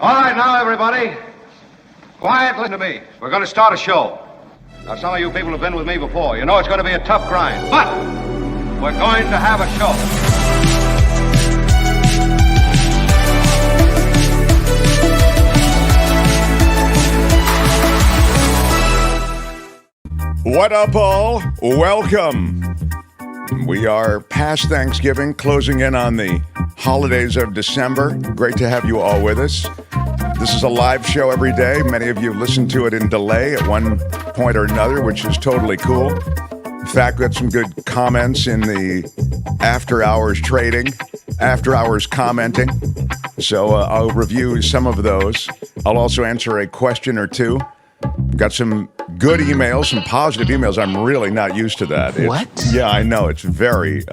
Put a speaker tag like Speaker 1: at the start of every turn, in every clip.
Speaker 1: All right, now, everybody. Quiet, listen to me. We're going to start a show. Now, some of you people have been with me before. You know it's going to be a tough grind, but we're going to have a show.
Speaker 2: What up, all? Welcome. We are past Thanksgiving, closing in on the holidays of December. Great to have you all with us. This is a live show every day. Many of you listen to it in delay at one point or another, which is totally cool. In fact, we had some good comments in the after hours trading, after hours commenting. So I'll review some of those. I'll also answer a question or two. Got some good emails, some positive emails. I'm really not used to that.
Speaker 3: What?
Speaker 2: Yeah, I know. It's very...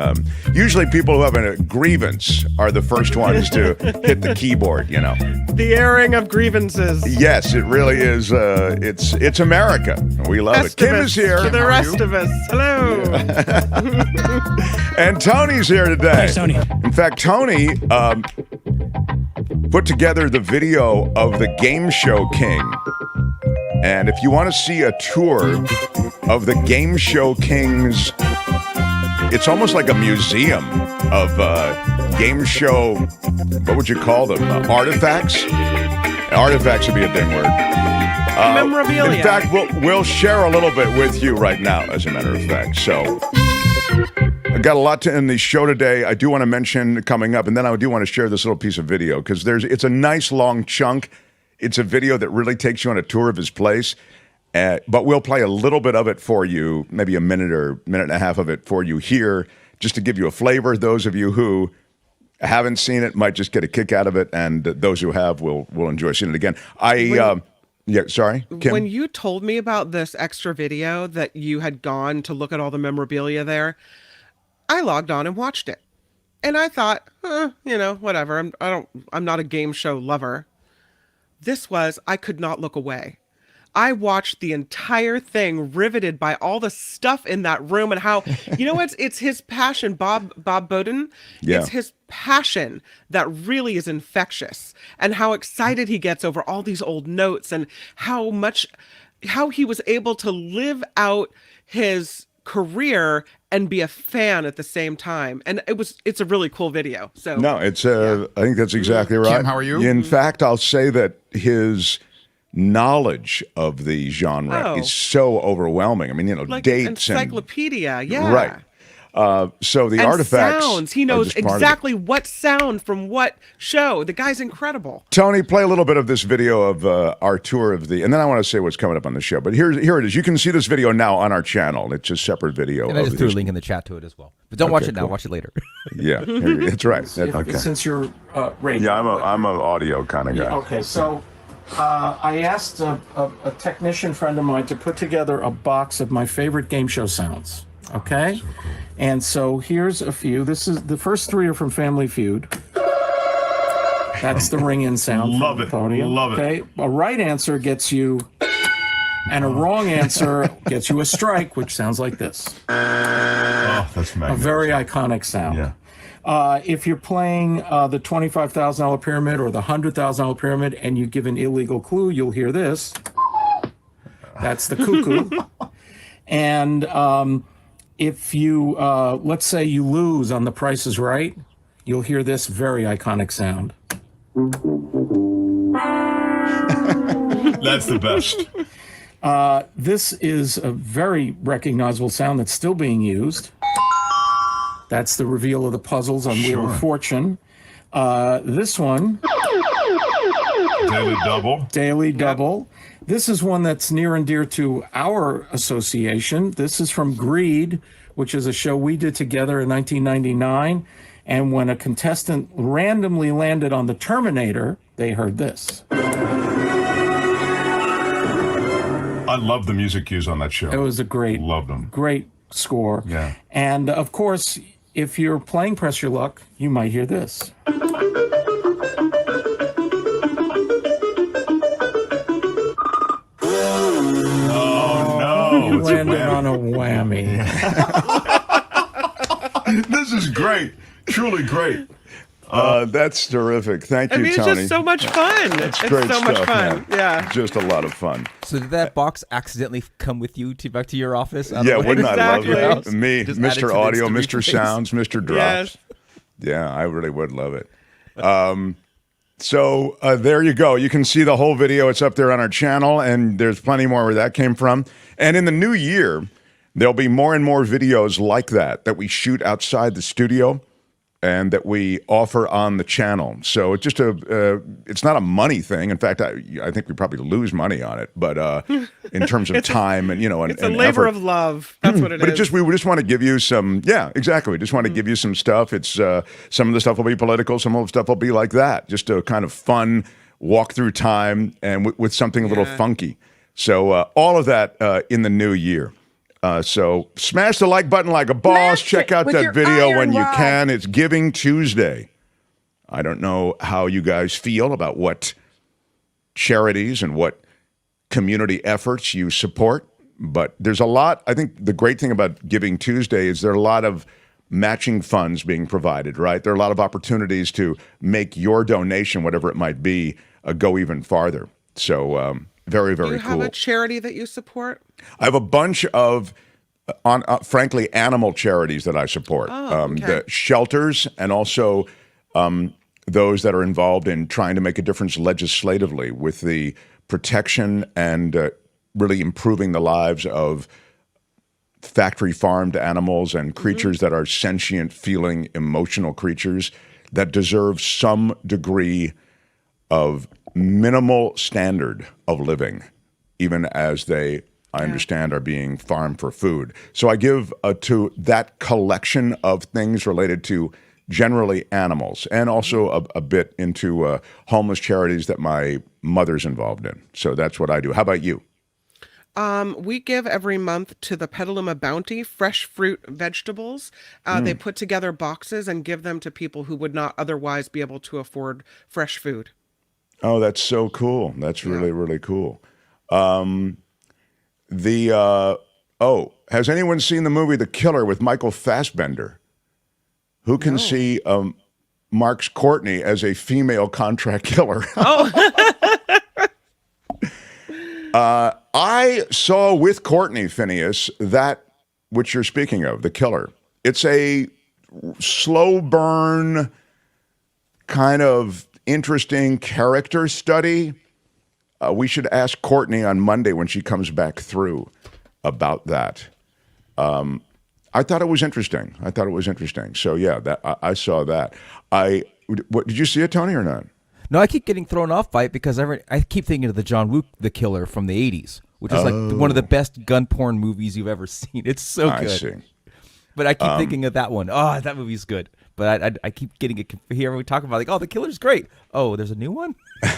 Speaker 2: usually people who have a grievance are the first ones to hit the keyboard, you know.
Speaker 4: The airing of grievances.
Speaker 2: Yes, it really is. It's America. We love it. Kim is here.
Speaker 4: To the rest of us. Hello.
Speaker 2: And Tony's here today.
Speaker 3: Thanks, Tony.
Speaker 2: In fact, Tony put together the video of the Game Show King. And if you want to see a tour of the Game Show King's, it's almost like a museum of game show, what would you call them, artifacts? Artifacts would be a ding word.
Speaker 4: Memorabilia.
Speaker 2: In fact, we'll share a little bit with you right now, as a matter of fact. So I've got a lot to end the show today. I do want to mention coming up, and then I do want to share this little piece of video, because it's a nice long chunk. It's a video that really takes you on a tour of his place, but we'll play a little bit of it for you, maybe a minute or minute and a half of it for you here, just to give you a flavor. Those of you who haven't seen it might just get a kick out of it, and those who have will enjoy seeing it again. Sorry, Kim?
Speaker 4: When you told me about this extra video that you had gone to look at all the memorabilia there, I logged on and watched it, and I thought, whatever. I'm not a game show lover. I could not look away. I watched the entire thing, riveted by all the stuff in that room, and how, it's his passion, Bob Bowden.
Speaker 2: Yeah.
Speaker 4: It's his passion that really is infectious, and how excited he gets over all these old notes, and how he was able to live out his career and be a fan at the same time. And it's a really cool video. So
Speaker 2: no, I think that's exactly right.
Speaker 3: Kim, how are you?
Speaker 2: In fact, I'll say that his knowledge of the genre is so overwhelming. I mean,
Speaker 4: like
Speaker 2: dates
Speaker 4: encyclopedia,
Speaker 2: and
Speaker 4: yeah.
Speaker 2: Right. So the artifacts
Speaker 4: sounds. He knows exactly what sound from what show. The guy's incredible.
Speaker 2: Tony, play a little bit of this video of our tour of and then I want to say what's coming up on the show. But here it is. You can see this video now on our channel. It's a separate video.
Speaker 5: And I just threw a link in the chat to it as well. But don't watch it now.
Speaker 2: Cool.
Speaker 5: Watch it later.
Speaker 2: Yeah, that's right. Okay.
Speaker 6: Since you're radio.
Speaker 2: Yeah, I'm an audio kind of guy.
Speaker 6: Okay, so I asked a technician friend of mine to put together a box of my favorite game show sounds. Okay? And so here's a few. This is the first three are from Family Feud. That's the ring-in sound.
Speaker 2: Love it.
Speaker 6: Podium.
Speaker 2: Love it.
Speaker 6: Okay, a right answer gets you, and a wrong answer gets you a strike, which sounds like this.
Speaker 2: Oh, that's magnificent.
Speaker 6: A very iconic sound.
Speaker 2: Yeah.
Speaker 6: If you're playing the $25,000 pyramid or the $100,000 pyramid, and you give an illegal clue, you'll hear this. That's the cuckoo. And if you, let's say you lose on The Price is Right, you'll hear this very iconic sound.
Speaker 2: That's the best.
Speaker 6: This is a very recognizable sound that's still being used. That's the reveal of the puzzles on Wheel of Fortune. This one.
Speaker 2: Daily Double.
Speaker 6: Daily Double. This is one that's near and dear to our association. This is from Greed, which is a show we did together in 1999. And when a contestant randomly landed on the Terminator, they heard this.
Speaker 2: I love the music cues on that show.
Speaker 6: It was a great score.
Speaker 2: Yeah.
Speaker 6: And of course, if you're playing Press Your Luck, you might hear this. Landed on a whammy.
Speaker 2: This is great. Truly great. That's terrific. Thank you,
Speaker 4: it's
Speaker 2: Tony.
Speaker 4: just so much fun.
Speaker 2: It's
Speaker 4: It's
Speaker 2: great
Speaker 4: so much
Speaker 2: stuff,
Speaker 4: fun.
Speaker 2: man.
Speaker 4: Yeah.
Speaker 2: Just a lot of fun.
Speaker 5: So did that box accidentally come with you back to your office?
Speaker 2: Yeah, wouldn't I love that?
Speaker 4: Exactly.
Speaker 2: Me,
Speaker 5: Just add it to
Speaker 2: Mr.
Speaker 5: the
Speaker 2: Audio,
Speaker 5: Insta
Speaker 2: Mr.
Speaker 5: replays.
Speaker 2: Sounds, Mr. Drops.
Speaker 4: Yes.
Speaker 2: Yeah, I really would love it. So there you go. You can see the whole video. It's up there on our channel, and there's plenty more where that came from. And in the new year, there'll be more and more videos like that we shoot outside the studio and that we offer on the channel. So it's just it's not a money thing. In fact, I think we probably lose money on it, but in terms of time and, and
Speaker 4: It's a
Speaker 2: and
Speaker 4: labor
Speaker 2: effort.
Speaker 4: of love. That's what it
Speaker 2: But
Speaker 4: is.
Speaker 2: we just want to give you some, exactly. We just want to give you some stuff. It's some of the stuff will be political, some of the stuff will be like that. Just a kind of fun walk through time and with something a little funky. So all of that in the new year. So smash the like button like a boss. Check out that video when you can. It's Giving Tuesday. I don't know how you guys feel about what charities and what community efforts you support, but there's a lot. I think the great thing about Giving Tuesday is there are a lot of matching funds being provided, right? There are a lot of opportunities to make your donation, whatever it might be, go even farther. So very, very
Speaker 4: Do you
Speaker 2: cool.
Speaker 4: have a charity that you support?
Speaker 2: I have a bunch of, frankly, animal charities that I support. The shelters and also those that are involved in trying to make a difference legislatively with the protection and really improving the lives of factory farmed animals and creatures that are sentient, feeling, emotional creatures that deserve some degree of minimal standard of living, even as they, I understand, are being farmed for food. So I give to that collection of things related to generally animals and also a bit into homeless charities that my mother's involved in. So that's what I do. How about you?
Speaker 4: We give every month to the Petaluma Bounty fresh fruit vegetables. They put together boxes and give them to people who would not otherwise be able to afford fresh food.
Speaker 2: Oh, that's so cool. That's really, really cool. Has anyone seen the movie The Killer with Michael Fassbender? Who can see Mark's Courtney as a female contract killer? I saw with Courtney, Phineas, that which you're speaking of, The Killer. It's a slow burn, kind of interesting character study. We should ask Courtney on Monday when she comes back through about that. I thought it was interesting. So yeah, I saw that. Did you see it, Tony, or not?
Speaker 5: No, I keep getting thrown off by it because I keep thinking of the John Woo, The Killer from the 80s, which is like one of the best gun porn movies you've ever seen. It's so good.
Speaker 2: I see.
Speaker 5: But I keep thinking of that one. Oh, that movie's good. But I keep getting it here when we talk about The Killer's great. Oh, there's a new one?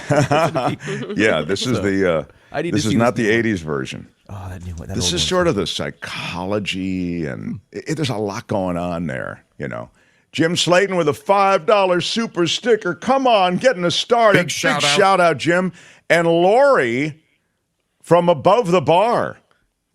Speaker 2: Yeah, this is this is not the 80s version.
Speaker 5: Oh, that new one.
Speaker 2: This is sort of the psychology, and there's a lot going on there, Jim Slayton with a $5 super sticker. Come on, getting us started. Big shout out, Jim. And Lori from Above the Bar.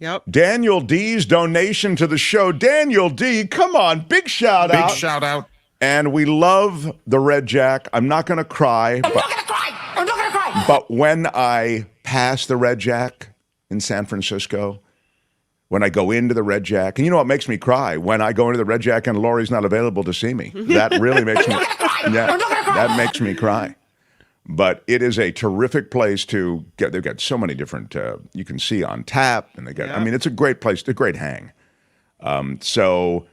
Speaker 4: Yep.
Speaker 2: Daniel D's donation to the show. Daniel D, come on, big shout out. And we love the Red Jack. I'm not going to cry. I'm not going to cry. But when I pass the Red Jack in San Francisco, when I go into the Red Jack, and you know what makes me cry? When I go into the Red Jack and Lori's not available to see me. That really makes me that makes me cry. But it is a terrific place to get. They've got so many different, you can see on tap, and they got, I mean, it's a great place, a great hang. So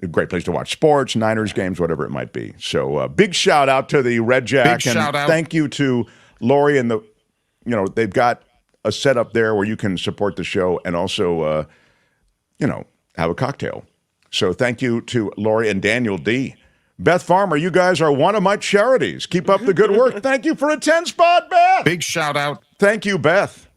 Speaker 2: a great place to watch sports, Niners games, whatever it might be. So big shout out to the Red Jack. Thank you to Lori and they've got a setup there where you can support the show and also, have a cocktail. So thank you to Lori and Daniel D. Beth Farmer, you guys are one of my charities. Keep up the good work. Thank you for a 10 spot, Beth.
Speaker 3: Big shout out.
Speaker 2: Thank you, Beth.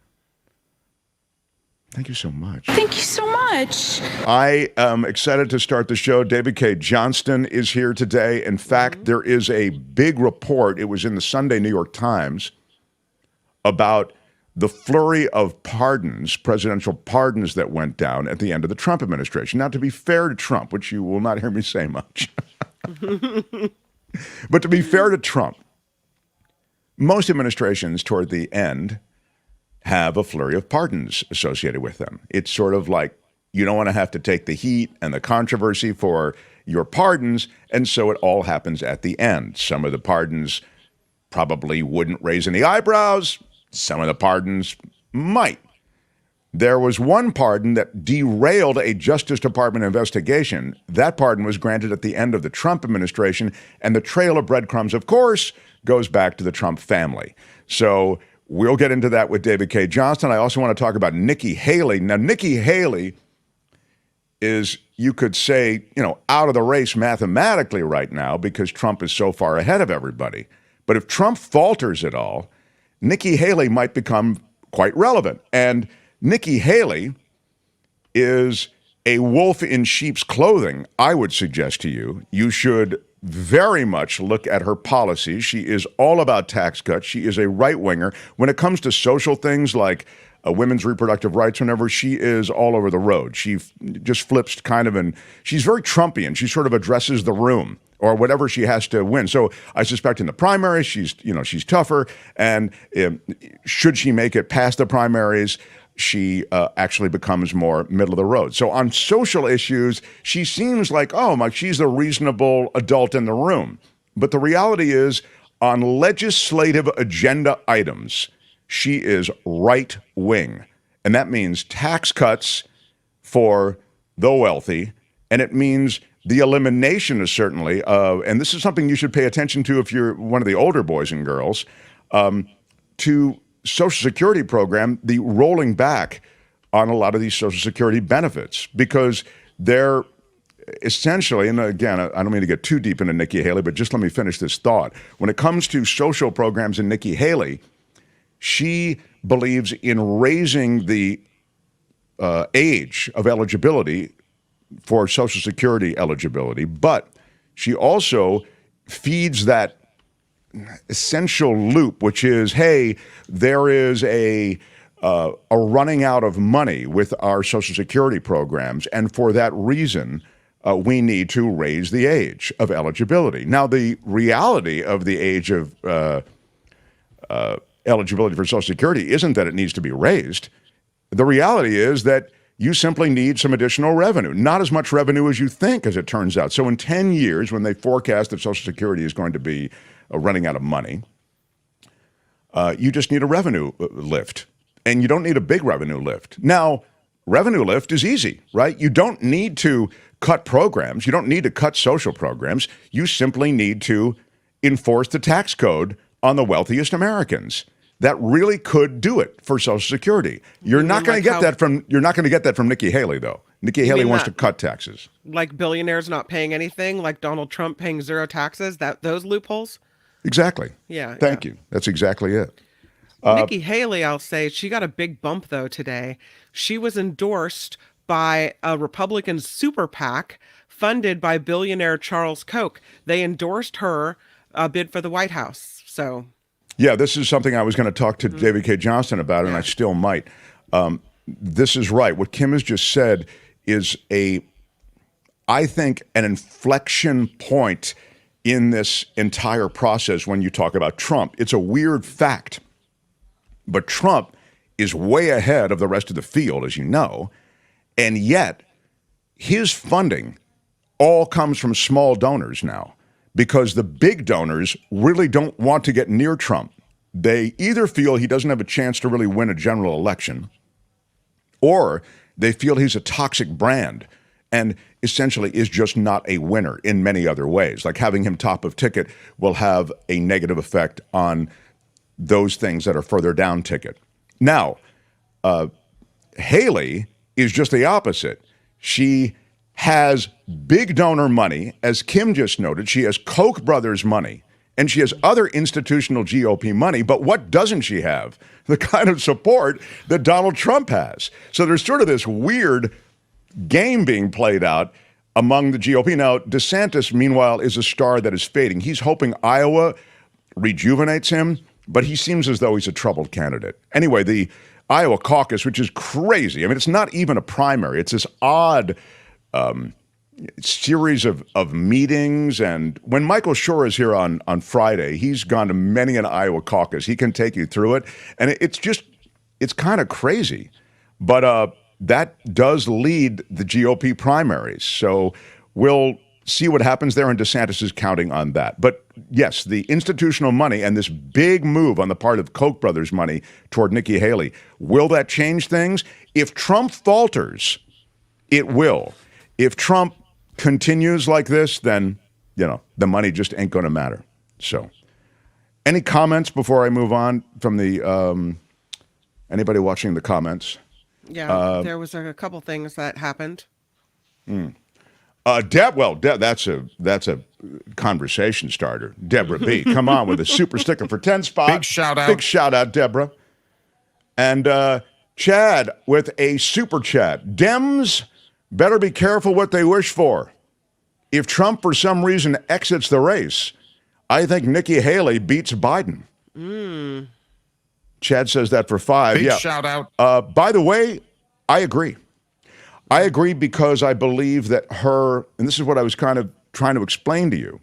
Speaker 2: Thank you so much.
Speaker 7: Thank you so much.
Speaker 2: I am excited to start the show. David Cay Johnston is here today. In fact, there is a big report. It was in the Sunday New York Times about the flurry of pardons, presidential pardons that went down at the end of the Trump administration. Now, to be fair to Trump, which you will not hear me say much, But to be fair to Trump, most administrations toward the end have a flurry of pardons associated with them. It's sort of like you don't want to have to take the heat and the controversy for your pardons, and so it all happens at the end. Some of the pardons probably wouldn't raise any eyebrows. Some of the pardons might. There was one pardon that derailed a Justice Department investigation. That pardon was granted at the end of the Trump administration, and the trail of breadcrumbs, of course, goes back to the Trump family. So we'll get into that with David Cay Johnston. I also want to talk about Nikki Haley. Now, Nikki Haley is, you could say, out of the race mathematically right now because Trump is so far ahead of everybody. But if Trump falters at all, Nikki Haley might become quite relevant. And Nikki Haley is a wolf in sheep's clothing. I would suggest to you, you should very much look at her policies. She is all about tax cuts. She is a right-winger. When it comes to social things like women's reproductive rights, whenever she is all over the road, she just flips and she's very Trumpian. She sort of addresses the room or whatever she has to win. So I suspect in the primaries, she's tougher. And should she make it past the primaries, she actually becomes more middle of the road. So on social issues, she seems like, she's the reasonable adult in the room. But the reality is, on legislative agenda items, she is right wing. And that means tax cuts for the wealthy, and it means the elimination is certainly of, and this is something you should pay attention to if you're one of the older boys and girls, to Social Security program, the rolling back on a lot of these Social Security benefits, because they're essentially, and again, I don't mean to get too deep into Nikki Haley, but just let me finish this thought. When it comes to social programs in Nikki Haley, she believes in raising the age of eligibility for Social Security eligibility, but she also feeds that essential loop, which is, hey, there is a running out of money with our Social Security programs, and for that reason, we need to raise the age of eligibility. Now, the reality of the age of eligibility for Social Security isn't that it needs to be raised. The reality is that you simply need some additional revenue, not as much revenue as you think, as it turns out. So in 10 years, when they forecast that Social Security is going to be running out of money, you just need a revenue lift, and you don't need a big revenue lift. Now, revenue lift is easy, right? You don't need to cut programs. You don't need to cut social programs. You simply need to enforce the tax code on the wealthiest Americans. That really could do it for Social Security. You're not going to get that from Nikki Haley, though. Nikki Haley wants to cut taxes.
Speaker 4: Like billionaires not paying anything, like Donald Trump paying zero taxes, those loopholes?
Speaker 2: Exactly.
Speaker 4: Yeah.
Speaker 2: Thank you. That's exactly it.
Speaker 4: Nikki Haley, I'll say, she got a big bump, though, today. She was endorsed by a Republican super PAC funded by billionaire Charles Koch. They endorsed her bid for the White House. So,
Speaker 2: yeah, this is something I was going to talk to David Cay Johnston about, and I still might. This is right. What Kim has just said is I think, an inflection point in this entire process when you talk about Trump. It's a weird fact, but Trump is way ahead of the rest of the field, as you know, and yet his funding all comes from small donors now, because the big donors really don't want to get near Trump. They either feel he doesn't have a chance to really win a general election, or they feel he's a toxic brand and essentially is just not a winner in many other ways. Like having him top of ticket will have a negative effect on those things that are further down ticket. Now, Haley is just the opposite. She has big donor money, as Kim just noted. She has Koch brothers money, and she has other institutional GOP money. But what doesn't she have? The kind of support that Donald Trump has. So there's sort of this weird game being played out among the GOP. Now, DeSantis, meanwhile, is a star that is fading. He's hoping Iowa rejuvenates him, but he seems as though he's a troubled candidate. Anyway, the Iowa caucus, which is crazy. I mean, it's not even a primary. It's this odd series of meetings. And when Michael Schur is here on Friday, he's gone to many an Iowa caucus. He can take you through it. And it's kind of crazy. But that does lead the GOP primaries. So we'll see what happens there, and DeSantis is counting on that. But yes, the institutional money and this big move on the part of Koch brothers money toward Nikki Haley, will that change things? If Trump falters, it will. If Trump continues like this, then, the money just ain't going to matter. So any comments before I move on from the anybody watching the comments?
Speaker 4: Yeah, there was a couple things that happened.
Speaker 2: Deb, that's a conversation starter. Deborah B, come on with a super sticker for 10 spots. Big shout out, Deborah. And Chad with a super chat. Dems better be careful what they wish for. If Trump for some reason exits the race, I think Nikki Haley beats Biden. Chad says that for 5.
Speaker 6: Big shout out.
Speaker 2: By the way, I agree. I agree because I believe that and this is what I was kind of trying to explain to you,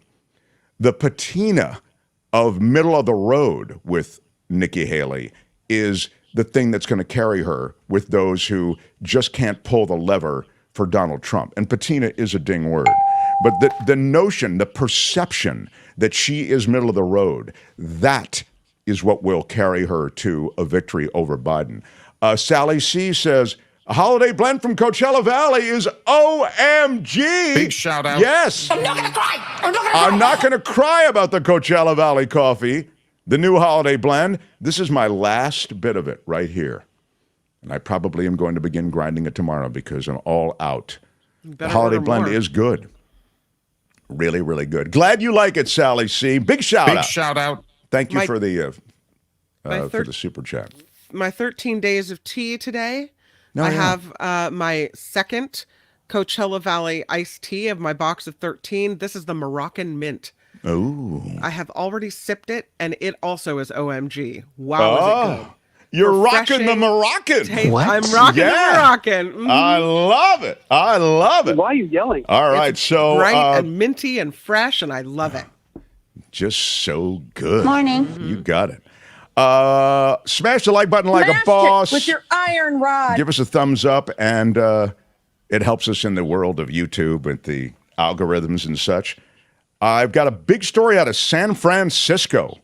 Speaker 2: the patina of middle of the road with Nikki Haley is the thing that's going to carry her with those who just can't pull the lever for Donald Trump. And patina is a ding word. But the notion, the perception that she is middle of the road, that is what will carry her to a victory over Biden. Sally C. says, a holiday blend from Coachella Valley is OMG.
Speaker 6: Big shout out.
Speaker 2: Yes.
Speaker 3: I'm not going to cry.
Speaker 2: I'm not going to cry about the Coachella Valley coffee, the new holiday blend. This is my last bit of it right here. And I probably am going to begin grinding it tomorrow because I'm all out. The holiday blend is good. Really, really good. Glad you like it, Sally C. Big shout out. Thank you for the super chat.
Speaker 4: My 13 days of tea today. I have my second Coachella Valley iced tea of my box of 13. This is the Moroccan mint.
Speaker 2: Oh.
Speaker 4: I have already sipped it, and it also is OMG. Wow, is it good.
Speaker 2: You're rocking the Moroccan.
Speaker 4: What? I'm rocking the Moroccan. Mm-hmm.
Speaker 2: I love it.
Speaker 7: Why are you yelling?
Speaker 2: All right,
Speaker 4: it's
Speaker 2: so
Speaker 4: bright and minty and fresh, and I love it.
Speaker 2: Just so good.
Speaker 3: Morning.
Speaker 2: You got it. Smash the like button like a boss.
Speaker 3: With your iron rod.
Speaker 2: Give us a thumbs up, and it helps us in the world of YouTube with the algorithms and such. I've got a big story out of San Francisco,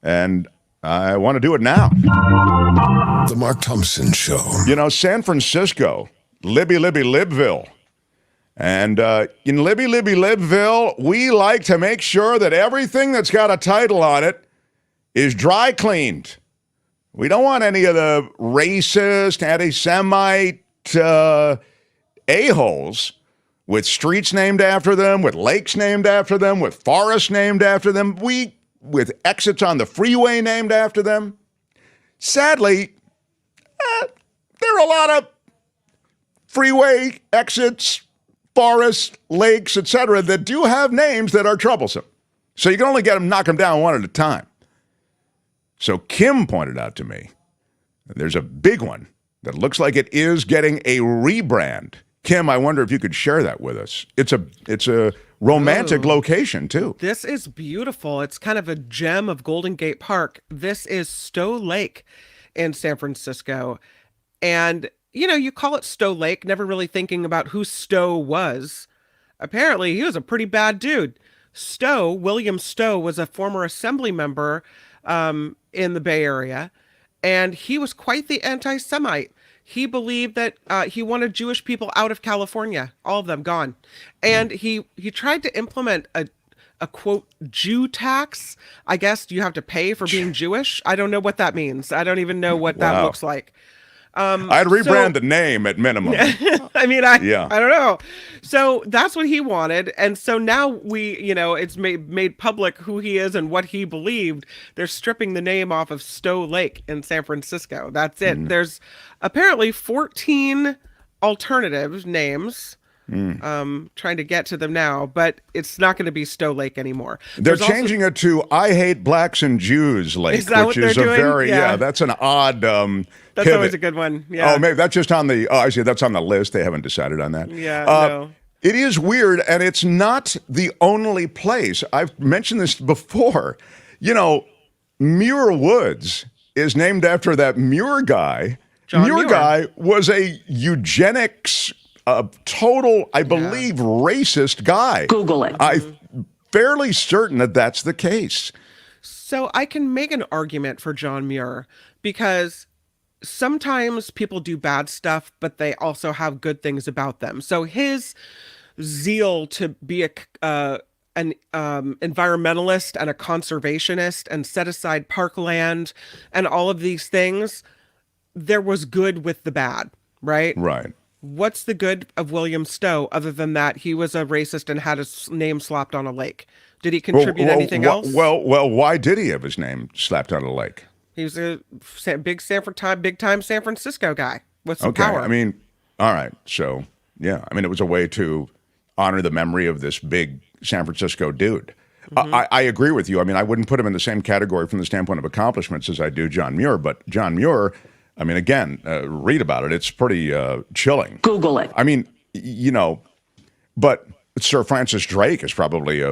Speaker 2: and I want to do it now.
Speaker 8: The Mark Thompson Show.
Speaker 2: San Francisco, Libby Libville. And in Libby Libville, we like to make sure that everything that's got a title on it is dry cleaned. We don't want any of the racist, anti-Semite a-holes with streets named after them, with lakes named after them, with forests named after them, with exits on the freeway named after them. Sadly, there are a lot of freeway exits, forests, lakes, etc., that do have names that are troublesome. So you can only knock them down one at a time. So Kim pointed out to me, there's a big one that looks like it is getting a rebrand. Kim, I wonder if you could share that with us. It's a romantic location, too.
Speaker 4: This is beautiful. It's kind of a gem of Golden Gate Park. This is Stowe Lake in San Francisco. And, you call it Stowe Lake, never really thinking about who Stowe was. Apparently, he was a pretty bad dude. Stowe, William Stow, was a former assembly member in the Bay Area, and he was quite the anti-Semite. He believed that he wanted Jewish people out of California, all of them gone. And he tried to implement a quote, Jew tax. I guess you have to pay for being Jewish. I don't know what that means. I don't even know what that looks like.
Speaker 2: I'd rebrand the name at minimum.
Speaker 4: I don't know. So that's what he wanted. And so now it's made public who he is and what he believed. They're stripping the name off of Stowe Lake in San Francisco. That's it. There's apparently 14 alternative names. Trying to get to them now, but it's not going to be Stowe Lake anymore.
Speaker 2: They're changing it to I Hate Blacks and Jews Lake, which is a very, that's an odd
Speaker 4: That's
Speaker 2: pivot.
Speaker 4: always a good one. Yeah.
Speaker 2: Oh, maybe that's just on the, I see, that's on the list. They haven't decided on that.
Speaker 4: Yeah, no.
Speaker 2: It is weird, and it's not the only place. I've mentioned this before. You know, Muir Woods is named after that Muir guy.
Speaker 4: John
Speaker 2: Muir
Speaker 4: Muir
Speaker 2: guy was a eugenics, total, I believe, racist guy.
Speaker 3: Google it.
Speaker 2: I'm fairly certain that that's the case.
Speaker 4: So I can make an argument for John Muir because sometimes people do bad stuff, but they also have good things about them. So his zeal to be an environmentalist and a conservationist and set aside parkland and all of these things, there was good with the bad, right?
Speaker 2: Right.
Speaker 4: What's the good of William Stow other than that he was a racist and had his name slapped on a lake? Did he contribute anything else?
Speaker 2: Well, why did he have his name slapped on a lake?
Speaker 4: He was a big time San Francisco guy with some
Speaker 2: Okay,
Speaker 4: power.
Speaker 2: I mean, all right. So, yeah, I mean, it was a way to honor the memory of this big San Francisco dude. I agree with you. I mean, I wouldn't put him in the same category from the standpoint of accomplishments as I do John Muir, but John Muir, I mean, again, read about it. It's pretty chilling.
Speaker 3: Google it.
Speaker 2: I mean, but Sir Francis Drake is probably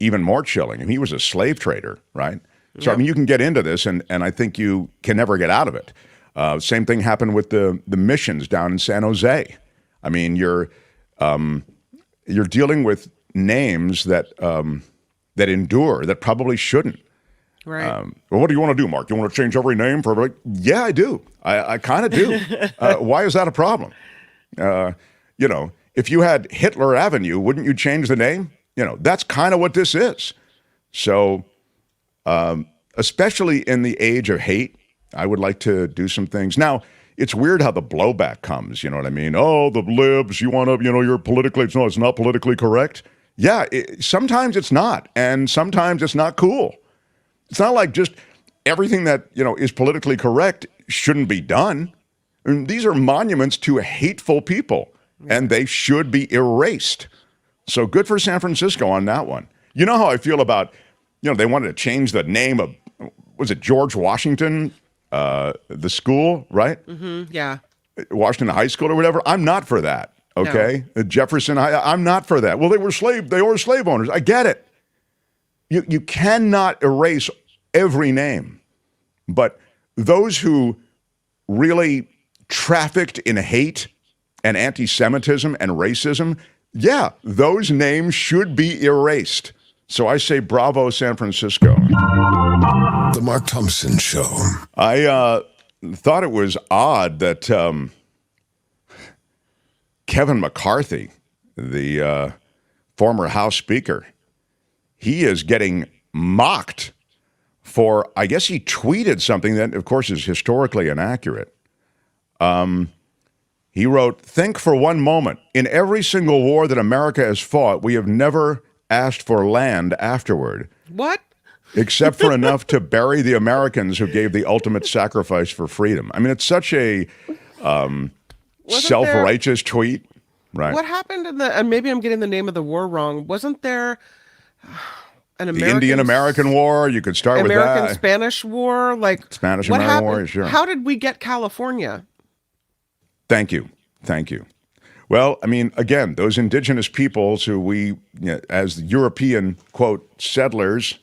Speaker 2: even more chilling, and he was a slave trader, right? So I mean, you can get into this, and I think you can never get out of it. Same thing happened with the missions down in San Jose. I mean, you're dealing with names that endure that probably shouldn't.
Speaker 4: Right.
Speaker 2: Well, what do you want to do, Mark? You want to change every name for everybody? Yeah, I do. I kind of do. Why is that a problem? If you had Hitler Avenue, wouldn't you change the name? That's kind of what this is. So, especially in the age of hate, I would like to do some things. Now, it's weird how the blowback comes. You know what I mean? Oh, the libs, you want to, you're politically, no, it's not politically correct. Yeah, sometimes it's not. And sometimes it's not cool. It's not like just everything that, is politically correct shouldn't be done. I mean, these are monuments to hateful people, and they should be erased. So good for San Francisco on that one. You know how I feel about, they wanted to change the name of, was it George Washington, the school, right?
Speaker 4: Mm-hmm, yeah.
Speaker 2: Washington High School or whatever. I'm not for that, okay? No. Jefferson High, I'm not for that. Well, they were slave owners. I get it. You cannot erase every name, but those who really trafficked in hate and anti-Semitism and racism, yeah, those names should be erased. So I say bravo, San Francisco.
Speaker 8: The Mark Thompson Show.
Speaker 2: I thought it was odd that Kevin McCarthy, the former House Speaker, he is getting mocked for, I guess he tweeted something that, of course, is historically inaccurate. He wrote, "Think for one moment, in every single war that America has fought, we have never asked for land afterward."
Speaker 4: What?
Speaker 2: Except for enough to bury the Americans who gave the ultimate sacrifice for freedom. I mean, it's such a self-righteous tweet. Right.
Speaker 4: What happened in and maybe I'm getting the name of the war wrong. Wasn't there an American...
Speaker 2: The Indian-American War, you could start with that.
Speaker 4: American-Spanish War?
Speaker 2: Spanish-American War, sure.
Speaker 4: How did we get California?
Speaker 2: Thank you. Well, I mean, again, those indigenous peoples who we, as the European, quote, settlers,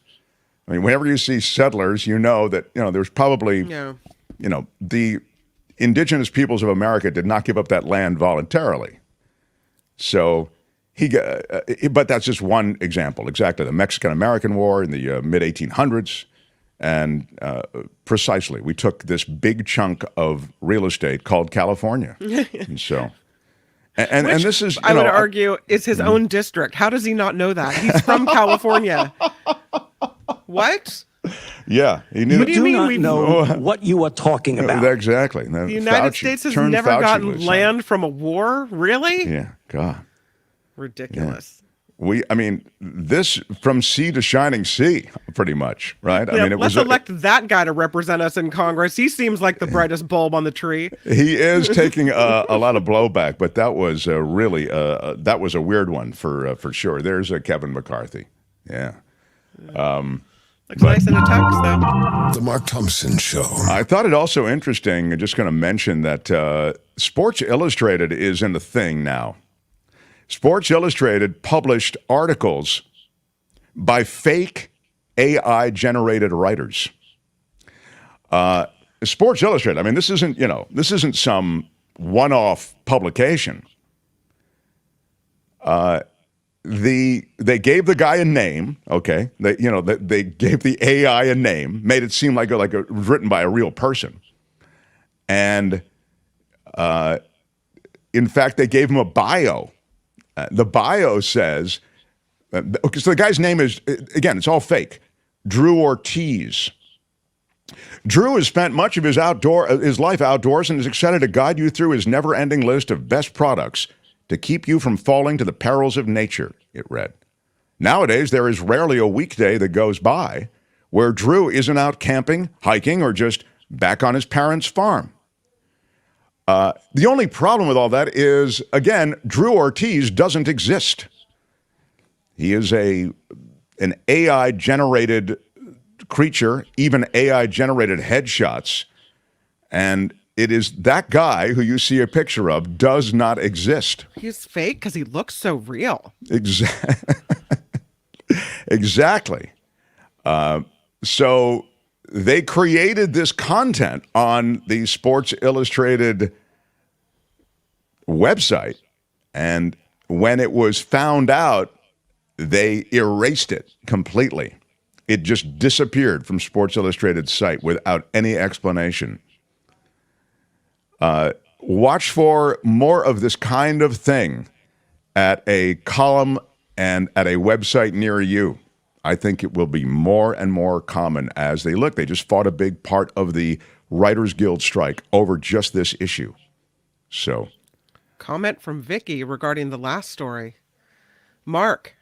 Speaker 2: I mean, whenever you see settlers, that, there's probably, the indigenous peoples of America did not give up that land voluntarily. So but that's just one example. Exactly. The Mexican-American War in the mid-1800s. And precisely, we took this big chunk of real estate called California. And so, and this is,
Speaker 4: I would argue, is his own district. How does he not know that? He's from California. What?
Speaker 2: Yeah.
Speaker 3: He knew. You do not know what you are talking about.
Speaker 2: Exactly.
Speaker 4: The United States has never gotten land from a war? Really?
Speaker 2: Yeah. God.
Speaker 4: Ridiculous.
Speaker 2: Yeah. This from sea to shining sea, pretty much, right?
Speaker 4: Yeah, let's elect that guy to represent us in Congress. He seems like the brightest bulb on the tree.
Speaker 2: He is taking a lot of blowback, but that was really that was a weird one for sure. There's Kevin McCarthy. Yeah.
Speaker 4: Looks nice in a tux, though.
Speaker 8: The Mark Thompson Show.
Speaker 2: I thought it also interesting, just going to mention that Sports Illustrated is in the thing now. Sports Illustrated published articles by fake AI-generated writers. Sports Illustrated, I mean, this isn't some one-off publication. They gave the guy a name, okay? They gave the AI a name, made it seem like it was written by a real person. And in fact, they gave him a bio. The bio says, okay, so the guy's name is, again, it's all fake, Drew Ortiz. Drew has spent much of his life outdoors and is excited to guide you through his never-ending list of best products to keep you from falling to the perils of nature, it read. Nowadays, there is rarely a weekday that goes by where Drew isn't out camping, hiking, or just back on his parents' farm. The only problem with all that is, again, Drew Ortiz doesn't exist. He is an AI-generated creature, even AI-generated headshots, and it is that guy who you see a picture of does not exist.
Speaker 4: He's fake because he looks so real.
Speaker 2: Exactly. So they created this content on the Sports Illustrated website, and when it was found out, they erased it completely. It just disappeared from Sports Illustrated's site without any explanation. Watch for more of this kind of thing at a column and at a website near you. I think it will be more and more common as they look. They just fought a big part of the Writers Guild strike over just this issue. So,
Speaker 4: comment from Vicky regarding the last story. Mark,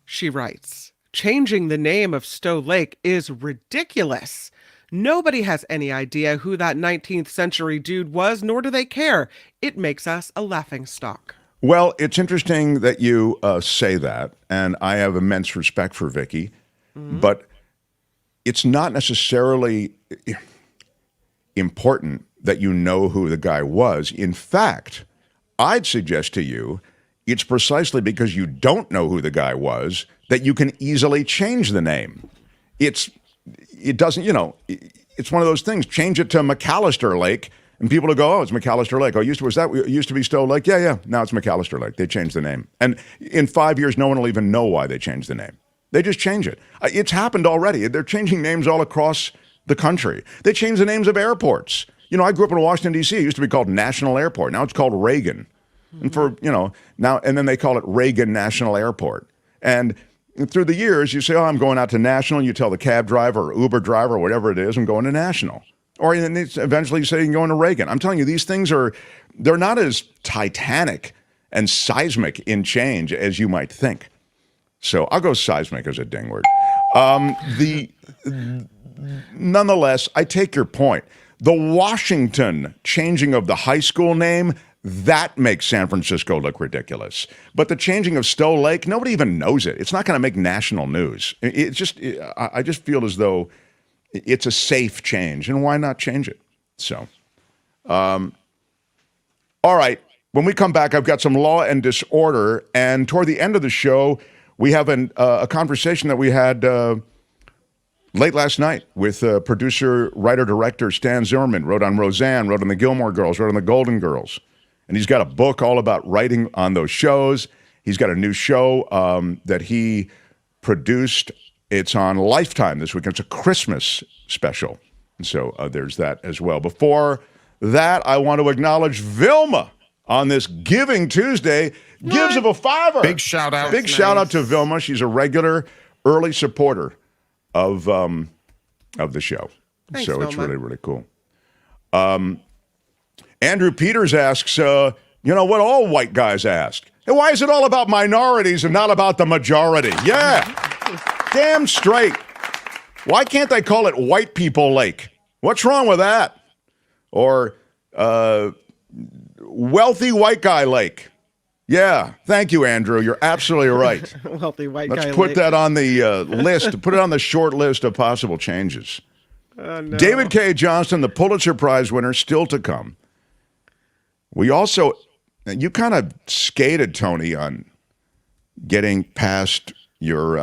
Speaker 4: she writes, changing the name of Stow Lake is ridiculous. Nobody has any idea who that 19th century dude was, nor do they care. It makes us a laughingstock.
Speaker 2: Well, it's interesting that you say that, and I have immense respect for Vicky, but it's not necessarily important that you know who the guy was. In fact, I'd suggest to you it's precisely because you don't know who the guy was that you can easily change the name. It's one of those things. Change it to McAllister Lake, and people will go, oh, it's McAllister Lake. Oh, it used to be Stow Lake? Yeah. Now it's McAllister Lake. They changed the name. And in 5 years, no one will even know why they changed the name. They just change it. It's happened already. They're changing names all across the country. They changed the names of airports. I grew up in Washington, D.C. It used to be called National Airport. Now it's called Reagan. And and then they call it Reagan National Airport. And through the years, you say, oh, I'm going out to National. And you tell the cab driver or Uber driver or whatever it is, I'm going to National. Or eventually you say you can go into Reagan. I'm telling you, these things they're not as titanic and seismic in change as you might think. So I'll go seismic as a ding word. Nonetheless, I take your point. The Washington changing of the high school name, that makes San Francisco look ridiculous. But the changing of Stow Lake, nobody even knows it. It's not going to make national news. I just feel as though it's a safe change, and why not change it? So, all right. When we come back, I've got some law and disorder, and toward the end of the show, we have a conversation that we had late last night with producer, writer, director Stan Zimmerman. Wrote on Roseanne, wrote on the Gilmore Girls, wrote on the Golden Girls. And he's got a book all about writing on those shows. He's got a new show that he produced. It's on Lifetime this week. It's a Christmas special. And so there's that as well. Before that, I want to acknowledge Vilma on this Giving Tuesday. Gives of a $5.
Speaker 9: Big shout out.
Speaker 2: Big shout out to Vilma. She's a regular early supporter of the show.
Speaker 4: Thanks,
Speaker 2: so it's
Speaker 4: Vilma.
Speaker 2: really, really cool. Andrew Peters asks, what all white guys ask. Hey, why is it all about minorities and not about the majority? Yeah, damn straight. Why can't they call it White People Lake? What's wrong with that? Or Wealthy White Guy Lake. Yeah, thank you, Andrew. You're absolutely right.
Speaker 4: Wealthy white guy.
Speaker 2: Let's put
Speaker 4: lake.
Speaker 2: that on the list. Put it on the short list of possible changes.
Speaker 4: Oh, no.
Speaker 2: David Cay Johnston, the Pulitzer Prize winner, still to come. We also You kind of skated, Tony, on getting past your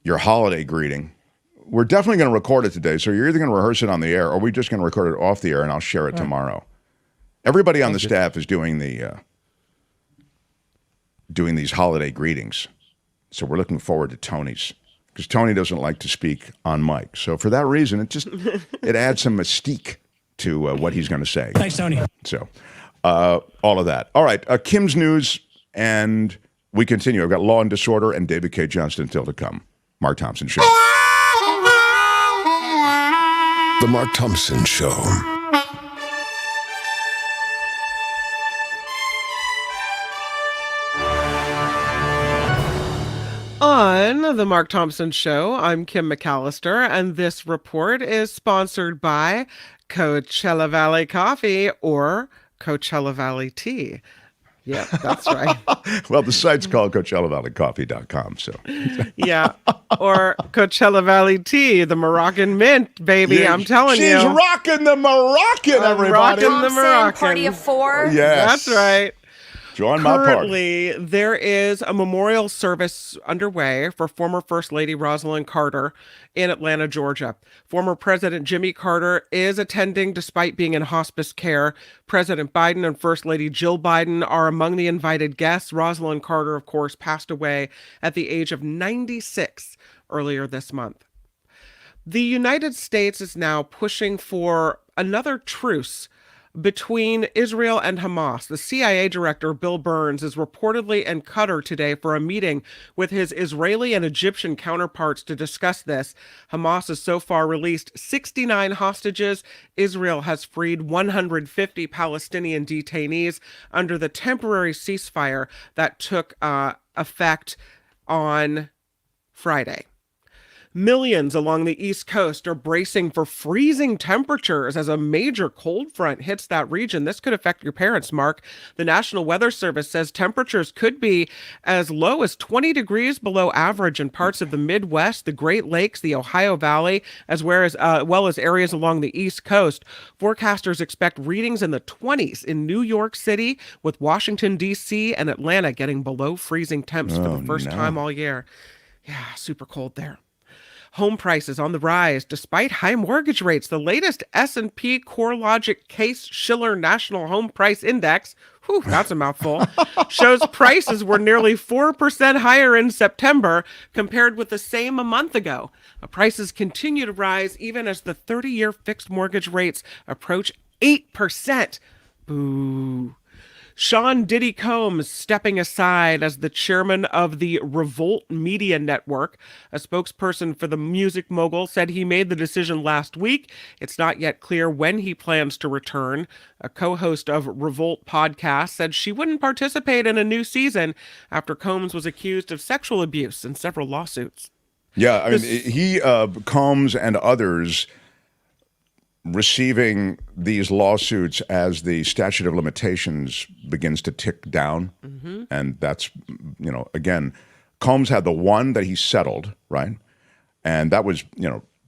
Speaker 2: holiday greeting. We're definitely going to record it today, so you're either going to rehearse it on the air or we're just going to record it off the air, and I'll share it tomorrow. Everybody on the staff is doing these holiday greetings, so we're looking forward to Tony's, because Tony doesn't like to speak on mic. So for that reason, it adds some mystique to what he's going to say.
Speaker 3: Thanks, Tony.
Speaker 2: So all of that. All right, Kim's News, and we continue. I've got Law and Disorder and David Cay Johnston still to come. Mark Thompson Show.
Speaker 8: The Mark Thompson Show.
Speaker 4: On the Mark Thompson Show, I'm Kim McAllister, and this report is sponsored by Coachella Valley Coffee or Coachella Valley Tea. Yeah, that's right.
Speaker 2: Well, the site's called CoachellaValleyCoffee.com, so.
Speaker 4: Yeah, or Coachella Valley Tea, the Moroccan mint, baby.
Speaker 2: Yeah,
Speaker 4: I'm telling you.
Speaker 2: She's rocking the Moroccan, everybody.
Speaker 4: Rocking the Moroccan.
Speaker 9: Party of four.
Speaker 2: Yes.
Speaker 4: That's right.
Speaker 2: Join my party.
Speaker 4: Currently, there is a memorial service underway for former First Lady Rosalind Carter in Atlanta, Georgia. Former President Jimmy Carter is attending despite being in hospice care. President Biden and First Lady Jill Biden are among the invited guests. Rosalind Carter, of course, passed away at the age of 96 earlier this month. The United States is now pushing for another truce between Israel and Hamas. The CIA director, Bill Burns, is reportedly in Qatar today for a meeting with his Israeli and Egyptian counterparts to discuss this. Hamas has so far released 69 hostages. Israel has freed 150 Palestinian detainees under the temporary ceasefire that took effect on Friday. Millions along the East Coast are bracing for freezing temperatures as a major cold front hits that region. This could affect your parents, Mark. The National Weather Service says temperatures could be as low as 20 degrees below average in parts of the Midwest, the Great Lakes, the Ohio Valley, as well as areas along the East Coast. Forecasters expect readings in the 20s in New York City, with Washington, D.C. and Atlanta getting below freezing temps for the first time all year. Yeah, super cold there. Home prices on the rise despite high mortgage rates. The latest S&P CoreLogic Case-Shiller National Home Price Index, whew, that's a mouthful, shows prices were nearly 4% higher in September compared with the same a month ago. Prices continue to rise even as the 30-year fixed mortgage rates approach 8%. Boo. Sean Diddy Combs stepping aside as the chairman of the Revolt Media Network. A spokesperson for the music mogul said he made the decision last week. It's not yet clear when he plans to return. A co-host of Revolt podcast said she wouldn't participate in a new season after Combs was accused of sexual abuse in several lawsuits.
Speaker 2: Yeah, I mean, he, Combs and others receiving these lawsuits as the statute of limitations begins to tick down. Mm-hmm. And that's, again, Combs had the one that he settled, right? And that was,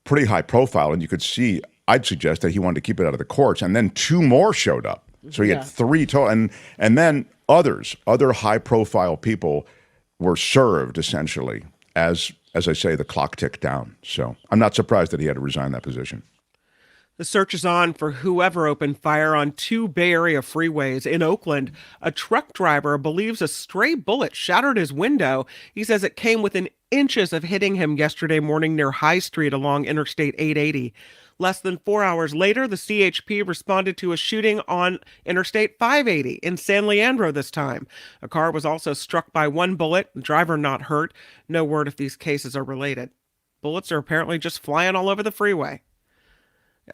Speaker 2: pretty high profile. And you could see, I'd suggest that he wanted to keep it out of the courts. And then two more showed up. So he had three total. And then other high profile people were served essentially as I say, the clock ticked down. So I'm not surprised that he had to resign that position.
Speaker 4: The search is on for whoever opened fire on two Bay Area freeways in Oakland. A truck driver believes a stray bullet shattered his window. He says it came within inches of hitting him yesterday morning near High Street along Interstate 880. Less than 4 hours later, the CHP responded to a shooting on Interstate 580 in San Leandro this time. A car was also struck by one bullet, the driver not hurt. No word if these cases are related. Bullets are apparently just flying all over the freeway.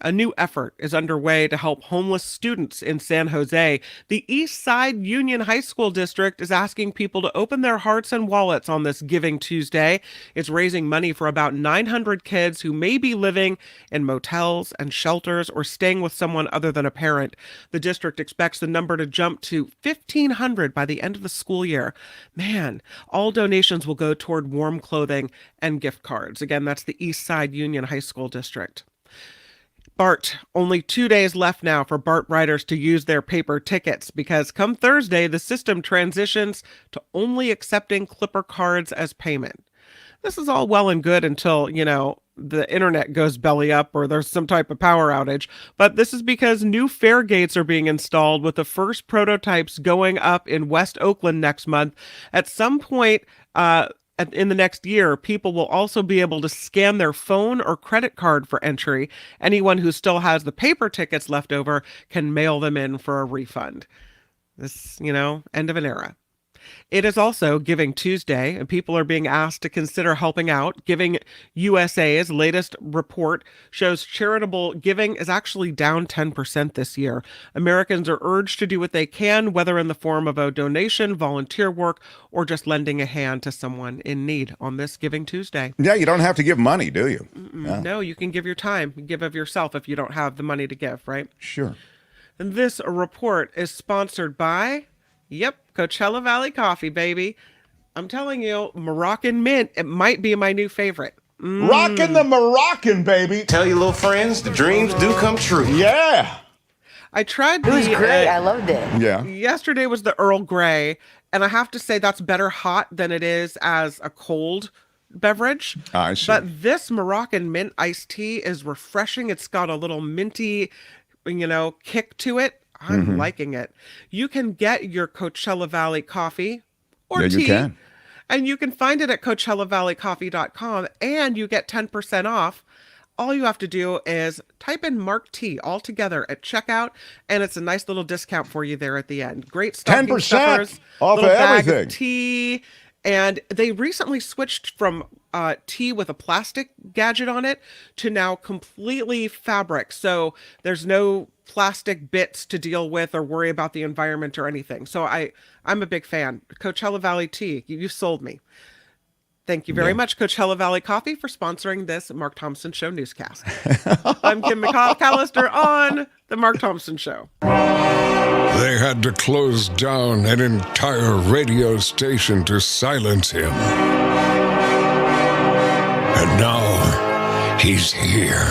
Speaker 4: A new effort is underway to help homeless students in San Jose. The East Side Union High School District is asking people to open their hearts and wallets on this Giving Tuesday. It's raising money for about 900 kids who may be living in motels and shelters or staying with someone other than a parent. The district expects the number to jump to 1,500 by the end of the school year. Man, all donations will go toward warm clothing and gift cards. Again, that's the East Side Union High School District. BART, only 2 days left now for BART riders to use their paper tickets because come Thursday, the system transitions to only accepting Clipper cards as payment. This is all well and good until, the internet goes belly up or there's some type of power outage. But this is because new fare gates are being installed with the first prototypes going up in West Oakland next month. At some point, in the next year, people will also be able to scan their phone or credit card for entry. Anyone who still has the paper tickets left over can mail them in for a refund. This, end of an era. It is also Giving Tuesday, and people are being asked to consider helping out. Giving USA's latest report shows charitable giving is actually down 10% this year. Americans are urged to do what they can, whether in the form of a donation, volunteer work, or just lending a hand to someone in need on this Giving Tuesday.
Speaker 2: Yeah, you don't have to give money, do you?
Speaker 4: Yeah. No, you can give your time, give of yourself if you don't have the money to give, right?
Speaker 2: Sure.
Speaker 4: And this report is sponsored by... Coachella Valley Coffee, baby. I'm telling you, Moroccan mint, it might be my new favorite.
Speaker 2: Rockin' the Moroccan, baby.
Speaker 9: Tell your little friends the dreams do come true.
Speaker 2: Yeah.
Speaker 4: I tried
Speaker 10: It was great. I loved it.
Speaker 2: Yeah.
Speaker 4: Yesterday was the Earl Grey, and I have to say that's better hot than it is as a cold beverage.
Speaker 2: I see.
Speaker 4: But this Moroccan mint iced tea is refreshing. It's got a little minty, kick to it. I'm liking it. You can get your Coachella Valley coffee or tea.
Speaker 2: You can.
Speaker 4: And you can find it at CoachellaValleyCoffee.com, and you get 10% off. All you have to do is type in Mark T all together at checkout, and it's a nice little discount for you there at the end. Great stocking
Speaker 2: 10%
Speaker 4: stuffers,
Speaker 2: off of
Speaker 4: little bag
Speaker 2: everything.
Speaker 4: of tea. And they recently switched from tea with a plastic gadget on it to now completely fabric. So there's no plastic bits to deal with or worry about the environment or anything. So I'm a big fan. Coachella Valley Tea, you sold me. Thank you very much, Coachella Valley Coffee, for sponsoring this Mark Thompson Show newscast. I'm Kim McCallister on The Mark Thompson Show.
Speaker 8: They had to close down an entire radio station to silence him. And now he's here.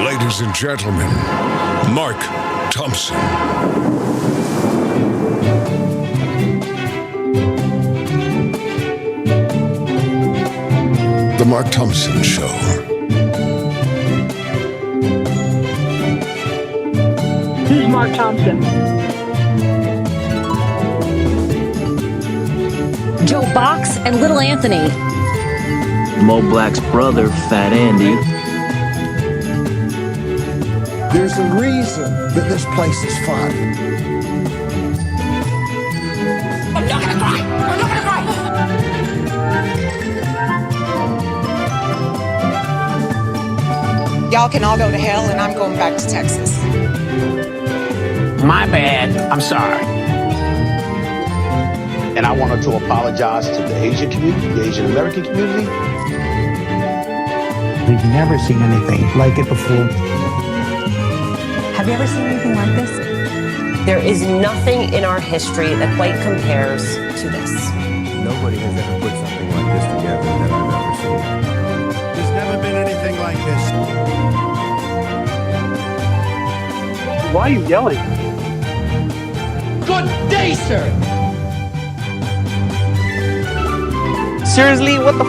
Speaker 8: Ladies and gentlemen, Mark Thompson. The Mark Thompson Show.
Speaker 7: Who's Mark Thompson?
Speaker 10: Joe Box and Little Anthony.
Speaker 11: Mo Black's brother, Fat Andy.
Speaker 12: There's a reason that this place is fun.
Speaker 10: I'm not gonna cry! I'm not gonna cry!
Speaker 13: Y'all can all go to hell, and I'm going back to Texas.
Speaker 11: My bad. I'm sorry.
Speaker 14: And I wanted to apologize to the Asian community, the Asian American community.
Speaker 12: We've never seen anything like it before.
Speaker 10: Have you ever seen anything like this?
Speaker 15: There is nothing in our history that quite compares to this.
Speaker 16: Nobody has ever put something like this together that I've ever seen.
Speaker 12: There's never been anything like this.
Speaker 7: Why are you yelling?
Speaker 11: Good day, sir.
Speaker 15: Seriously, what the?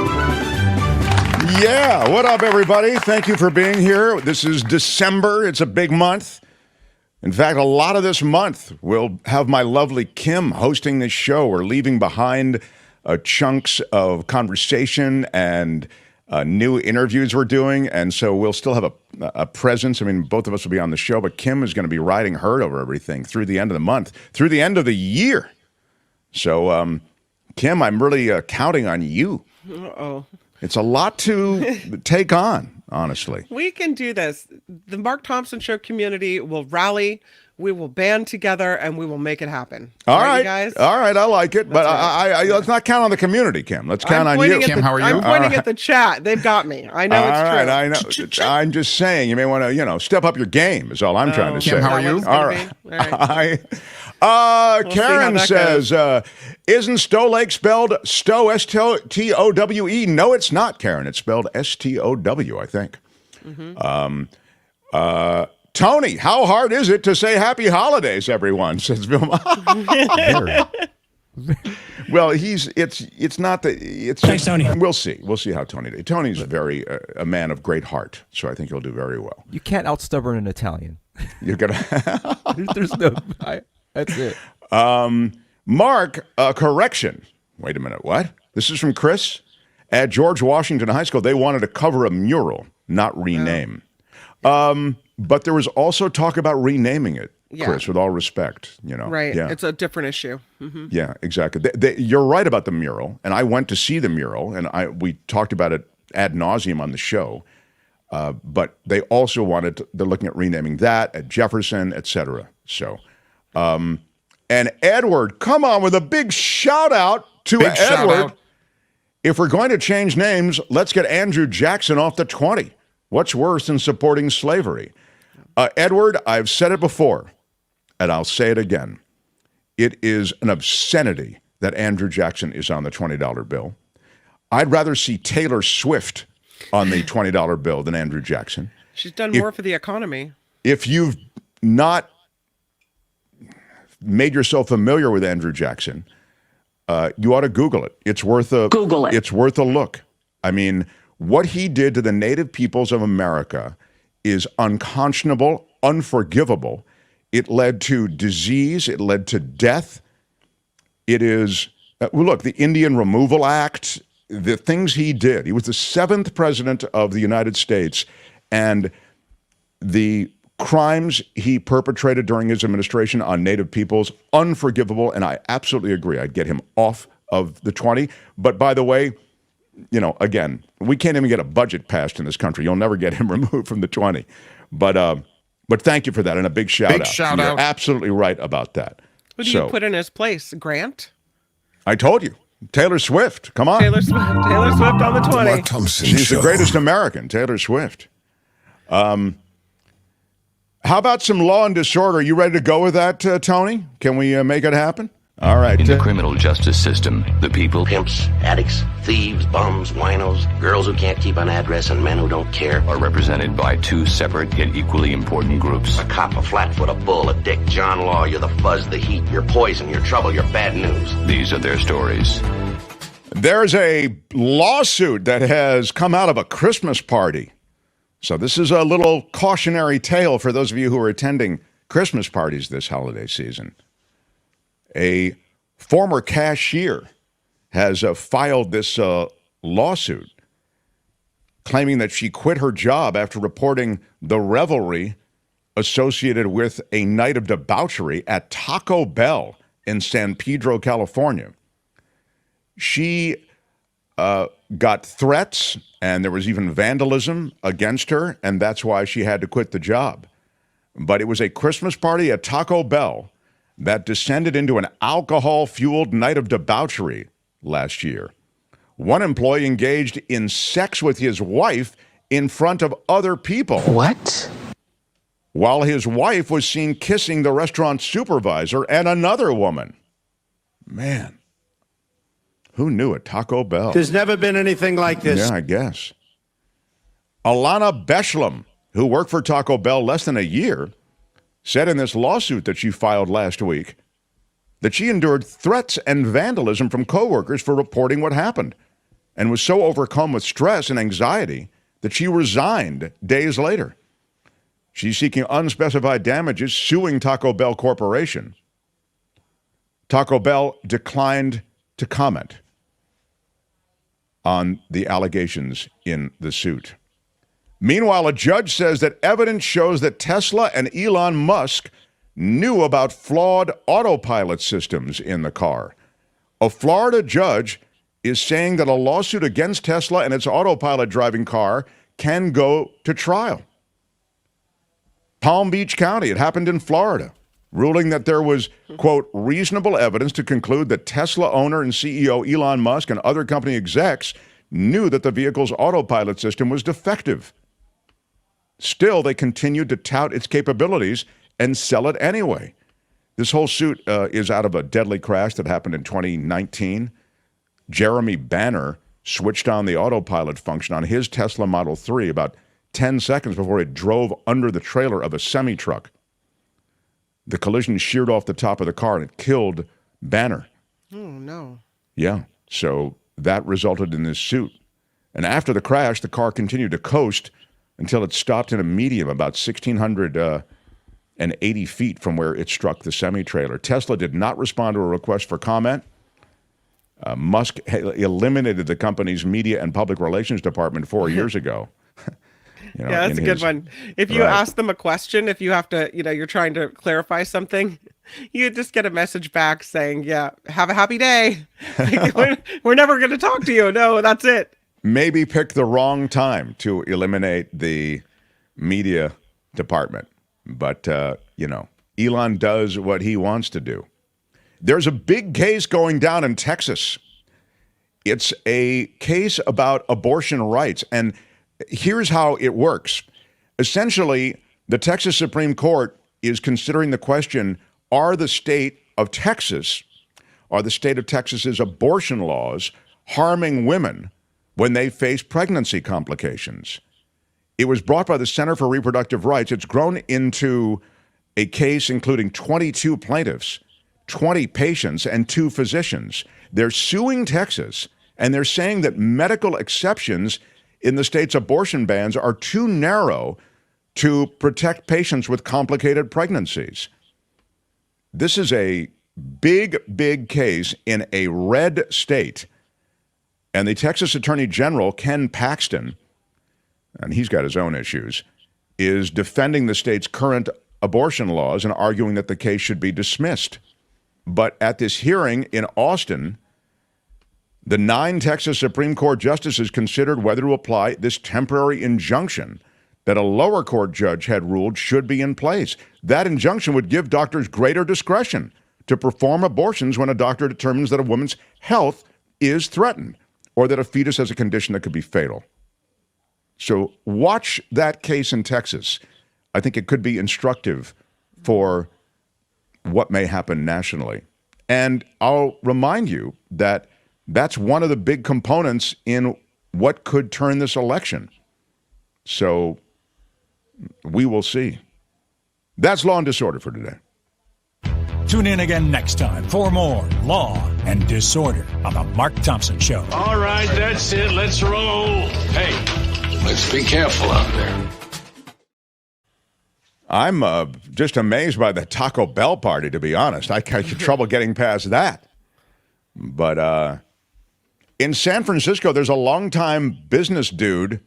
Speaker 2: Yeah, what up, everybody? Thank you for being here. This is December. It's a big month. In fact, a lot of this month we'll have my lovely Kim hosting this show. We're leaving behind chunks of conversation and new interviews we're doing, and so we'll still have a presence. I mean, both of us will be on the show, but Kim is going to be riding herd over everything through the end of the month, through the end of the year. So, Kim, I'm really counting on you.
Speaker 4: Uh-oh.
Speaker 2: It's a lot to take on, honestly.
Speaker 4: We can do this. The Mark Thompson Show community will rally. We will band together, and we will make it happen.
Speaker 2: All right,
Speaker 4: you guys.
Speaker 2: All right, I like it.
Speaker 4: That's
Speaker 2: but
Speaker 4: right.
Speaker 2: let's not count on the community, Kim. Let's count on you.
Speaker 6: Kim, how are you?
Speaker 4: I'm pointing at the chat. They've got me. I know it's true.
Speaker 2: All right, I know. I'm just saying, you may want to, step up your game is all I'm trying to say.
Speaker 6: Kim, how are you?
Speaker 2: All right.
Speaker 4: We'll
Speaker 2: Karen says, isn't Stow Lake spelled Stow, S-T-O-W-E? No, it's not, Karen. It's spelled S-T-O-W, I think. Tony, how hard is it to say happy holidays, everyone? Says Vilma. Well, it's not that it's.
Speaker 6: Thanks, Tony.
Speaker 2: We'll see how Tony did. Tony's a man of great heart, so I think he'll do very well.
Speaker 5: You can't out-stubborn an Italian.
Speaker 2: You're gonna.
Speaker 5: There's no. That's it.
Speaker 2: Mark, correction. Wait a minute. What? This is from Chris. At George Washington High School, they wanted to cover a mural, not rename. But there was also talk about renaming it, Chris, with all respect.
Speaker 4: Right.
Speaker 2: Yeah.
Speaker 4: It's a different issue. Mm-hmm.
Speaker 2: Yeah, exactly. You're right about the mural, and I went to see the mural, and we talked about it ad nauseum on the show. But they also they're looking at renaming that at Jefferson, et cetera. So, and Edward, come on with a big shout out to Edward. If we're going to change names, let's get Andrew Jackson off the 20. What's worse than supporting slavery? Edward, I've said it before, and I'll say it again. It is an obscenity that Andrew Jackson is on the $20 bill. I'd rather see Taylor Swift on the $20 bill than Andrew Jackson.
Speaker 4: She's done more for the economy.
Speaker 2: If you've not made yourself familiar with Andrew Jackson, you ought to Google it. It's worth a look. I mean, what he did to the native peoples of America is unconscionable, unforgivable. It led to disease. It led to death. It is, look, the Indian Removal Act, the things he did. He was the 7th president of the United States, and the crimes he perpetrated during his administration on native peoples, unforgivable, and I absolutely agree. I'd get him off of the 20. But by the way, again, we can't even get a budget passed in this country. You'll never get him removed from the 20. But thank you for that, and a big shout out. You're absolutely right about that.
Speaker 4: Who do you put in his place? Grant?
Speaker 2: I told you. Taylor Swift. Come on.
Speaker 4: Taylor Swift on the 20.
Speaker 2: She's the greatest American, Taylor Swift. How about some Law and Disorder? You ready to go with that, Tony? Can we make it happen? All right.
Speaker 17: In the criminal justice system, the people...
Speaker 18: Pimps, addicts, thieves, bums, winos, girls who can't keep an address, and men who don't care...
Speaker 17: are represented by two separate yet equally important groups.
Speaker 18: A cop, a flatfoot, a bull, a dick, John Law. You're the fuzz, the heat, you're poison, you're trouble, you're bad news.
Speaker 17: These are their stories.
Speaker 2: There's a lawsuit that has come out of a Christmas party. So this is a little cautionary tale for those of you who are attending Christmas parties this holiday season. A former cashier has filed this lawsuit claiming that she quit her job after reporting the revelry associated with a night of debauchery at Taco Bell in San Pedro, California. She got threats, and there was even vandalism against her, and that's why she had to quit the job. But it was a Christmas party at Taco Bell that descended into an alcohol-fueled night of debauchery last year. One employee engaged in sex with his wife in front of other people.
Speaker 18: What?
Speaker 2: While his wife was seen kissing the restaurant supervisor and another woman. Man. Who knew at Taco Bell?
Speaker 12: There's never been anything like this.
Speaker 2: Yeah, I guess. Alana Beshlem, who worked for Taco Bell less than a year, said in this lawsuit that she filed last week that she endured threats and vandalism from coworkers for reporting what happened and was so overcome with stress and anxiety that she resigned days later. She's seeking unspecified damages, suing Taco Bell Corporation. Taco Bell declined to comment on the allegations in the suit. Meanwhile, a judge says that evidence shows that Tesla and Elon Musk knew about flawed autopilot systems in the car. A Florida judge is saying that a lawsuit against Tesla and its autopilot driving car can go to trial. Palm Beach County, it happened in Florida, ruling that there was, quote, reasonable evidence to conclude that Tesla owner and CEO Elon Musk and other company execs knew that the vehicle's autopilot system was defective. Still, they continued to tout its capabilities and sell it anyway. This whole suit is out of a deadly crash that happened in 2019. Jeremy Banner switched on the autopilot function on his Tesla Model 3 about 10 seconds before it drove under the trailer of a semi-truck. The collision sheared off the top of the car and it killed Banner.
Speaker 4: Oh, no.
Speaker 2: Yeah, so that resulted in this suit. And after the crash, the car continued to coast until it stopped in a medium about 1,680 feet from where it struck the semi-trailer. Tesla did not respond to a request for comment. Musk eliminated the company's media and public relations department 4 years ago.
Speaker 4: Yeah, that's a good one. If you ask them a question, if you have to, you're trying to clarify something, you just get a message back saying, yeah, have a happy day. We're never going to talk to you. No, that's it.
Speaker 2: Maybe pick the wrong time to eliminate the media department. But, Elon does what he wants to do. There's a big case going down in Texas. It's a case about abortion rights. And here's how it works. Essentially, the Texas Supreme Court is considering the question, are the state of Texas's abortion laws harming women when they face pregnancy complications? It was brought by the Center for Reproductive Rights. It's grown into a case including 22 plaintiffs, 20 patients, and 2 physicians. They're suing Texas, and they're saying that medical exceptions in the state's abortion bans are too narrow to protect patients with complicated pregnancies. This is a big, big case in a red state. And the Texas Attorney General, Ken Paxton, and he's got his own issues, is defending the state's current abortion laws and arguing that the case should be dismissed. But at this hearing in Austin, the 9 Texas Supreme Court justices considered whether to apply this temporary injunction that a lower court judge had ruled should be in place. That injunction would give doctors greater discretion to perform abortions when a doctor determines that a woman's health is threatened or that a fetus has a condition that could be fatal. So watch that case in Texas. I think it could be instructive for what may happen nationally. And I'll remind you that that's one of the big components in what could turn this election. So we will see. That's Law and Disorder for today.
Speaker 19: Tune in again next time for more Law and Disorder on The Mark Thompson Show.
Speaker 20: All right, that's it. Let's roll. Hey, let's be careful out there.
Speaker 2: I'm just amazed by the Taco Bell party, to be honest. I had trouble getting past that. But in San Francisco, there's a longtime business dude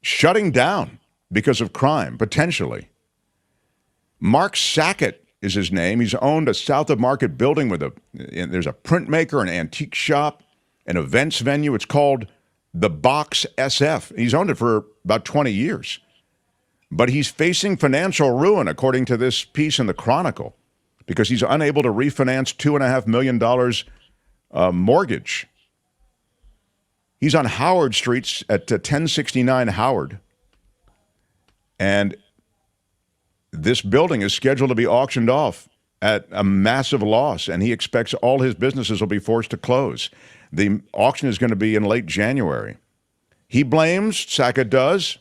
Speaker 2: shutting down because of crime, potentially. Mark Sackett is his name. He's owned a South of Market building with there's a printmaker, an antique shop, an events venue. It's called The Box SF. He's owned it for about 20 years. But he's facing financial ruin, according to this piece in the Chronicle, because he's unable to refinance $2.5 million mortgage. He's on Howard Street at 1069 Howard. And this building is scheduled to be auctioned off at a massive loss, and he expects all his businesses will be forced to close. The auction is going to be in late January. He blames, Sackett does,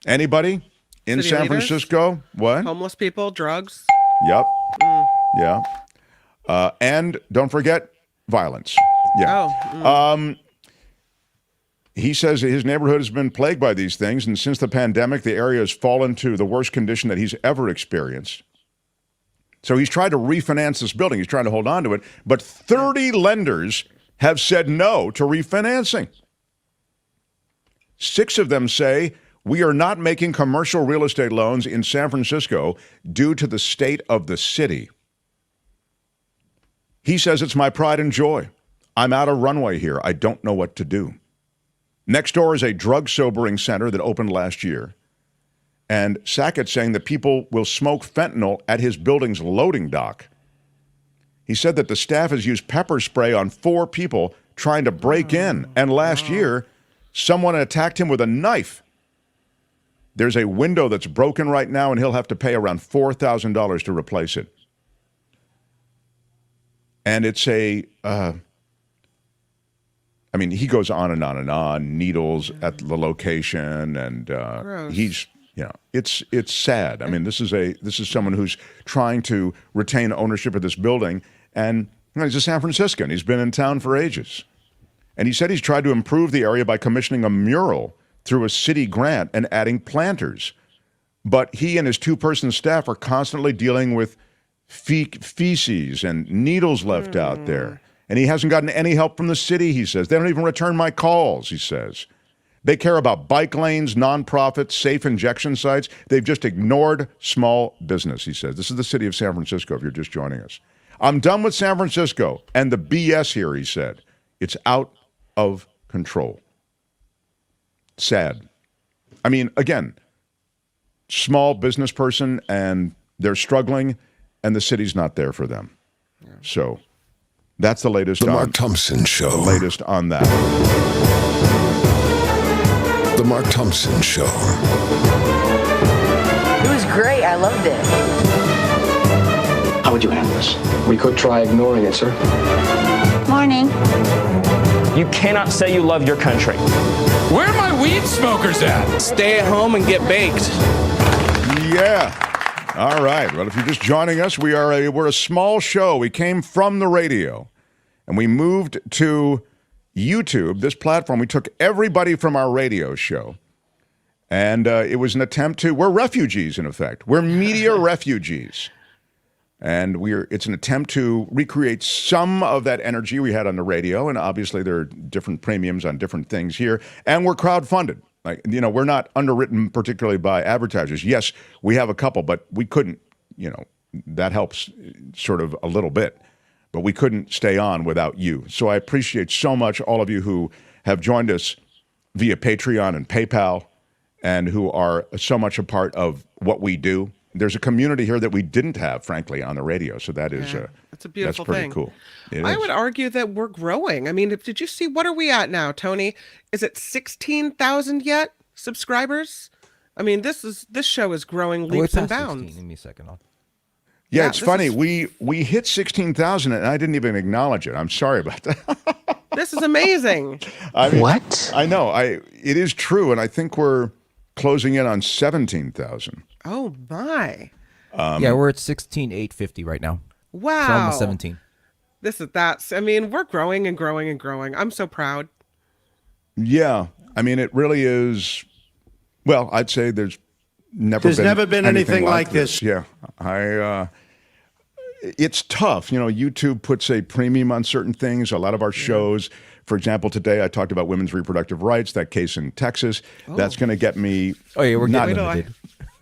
Speaker 2: anybody in
Speaker 4: City
Speaker 2: San
Speaker 4: leaders?
Speaker 2: Francisco? What?
Speaker 4: Homeless people, drugs.
Speaker 2: Yep. Yeah. And don't forget violence. Yeah. He says his neighborhood has been plagued by these things, and since the pandemic, the area has fallen to the worst condition that he's ever experienced. So he's tried to refinance this building. He's trying to hold on to it, but 30 lenders have said no to refinancing. 6 of them say, we are not making commercial real estate loans in San Francisco due to the state of the city. He says, it's my pride and joy. I'm out of runway here. I don't know what to do. Next door is a drug sobering center that opened last year. And Sackett saying that people will smoke fentanyl at his building's loading dock. He said that the staff has used pepper spray on 4 people trying to break in. And last year, someone attacked him with a knife. There's a window that's broken right now, and he'll have to pay around $4,000 to replace it. And it's a I mean, he goes on and on and on, needles at the location, and he's, it's sad. I mean, this is someone who's trying to retain ownership of this building, and he's a San Franciscan. He's been in town for ages. And he said he's tried to improve the area by commissioning a mural through a city grant and adding planters. But he and his two-person staff are constantly dealing with feces and needles left out there. And he hasn't gotten any help from the city, he says. They don't even return my calls, he says. They care about bike lanes, nonprofits, safe injection sites. They've just ignored small business, he says. This is the city of San Francisco, if you're just joining us. I'm done with San Francisco and the BS here, he said. It's out of control. Sad. I mean, again, small business person, and they're struggling, and the city's not there for them. Yeah. So that's the latest.
Speaker 8: The Mark Thompson Show.
Speaker 2: The latest on that.
Speaker 8: The Mark Thompson Show.
Speaker 15: It was great. I loved it.
Speaker 21: How would you handle this? We could try ignoring it, sir.
Speaker 10: Morning.
Speaker 22: You cannot say you love your country.
Speaker 20: Where are my weed smokers at?
Speaker 9: Stay at home and get baked.
Speaker 2: Yeah. All right. Well, if you're just joining us, we're a small show. We came from the radio, and we moved to YouTube, this platform. We took everybody from our radio show, and it was an attempt to. We're refugees, in effect. We're media refugees. And it's an attempt to recreate some of that energy we had on the radio. And obviously there are different premiums on different things here. And we're crowdfunded. We're not underwritten particularly by advertisers. Yes, we have a couple, but we couldn't, that helps sort of a little bit. But we couldn't stay on without you. So I appreciate so much all of you who have joined us via Patreon and PayPal and who are so much a part of what we do. There's a community here that we didn't have, frankly, on the radio. So that is
Speaker 4: that's a beautiful
Speaker 2: that's pretty
Speaker 4: thing.
Speaker 2: Cool.
Speaker 4: I would argue that we're growing. I mean, did you see, what are we at now, Tony? Is it 16,000 yet subscribers? I mean, this show is growing leaps and bounds.
Speaker 5: 16. Give me a second.
Speaker 2: Yeah, it's funny. We hit 16,000 and I didn't even acknowledge it. I'm sorry about that.
Speaker 4: This is amazing.
Speaker 2: I mean,
Speaker 9: what?
Speaker 2: I know. It is true, and I think we're closing in on 17,000.
Speaker 4: Oh my!
Speaker 5: Yeah, we're at 16,850 right now.
Speaker 4: Wow,
Speaker 5: it's almost 17.
Speaker 4: I mean, we're growing and growing and growing. I'm so proud.
Speaker 2: Yeah, I mean, it really is. Well, I'd say there's never been anything like this. Yeah, it's tough. YouTube puts a premium on certain things. A lot of our shows. For example, today I talked about women's reproductive rights, that case in Texas. Oh. That's going to get me.
Speaker 5: Oh, yeah, we're getting limited.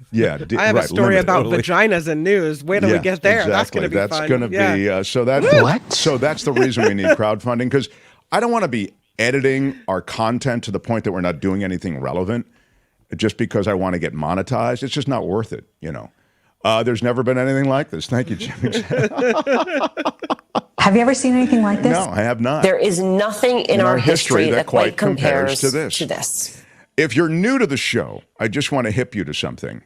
Speaker 2: Yeah,
Speaker 4: I have a story about vaginas and news. Wait till we get there.
Speaker 2: Exactly.
Speaker 4: That's going to be fun.
Speaker 2: That's going to be So that's the reason we need crowdfunding, because I don't want to be editing our content to the point that we're not doing anything relevant just because I want to get monetized. It's just not worth it, There's never been anything like this. Thank you, Jimmy.
Speaker 10: Have you ever seen anything like this?
Speaker 2: No, I have not.
Speaker 15: There is nothing in our history that quite compares
Speaker 2: to this.
Speaker 15: this.
Speaker 2: If you're new to the show, I just want to hip you to something.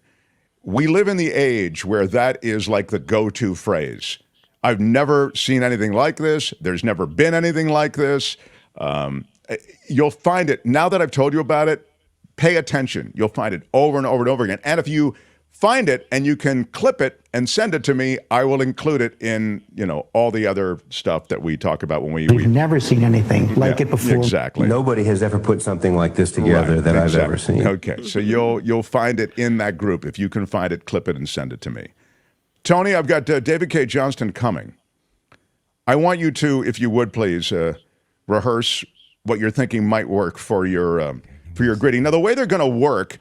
Speaker 2: We live in the age where that is like the go-to phrase. I've never seen anything like this. There's never been anything like this. You'll find it, now that I've told you about it, pay attention. You'll find it over and over and over again. And if you find it and you can clip it and send it to me, I will include it in, all the other stuff that we talk about when we've
Speaker 21: never seen anything like it before.
Speaker 2: Exactly.
Speaker 16: Nobody has ever put something like this together that I've ever seen.
Speaker 2: Okay, so you'll find it in that group. If you can find it, clip it and send it to me. Tony, I've got David Cay Johnston coming. I want you to, if you would please, rehearse what you're thinking might work for your greeting. Now, the way they're going to work,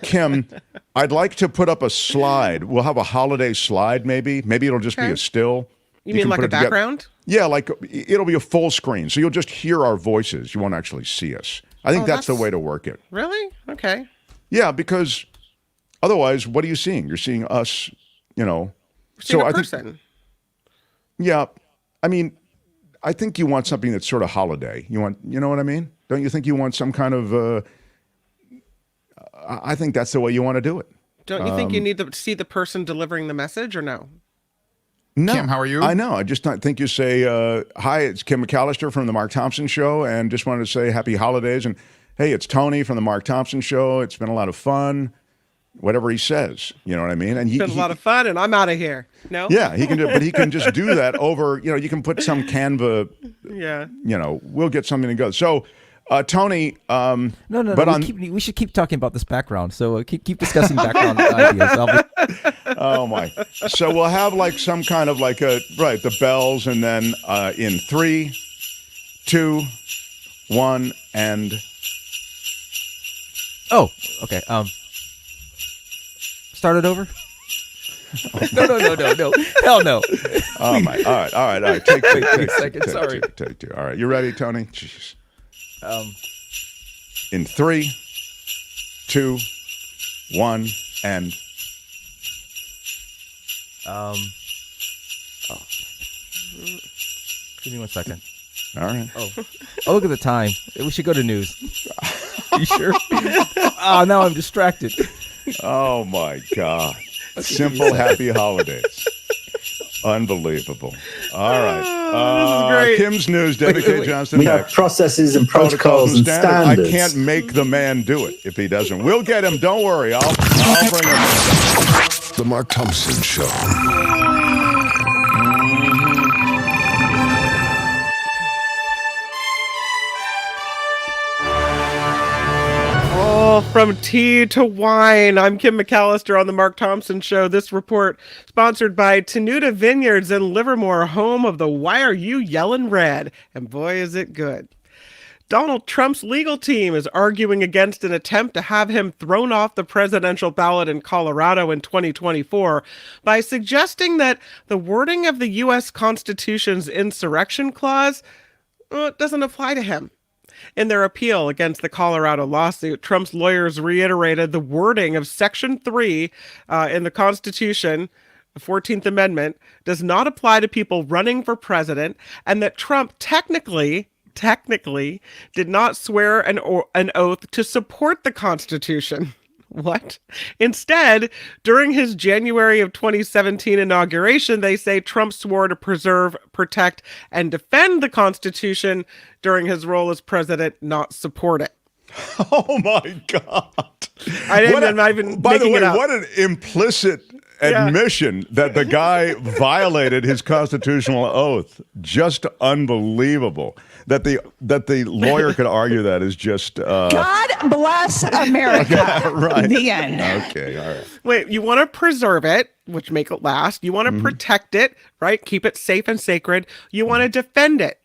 Speaker 2: Kim, I'd like to put up a slide. We'll have a holiday slide, maybe. Maybe it'll just be a still.
Speaker 4: You mean like a background?
Speaker 2: Yeah, like it'll be a full screen, so you'll just hear our voices. You won't actually see us. I think that's the way to work it.
Speaker 4: Really? Okay.
Speaker 2: Yeah, because otherwise, what are you seeing? You're seeing us,
Speaker 4: Seeing a person.
Speaker 2: Yeah, I mean, I think you want something that's sort of holiday. You know what I mean? Don't you think you want some kind of? I think that's the way you want to do it.
Speaker 4: Don't you think you need to see the person delivering the message, or no?
Speaker 2: No,
Speaker 1: Kim, how are you?
Speaker 2: I know. I just don't think you say, hi, it's Kim McAllister from the Mark Thompson Show, and just wanted to say happy holidays. And hey, it's Tony from the Mark Thompson Show. It's been a lot of fun. Whatever he says, you know what I mean? And
Speaker 4: It's been a lot of fun, and I'm out of here. No?
Speaker 2: Yeah, he can do, but he can just do that over, you can put some Canva,
Speaker 4: Yeah.
Speaker 2: We'll get something to go. So, Tony,
Speaker 5: No.
Speaker 2: but
Speaker 5: We should keep talking about this background. So keep discussing background ideas.
Speaker 2: Oh my! So we'll have like some kind of like the bells, and then in 3, 2, 1, and
Speaker 5: oh, okay. Start it over. No. Hell no.
Speaker 2: Oh my! All right. Take
Speaker 5: a second. Sorry.
Speaker 2: Take 2. All right, you ready, Tony? Jeez. In 3, 2, 1, and
Speaker 5: Give me 1 second.
Speaker 2: All right.
Speaker 5: Oh, look at the time. We should go to news. You sure? Oh, now I'm distracted.
Speaker 2: Oh my God! Simple, happy holidays. Unbelievable. All right.
Speaker 4: This is great.
Speaker 2: Kim's news. Debbie Cay Johnston.
Speaker 21: We have processes and protocols and standards.
Speaker 2: I can't make the man do it if he doesn't. We'll get him. Don't worry. I'll bring him.
Speaker 8: The Mark Thompson Show.
Speaker 4: From tea to wine, I'm Kim McAllister on the Mark Thompson Show. This report sponsored by Tenuta Vineyards in Livermore, home of the Why Are You Yellin' Red? And boy, is it good. Donald Trump's legal team is arguing against an attempt to have him thrown off the presidential ballot in Colorado in 2024 by suggesting that the wording of the U.S. Constitution's insurrection clause doesn't apply to him. In their appeal against the Colorado lawsuit, Trump's lawyers reiterated the wording of Section 3 in the Constitution, the 14th Amendment, does not apply to people running for president, and that Trump technically did not swear an oath to support the Constitution. What? Instead, during his January of 2017 inauguration, they say Trump swore to preserve, protect, and defend the Constitution during his role as president, not support it.
Speaker 2: Oh my God!
Speaker 4: I'm not even
Speaker 2: by the
Speaker 4: making
Speaker 2: way,
Speaker 4: it up.
Speaker 2: what an implicit admission that the guy violated his constitutional oath. Just unbelievable. That the lawyer could argue that is just
Speaker 13: God bless America.
Speaker 2: Right.
Speaker 13: The end.
Speaker 2: Okay, all right.
Speaker 4: Wait, you want to preserve it, which make it last. You want to protect it, right? Keep it safe and sacred. You want to defend it,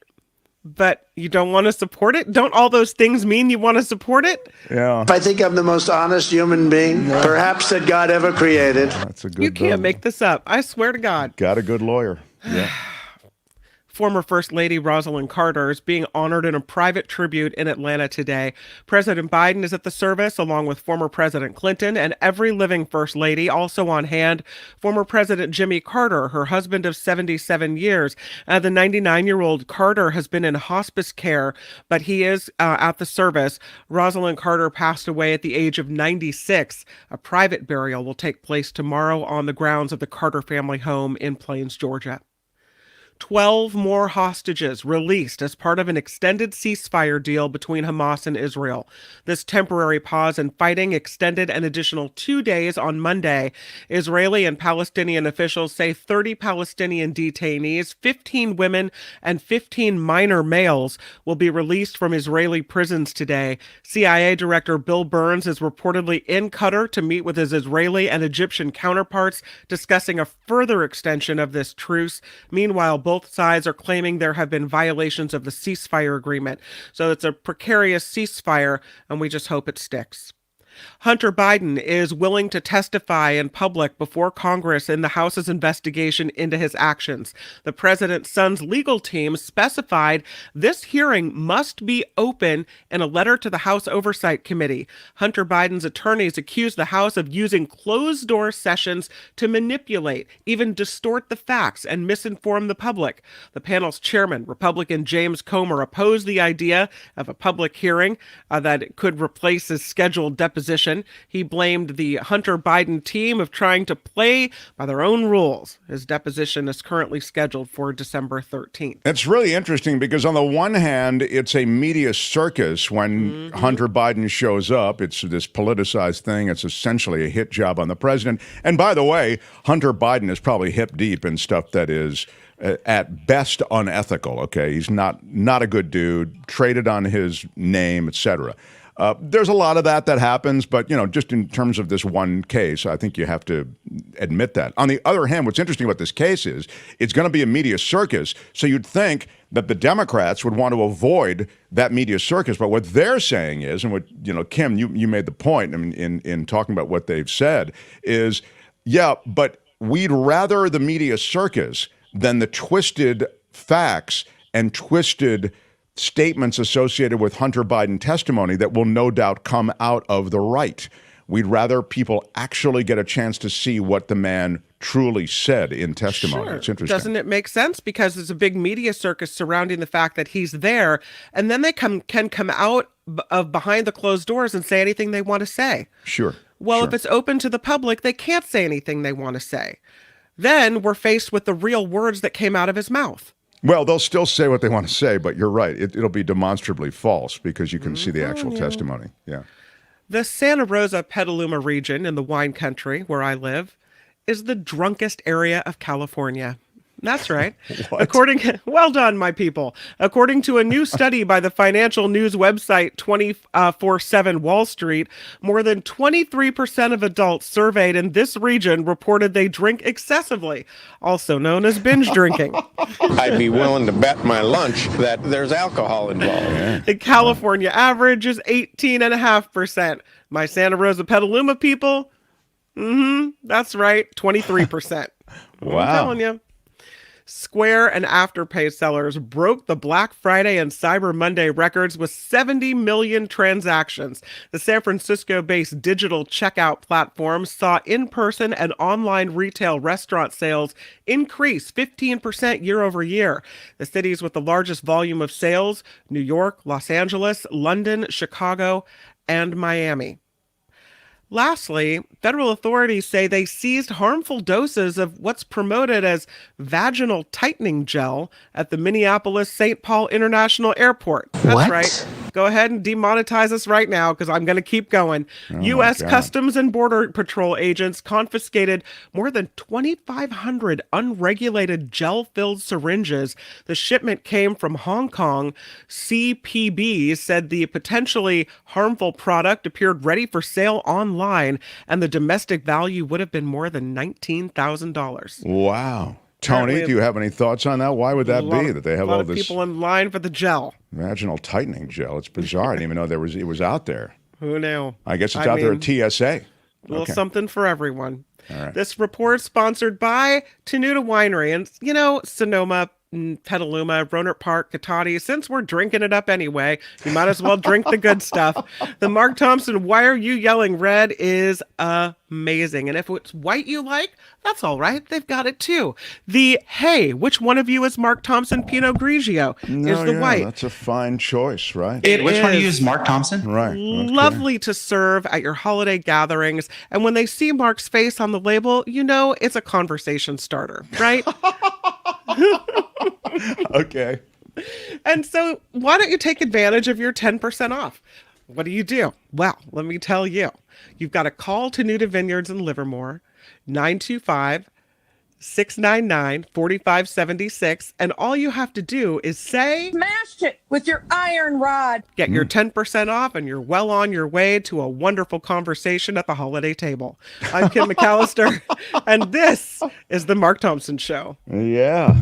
Speaker 4: but you don't want to support it? Don't all those things mean you want to support it?
Speaker 2: Yeah.
Speaker 12: I think I'm the most honest human being, perhaps, that God ever created.
Speaker 2: That's a good.
Speaker 4: You can't make this up. I swear to God.
Speaker 2: Got a good lawyer. Yeah.
Speaker 4: Former First Lady Rosalind Carter is being honored in a private tribute in Atlanta today. President Biden is at the service, along with former President Clinton and every living First Lady. Also on hand, former President Jimmy Carter, her husband of 77 years. The 99-year-old Carter has been in hospice care, but he is at the service. Rosalind Carter passed away at the age of 96. A private burial will take place tomorrow on the grounds of the Carter family home in Plains, Georgia. 12 more hostages released as part of an extended ceasefire deal between Hamas and Israel. This temporary pause in fighting extended an additional 2 days on Monday. Israeli and Palestinian officials say 30 Palestinian detainees, 15 women, and 15 minor males will be released from Israeli prisons today. CIA Director Bill Burns is reportedly in Qatar to meet with his Israeli and Egyptian counterparts, discussing a further extension of this truce. Meanwhile, both sides are claiming there have been violations of the ceasefire agreement. So it's a precarious ceasefire, and we just hope it sticks. Hunter Biden is willing to testify in public before Congress in the House's investigation into his actions. The president's son's legal team specified this hearing must be open in a letter to the House Oversight Committee. Hunter Biden's attorneys accused the House of using closed-door sessions to manipulate, even distort the facts and misinform the public. The panel's chairman, Republican James Comer, opposed the idea of a public hearing that could replace his scheduled deposition deposition. He blamed the Hunter Biden team of trying to play by their own rules. His deposition is currently scheduled for December 13th.
Speaker 2: It's really interesting because on the one hand, it's a media circus when Hunter Biden shows up. It's this politicized thing. It's essentially a hit job on the president. And by the way, Hunter Biden is probably hip deep in stuff that is at best unethical. Okay, he's not a good dude, traded on his name, etc. There's a lot of that happens, but just in terms of this one case, I think you have to admit that. On the other hand, what's interesting about this case is it's going to be a media circus, so you'd think that the Democrats would want to avoid that media circus, but what they're saying is, and what Kim, you made the point in talking about what they've said is, yeah, but we'd rather the media circus than the twisted facts and twisted statements associated with Hunter Biden testimony that will no doubt come out of the right. We'd rather people actually get a chance to see what the man truly said in testimony.
Speaker 4: Sure.
Speaker 2: It's interesting.
Speaker 4: Doesn't it make sense? Because there's a big media circus surrounding the fact that he's there, and then they can come out of behind the closed doors and say anything they want to say.
Speaker 2: Sure.
Speaker 4: Well,
Speaker 2: sure.
Speaker 4: If it's open to the public, they can't say anything they want to say. Then we're faced with the real words that came out of his mouth.
Speaker 2: Well, they'll still say what they want to say, but you're right. It'll be demonstrably false because you can see the actual testimony. Yeah.
Speaker 4: The Santa Rosa Petaluma region in the wine country where I live is the drunkest area of California. That's right. Well done, my people. According to a new study by the financial news website 24/7 Wall Street, more than 23% of adults surveyed in this region reported they drink excessively, also known as binge drinking.
Speaker 9: I'd be willing to bet my lunch that there's alcohol involved.
Speaker 2: Yeah.
Speaker 4: The California average is 18.5%. My Santa Rosa Petaluma people, that's right, 23%.
Speaker 2: Wow.
Speaker 4: I'm telling you. Square and Afterpay sellers broke the Black Friday and Cyber Monday records with 70 million transactions. The San Francisco-based digital checkout platform saw in-person and online retail restaurant sales increase 15% year over year. The cities with the largest volume of sales, New York, Los Angeles, London, Chicago, and Miami. Lastly, federal authorities say they seized harmful doses of what's promoted as vaginal tightening gel at the Minneapolis-St. Paul International Airport. That's right. Go ahead and demonetize us right now because I'm going to keep going. U.S. Customs and Border Patrol agents confiscated more than 2,500 unregulated gel-filled syringes. The shipment came from Hong Kong. CPB said the potentially harmful product appeared ready for sale online, and the domestic value would have been more than $19,000.
Speaker 2: Wow. Tony, do you have any thoughts on that? Why would that be that they have all this
Speaker 4: people in line for the gel?
Speaker 2: Vaginal tightening gel. It's bizarre. I didn't even know it was out there.
Speaker 4: Who knew?
Speaker 2: I guess it's out there at TSA.
Speaker 4: A little something for everyone.
Speaker 2: All right.
Speaker 4: This report sponsored by Tenuta Winery and, Sonoma, Petaluma, Rohnert Park, Katati. Since we're drinking it up anyway, you might as well drink the good stuff. The Mark Thompson Why Are You Yelling Red is amazing. And if it's white you like, that's all right. They've got it too. The Hey, which one of you is Mark Thompson Pinot Grigio is the white.
Speaker 2: That's a fine choice, right?
Speaker 1: Which one of you is Mark Thompson?
Speaker 2: Right. Okay.
Speaker 4: Lovely to serve at your holiday gatherings. And when they see Mark's face on the label, it's a conversation starter, right?
Speaker 2: Okay.
Speaker 4: And so why don't you take advantage of your 10% off? What do? Well, let me tell you. You've got to call Tenuta Vineyards in Livermore, 925-699-4576, and all you have to do is say,
Speaker 13: Smashed it with your iron rod.
Speaker 4: Get your 10% off, and you're well on your way to a wonderful conversation at the holiday table. I'm Kim McAllister, and this is The Mark Thompson Show.
Speaker 2: Yeah.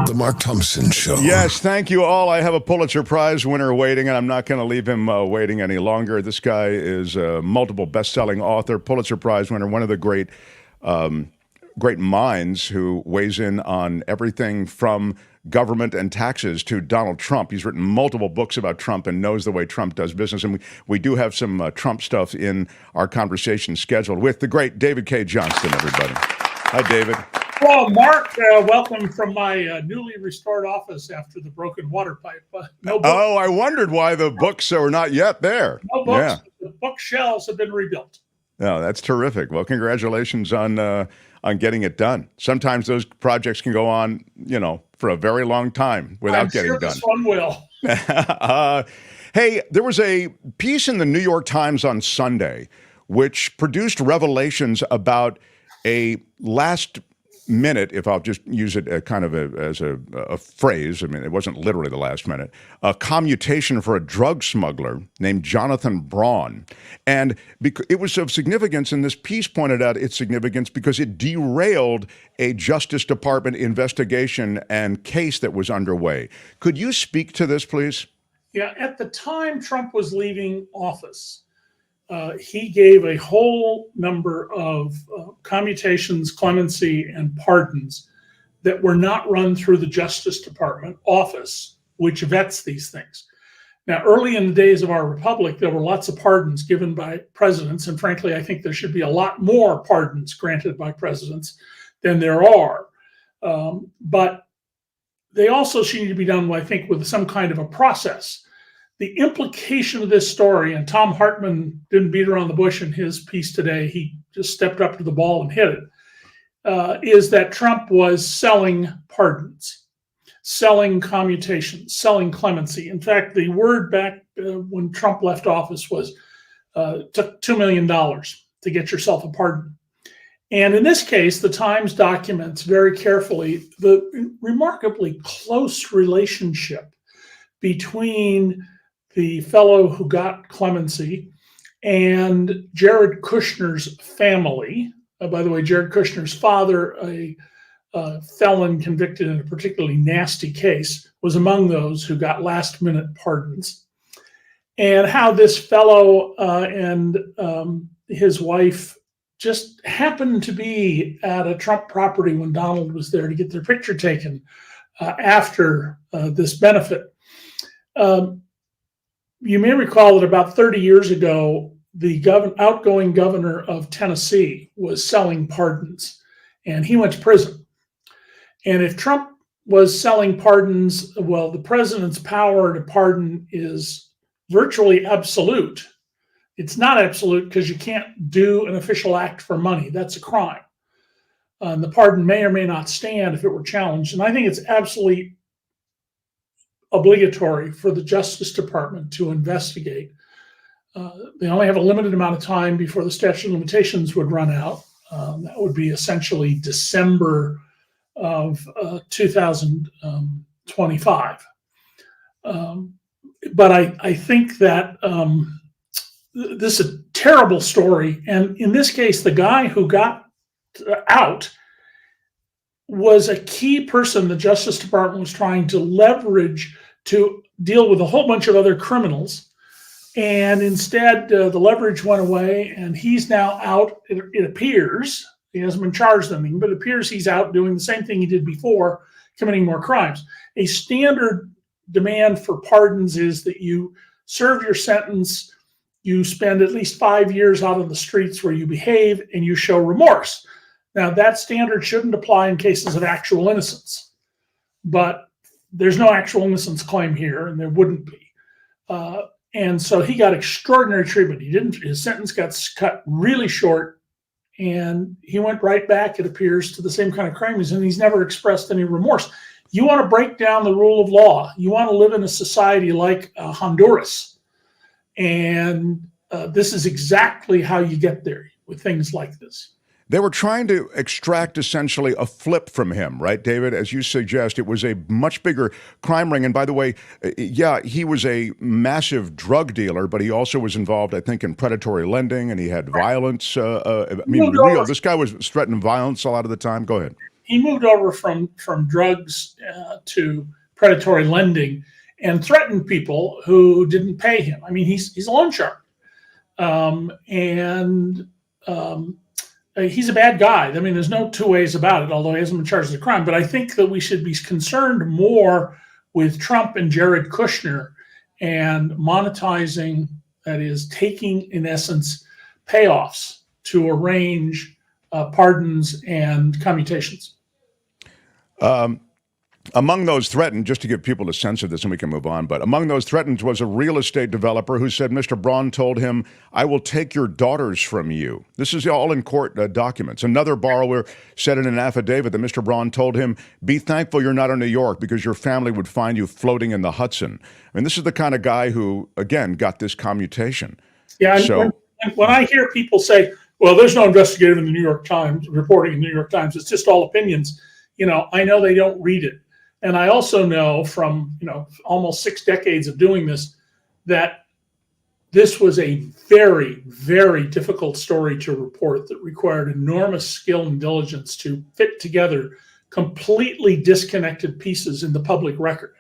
Speaker 8: The Mark Thompson Show.
Speaker 2: Yes, thank you all. I have a Pulitzer Prize winner waiting, and I'm not going to leave him waiting any longer. This guy is a multiple best-selling author, Pulitzer Prize winner, one of the great minds who weighs in on everything from government and taxes to Donald Trump. He's written multiple books about Trump and knows the way Trump does business. And we do have some Trump stuff in our conversation scheduled with the great David Cay Johnston, everybody. Hi, David.
Speaker 1: Well, Mark, welcome from my newly restored office after the broken water pipe. No books.
Speaker 2: Oh, I wondered why the books are not yet there.
Speaker 1: No books. The bookshelves have been rebuilt.
Speaker 2: No, that's terrific. Well, congratulations on getting it done. Sometimes those projects can go on, for a very long time without getting done.
Speaker 1: This one will.
Speaker 2: Hey, there was a piece in the New York Times on Sunday which produced revelations about a last minute, if I'll just use it as a phrase, I mean, it wasn't literally the last minute, a commutation for a drug smuggler named Jonathan Braun. And it was of significance, and this piece pointed out its significance because it derailed a Justice Department investigation and case that was underway. Could you speak to this, please?
Speaker 1: Yeah, at the time Trump was leaving office, he gave a whole number of commutations, clemency, and pardons that were not run through the Justice Department office, which vets these things. Now, early in the days of our republic, there were lots of pardons given by presidents, and frankly, I think there should be a lot more pardons granted by presidents than there are. But they also need to be done, I think, with some kind of a process. The implication of this story, and Tom Hartman didn't beat around the bush in his piece today, he just stepped up to the ball and hit it, is that Trump was selling pardons, selling commutations, selling clemency. In fact, the word back when Trump left office was took $2 million to get yourself a pardon. And in this case, the Times documents very carefully the remarkably close relationship between the fellow who got clemency and Jared Kushner's family. By the way, Jared Kushner's father, a felon convicted in a particularly nasty case, was among those who got last-minute pardons. And how this fellow and his wife just happened to be at a Trump property when Donald was there to get their picture taken after this benefit. You may recall that about 30 years ago, the outgoing governor of Tennessee was selling pardons, and he went to prison. And if Trump was selling pardons, well, the president's power to pardon is virtually absolute. It's not absolute because you can't do an official act for money. That's a crime. And the pardon may or may not stand if it were challenged. And I think it's absolutely obligatory for the Justice Department to investigate. They only have a limited amount of time before the statute of limitations would run out. That would be essentially December of 2025. But I think that this is a terrible story. And in this case, the guy who got out was a key person the Justice Department was trying to leverage to deal with a whole bunch of other criminals. And instead, the leverage went away, and he's now out, it appears. He hasn't been charged with anything, but it appears he's out doing the same thing he did before, committing more crimes. A standard demand for pardons is that you serve your sentence, you spend at least 5 years out on the streets where you behave, and you show remorse. Now, that standard shouldn't apply in cases of actual innocence, but there's no actual innocence claim here, and there wouldn't be. And so he got extraordinary treatment. His sentence got cut really short, and he went right back, it appears, to the same kind of crimes, and he's never expressed any remorse. You want to break down the rule of law. You want to live in a society like Honduras. And this is exactly how you get there with things like this.
Speaker 2: They were trying to extract essentially a flip from him, right, David? As you suggest, it was a much bigger crime ring. And by the way, yeah, he was a massive drug dealer, but he also was involved, I think, in predatory lending, and he had violence. This guy was threatening violence a lot of the time. Go ahead.
Speaker 1: He moved over from drugs to predatory lending and threatened people who didn't pay him. I mean, he's a loan shark. He's a bad guy. I mean, there's no two ways about it, although he hasn't been charged with a crime. But I think that we should be concerned more with Trump and Jared Kushner and monetizing, that is, taking, in essence, payoffs to arrange pardons and commutations.
Speaker 2: Among those threatened, just to give people a sense of this and we can move on, but among those threatened was a real estate developer who said Mr. Braun told him, "I will take your daughters from you." This is all in court documents. Another borrower said in an affidavit that Mr. Braun told him, "Be thankful you're not in New York because your family would find you floating in the Hudson." I mean, this is the kind of guy who, again, got this commutation.
Speaker 1: Yeah,
Speaker 2: so,
Speaker 1: when I hear people say, well, there's no investigative in the New York Times, reporting in the New York Times, it's just all opinions, I know they don't read it. And I also know from, almost 6 decades of doing this, that this was a very, very difficult story to report that required enormous skill and diligence to fit together completely disconnected pieces in the public record.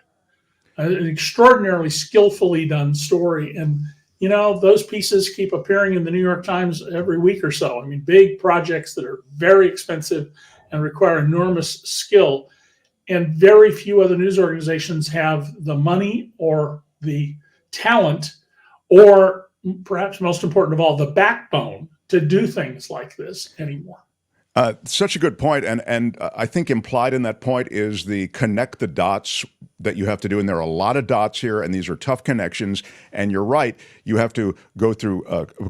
Speaker 1: An extraordinarily skillfully done story. And, those pieces keep appearing in the New York Times every week or so. I mean, big projects that are very expensive and require enormous skill. And very few other news organizations have the money or the talent, or perhaps most important of all, the backbone to do things like this anymore.
Speaker 2: Such a good point. And I think implied in that point is the connect the dots that you have to do. And there are a lot of dots here, and these are tough connections. And you're right. You have to go through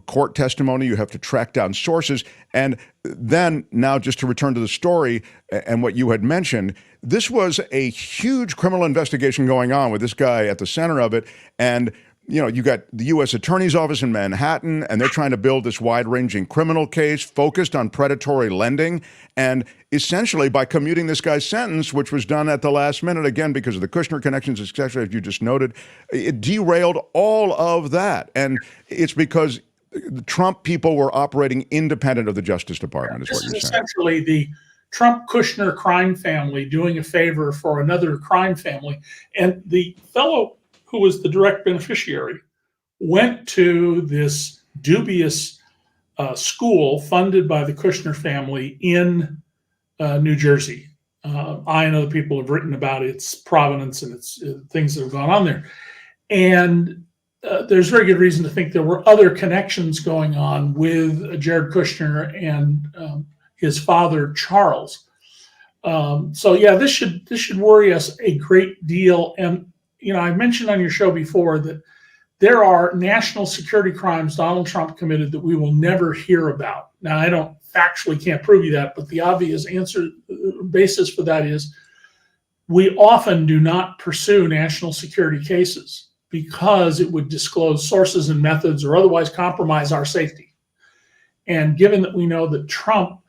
Speaker 2: court testimony. You have to track down sources. And then now, just to return to the story and what you had mentioned, this was a huge criminal investigation going on with this guy at the center of it. And you got the U.S. Attorney's Office in Manhattan, and they're trying to build this wide-ranging criminal case focused on predatory lending. And essentially, by commuting this guy's sentence, which was done at the last minute, again, because of the Kushner connections, etc., as you just noted, it derailed all of that. And it's because the Trump people were operating independent of the Justice Department, is what you're saying.
Speaker 1: Essentially the Trump-Kushner crime family doing a favor for another crime family. And the fellow who was the direct beneficiary went to this dubious school funded by the Kushner family in New Jersey. I and other people have written about its provenance and its things that have gone on there. And there's very good reason to think there were other connections going on with Jared Kushner and his father, Charles. So yeah, this should worry us a great deal. And I mentioned on your show before that there are national security crimes Donald Trump committed that we will never hear about. Now, I don't factually can't prove you that, but the obvious basis for that is we often do not pursue national security cases because it would disclose sources and methods or otherwise compromise our safety. And given that we know that Trump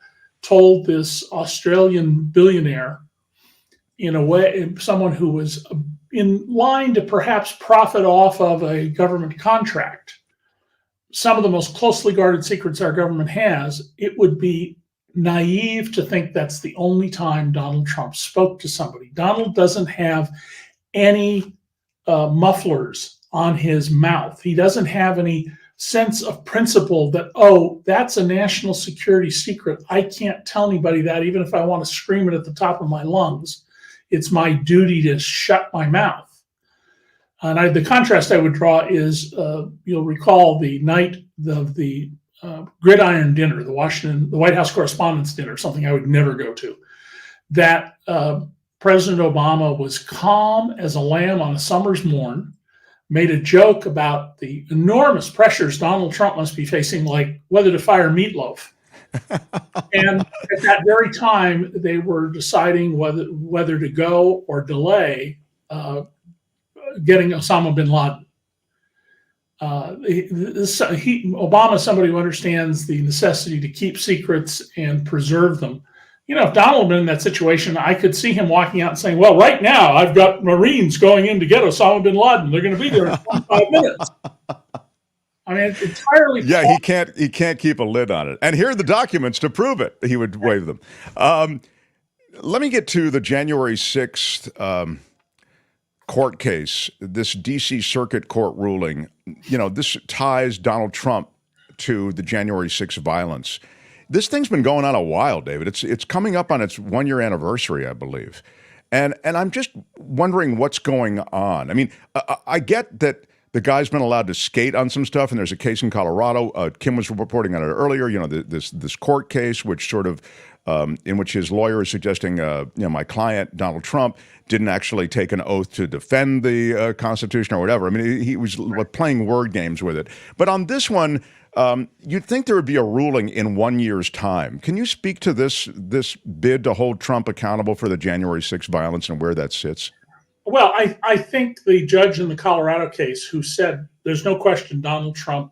Speaker 1: told this Australian billionaire, in a way, someone who was in line to perhaps profit off of a government contract, some of the most closely guarded secrets our government has, it would be naive to think that's the only time Donald Trump spoke to somebody. Donald doesn't have any mufflers on his mouth. He doesn't have any sense of principle that, oh, that's a national security secret. I can't tell anybody that, even if I want to scream it at the top of my lungs. It's my duty to shut my mouth. And the contrast I would draw is, you'll recall the night of the gridiron dinner, the White House Correspondents' Dinner, something I would never go to, that President Obama was calm as a lamb on a summer's morn, made a joke about the enormous pressures Donald Trump must be facing, like whether to fire Meatloaf. And at that very time, they were deciding whether to go or delay getting Osama bin Laden. Obama is somebody who understands the necessity to keep secrets and preserve them. If Donald had been in that situation, I could see him walking out and saying, well, right now, I've got Marines going in to get Osama bin Laden. They're going to be there in 25 minutes. I mean, it's entirely.
Speaker 2: Yeah, he can't keep a lid on it. And here are the documents to prove it. He would wave them. Let me get to the January 6th court case, this D.C. Circuit Court ruling. This ties Donald Trump to the January 6th violence. This thing's been going on a while, David. It's coming up on its 1-year anniversary, I believe. And I'm just wondering what's going on. I mean, I get that The guy's been allowed to skate on some stuff, and there's a case in Colorado. Kim was reporting on it earlier. This court case, which sort of in which his lawyer is suggesting, my client Donald Trump didn't actually take an oath to defend the Constitution or whatever. I mean, he was playing word games with it. But on this one, you'd think there would be a ruling in 1 year's time. Can you speak to this bid to hold Trump accountable for the January 6th violence and where that sits?
Speaker 1: Well, I think the judge in the Colorado case who said there's no question Donald Trump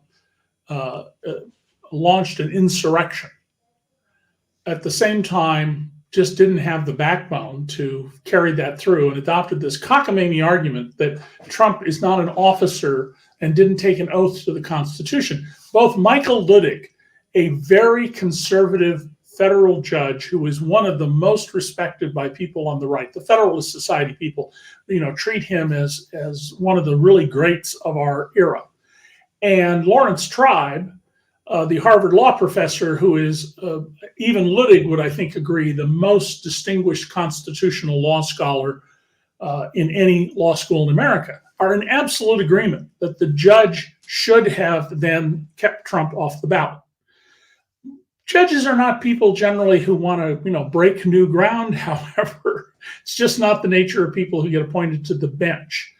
Speaker 1: launched an insurrection, at the same time just didn't have the backbone to carry that through and adopted this cockamamie argument that Trump is not an officer and didn't take an oath to the Constitution. Both Michael Luttig, a very conservative federal judge who is one of the most respected by people on the right, the Federalist Society people, treat him as one of the really greats of our era. And Lawrence Tribe, the Harvard law professor, who is, even Luttig would, I think, agree, the most distinguished constitutional law scholar in any law school in America, are in absolute agreement that the judge should have then kept Trump off the ballot. Judges are not people generally who want to, break new ground. However, it's just not the nature of people who get appointed to the bench.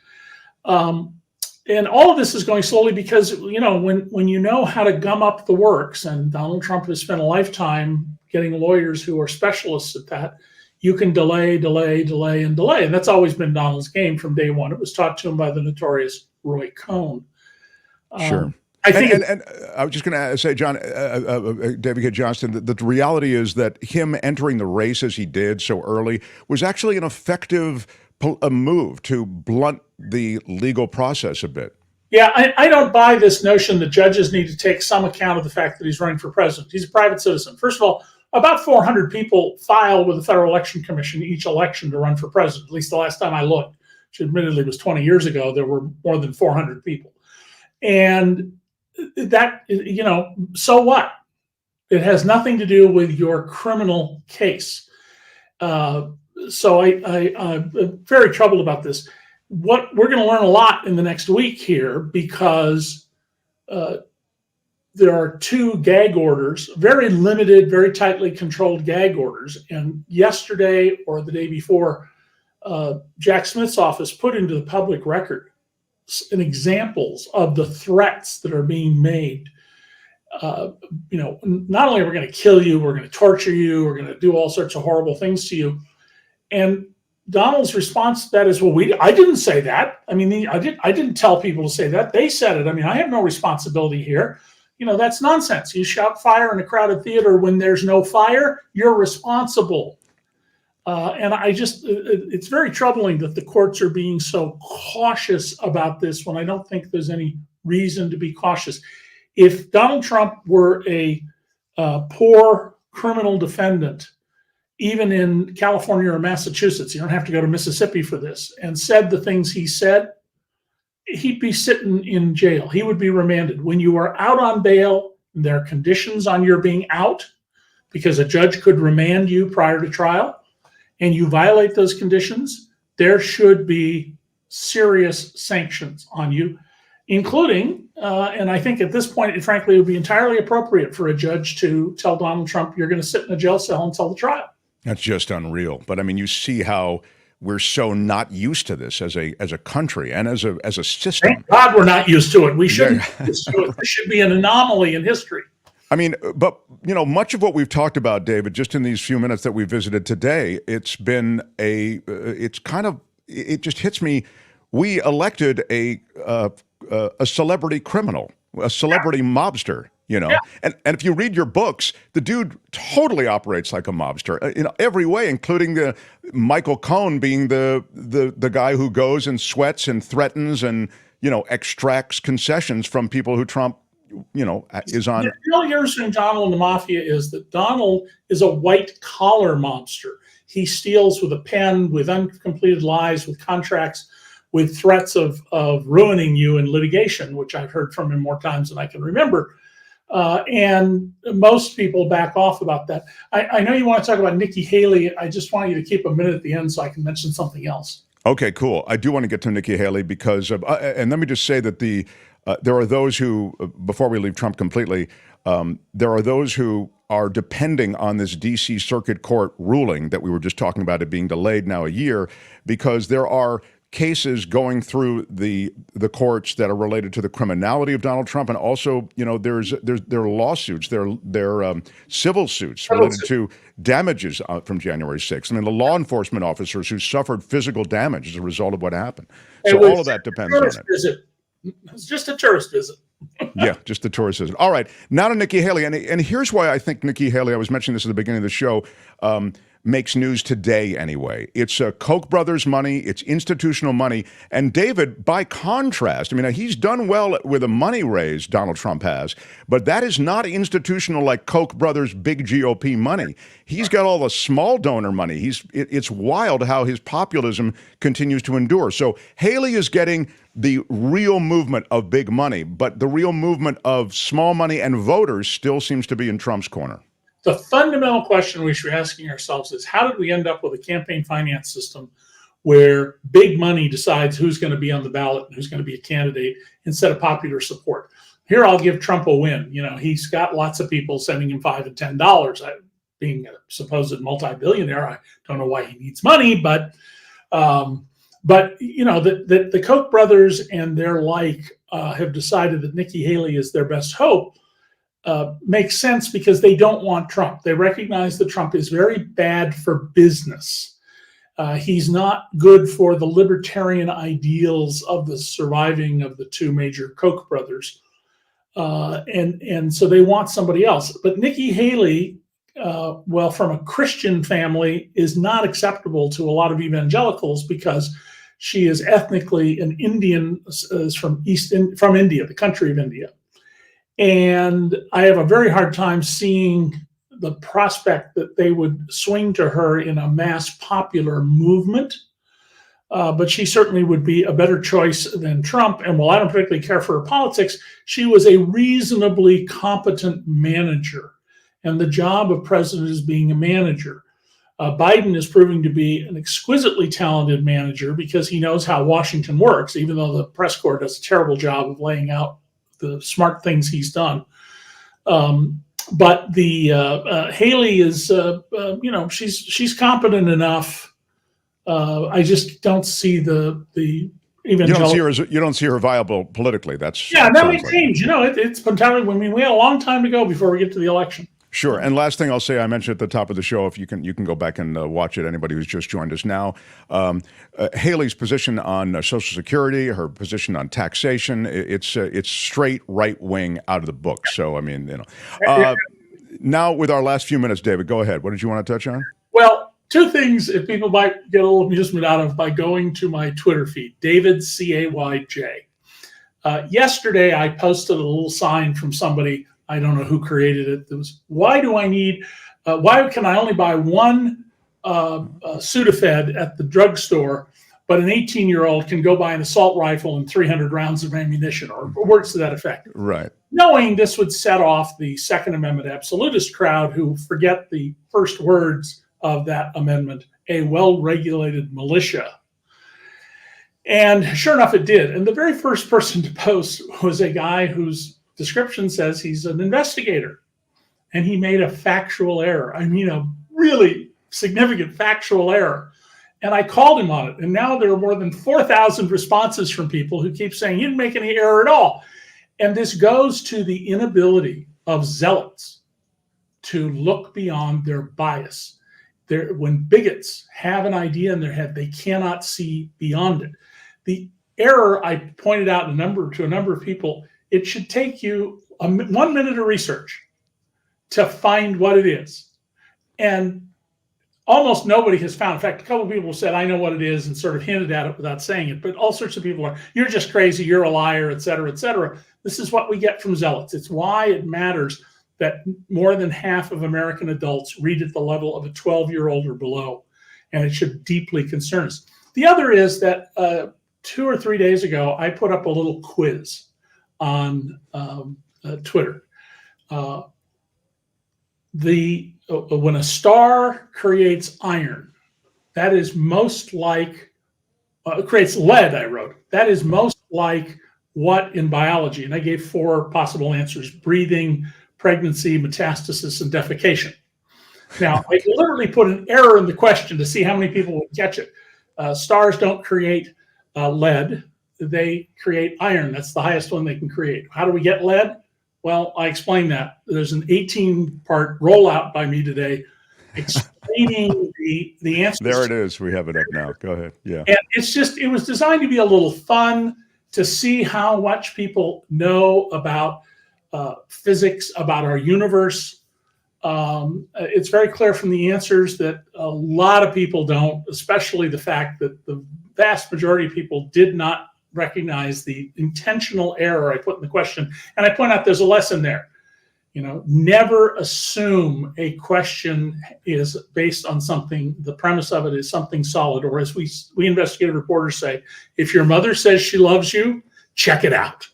Speaker 1: And all of this is going slowly because, when you know how to gum up the works, and Donald Trump has spent a lifetime getting lawyers who are specialists at that, you can delay. And that's always been Donald's game from day one. It was taught to him by the notorious Roy Cohn.
Speaker 2: Sure.
Speaker 1: I think,
Speaker 2: and I was just going to say, John, David Cay Johnston, the reality is that him entering the race as he did so early was actually an effective move to blunt the legal process a bit.
Speaker 1: Yeah, I don't buy this notion that judges need to take some account of the fact that he's running for president. He's a private citizen. First of all, about 400 people file with the Federal Election Commission each election to run for president. At least the last time I looked, which admittedly was 20 years ago, there were more than 400 people. And that, so what? It has nothing to do with your criminal case. So I'm very troubled about this. What we're going to learn a lot in the next week here, because there are two gag orders, very limited, very tightly controlled gag orders. And yesterday or the day before, Jack Smith's office put into the public record examples of the threats that are being made. Not only are we going to kill you, we're going to torture you, we're going to do all sorts of horrible things to you. And Donald's response to that is, well, I didn't say that. I mean, I didn't tell people to say that. They said it. I mean, I have no responsibility here. That's nonsense. You shout fire in a crowded theater when there's no fire, you're responsible. And it's very troubling that the courts are being so cautious about this when I don't think there's any reason to be cautious. If Donald Trump were a poor criminal defendant, even in California or Massachusetts, you don't have to go to Mississippi for this, and said the things he said, he'd be sitting in jail. He would be remanded. When you are out on bail, there are conditions on your being out, because a judge could remand you prior to trial, and you violate those conditions, there should be serious sanctions on you, including, and I think at this point, frankly, it would be entirely appropriate for a judge to tell Donald Trump, you're going to sit in a jail cell until the trial.
Speaker 2: That's just unreal. But I mean, you see how we're so not used to this as a country and as a system.
Speaker 1: Thank God we're not used to it. We shouldn't be used to it. This should be an anomaly in history.
Speaker 2: I mean, but, much of what we've talked about, David, just in these few minutes that we visited today, it just hits me. We elected a celebrity criminal, a celebrity mobster, And if you read your books, the dude totally operates like a mobster in every way, including the Michael Cohen being the guy who goes and sweats and threatens and, extracts concessions from people who Trump is on.
Speaker 1: The real difference between Donald and the mafia is that Donald is a white collar mobster. He steals with a pen, with uncompleted lies, with contracts, with threats of ruining you in litigation, which I've heard from him more times than I can remember. And most people back off about that. I know you want to talk about Nikki Haley. I just want you to keep a minute at the end so I can mention something else.
Speaker 2: Okay, cool. I do want to get to Nikki Haley because, and let me just say that there are those who, before we leave Trump completely, there are those who are depending on this D.C. Circuit Court ruling that we were just talking about, it being delayed now a year, because there are cases going through the courts that are related to the criminality of Donald Trump, and also, there are lawsuits, there are civil suits related to damages from January 6th. I mean, the law enforcement officers who suffered physical damage as a result of what happened. So all of that depends on it.
Speaker 1: It's just a tourist visit.
Speaker 2: Yeah, just the tourist visit. All right, now to Nikki Haley, and here's why I think Nikki Haley, I was mentioning this at the beginning of the show, makes news today anyway. It's Koch Brothers money, it's institutional money, and David, by contrast, I mean, he's done well with the money raise, Donald Trump has, but that is not institutional like Koch Brothers big GOP money. He's got all the small donor money. It's wild how his populism continues to endure. So Haley is getting the real movement of big money, but the real movement of small money and voters still seems to be in Trump's corner.
Speaker 1: The fundamental question we should be asking ourselves is, how did we end up with a campaign finance system where big money decides who's going to be on the ballot and who's going to be a candidate instead of popular support? Here, I'll give Trump a win. He's got lots of people sending him $5 and $10. Being a supposed multi-billionaire, I don't know why he needs money, but the Koch brothers and their like have decided that Nikki Haley is their best hope. Makes sense because they don't want Trump. They recognize that Trump is very bad for business. He's not good for the libertarian ideals of the surviving of the two major Koch brothers. And so they want somebody else. But Nikki Haley, from a Christian family, is not acceptable to a lot of evangelicals because she is ethnically an Indian, is from India, the country of India. And I have a very hard time seeing the prospect that they would swing to her in a mass popular movement. But she certainly would be a better choice than Trump. And while I don't particularly care for her politics, she was a reasonably competent manager. And the job of president is being a manager. Biden is proving to be an exquisitely talented manager because he knows how Washington works, even though the press corps does a terrible job of laying out the smart things he's done. But the Haley is, she's competent enough. I just don't see the evangelical.
Speaker 2: You don't see her viable politically. That
Speaker 1: may change. It's entirely. I mean, we had a long time to go before we get to the election.
Speaker 2: Sure. And last thing I'll say, I mentioned at the top of the show, if you can go back and watch it, anybody who's just joined us now, Haley's position on Social Security, her position on taxation, it's straight right wing out of the book. So, I mean, now with our last few minutes, David, go ahead. What did you want to touch on?
Speaker 1: Well, two things if people might get a little amusement out of by going to my Twitter feed, David CAYJ. Yesterday, I posted a little sign from somebody. I don't know who created it. It was, why can I only buy one Sudafed at the drugstore, but an 18-year-old can go buy an assault rifle and 300 rounds of ammunition, or words to that effect.
Speaker 2: Right.
Speaker 1: Knowing this would set off the Second Amendment absolutist crowd who forget the first words of that amendment, a well-regulated militia. And sure enough, it did. And the very first person to post was a guy whose description says he's an investigator, and he made a factual error. I mean, a really significant factual error. And I called him on it. And now there are more than 4,000 responses from people who keep saying, you didn't make any error at all. And this goes to the inability of zealots to look beyond their bias. When bigots have an idea in their head, they cannot see beyond it. The error I pointed out to a number of people, it should take you 1 minute of research to find what it is. And almost nobody has found. In fact, a couple of people said, I know what it is, and sort of hinted at it without saying it. But all sorts of people are, you're just crazy, you're a liar, et cetera, et cetera. This is what we get from zealots. It's why it matters that more than half of American adults read at the level of a 12-year-old or below. And it should deeply concern us. The other is that 2 or 3 days ago, I put up a little quiz on Twitter. When a star creates iron, that is most like creates lead, I wrote. That is most like what in biology? And I gave 4 possible answers: breathing, pregnancy, metastasis, and defecation. Now, I deliberately put an error in the question to see how many people would catch it. Stars don't create lead. They create iron. That's the highest one they can create. How do we get lead? Well, I explained that. There's an 18-part rollout by me today explaining the answers.
Speaker 2: There it is. We have it up now. Go ahead. Yeah.
Speaker 1: And it was designed to be a little fun, to see how much people know about physics, about our universe. It's very clear from the answers that a lot of people don't, especially the fact that the vast majority of people did not recognize the intentional error I put in the question. And I point out there's a lesson there. Never assume a question is based on something, the premise of it is something solid, or as we investigative reporters say, if your mother says she loves you, check it out.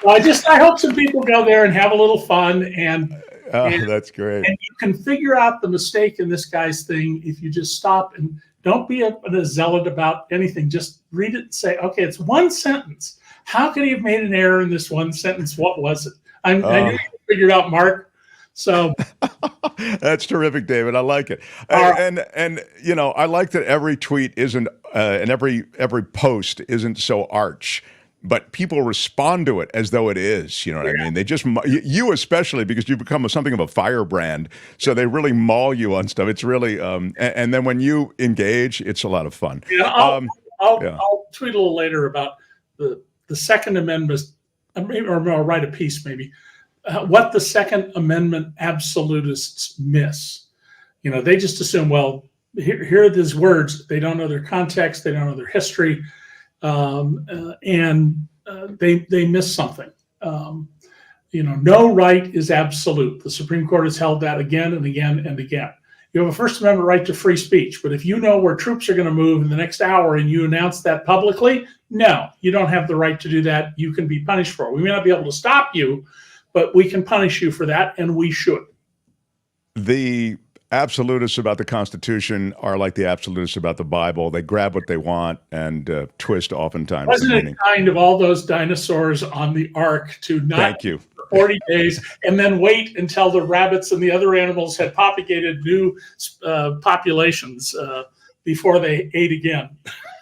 Speaker 1: I hope some people go there and have a little fun, and
Speaker 2: that's great.
Speaker 1: And you can figure out the mistake in this guy's thing if you just stop and don't be a zealot about anything. Just read it and say, okay, it's one sentence. How could he have made an error in this one sentence? What was it? I knew you figured out, Mark. So
Speaker 2: that's terrific, David. I like it. And I like that every tweet isn't and every post isn't so arch, but people respond to it as though it is. You know what I mean? They just, you especially, because you become something of a firebrand. So they really maul you on stuff. It's really, and then when you engage, it's a lot of fun.
Speaker 1: Yeah, I'll tweet a little later about the Second Amendment, or I'll write a piece maybe, what the Second Amendment absolutists miss. They just assume, well, here are these words. They don't know their context. They don't know their history. And they miss something. No right is absolute. The Supreme Court has held that again and again and again. You have a First Amendment right to free speech, but if you know where troops are going to move in the next hour and you announce that publicly, no, you don't have the right to do that. You can be punished for it. We may not be able to stop you, but we can punish you for that, and we should.
Speaker 2: The absolutists about the Constitution are like the absolutists about the Bible. They grab what they want and twist oftentimes
Speaker 1: Wasn't
Speaker 2: the meaning.
Speaker 1: It kind of all those dinosaurs on the ark to not
Speaker 2: Thank you.
Speaker 1: for 40 days and then wait until the rabbits and the other animals had propagated new populations before they ate again?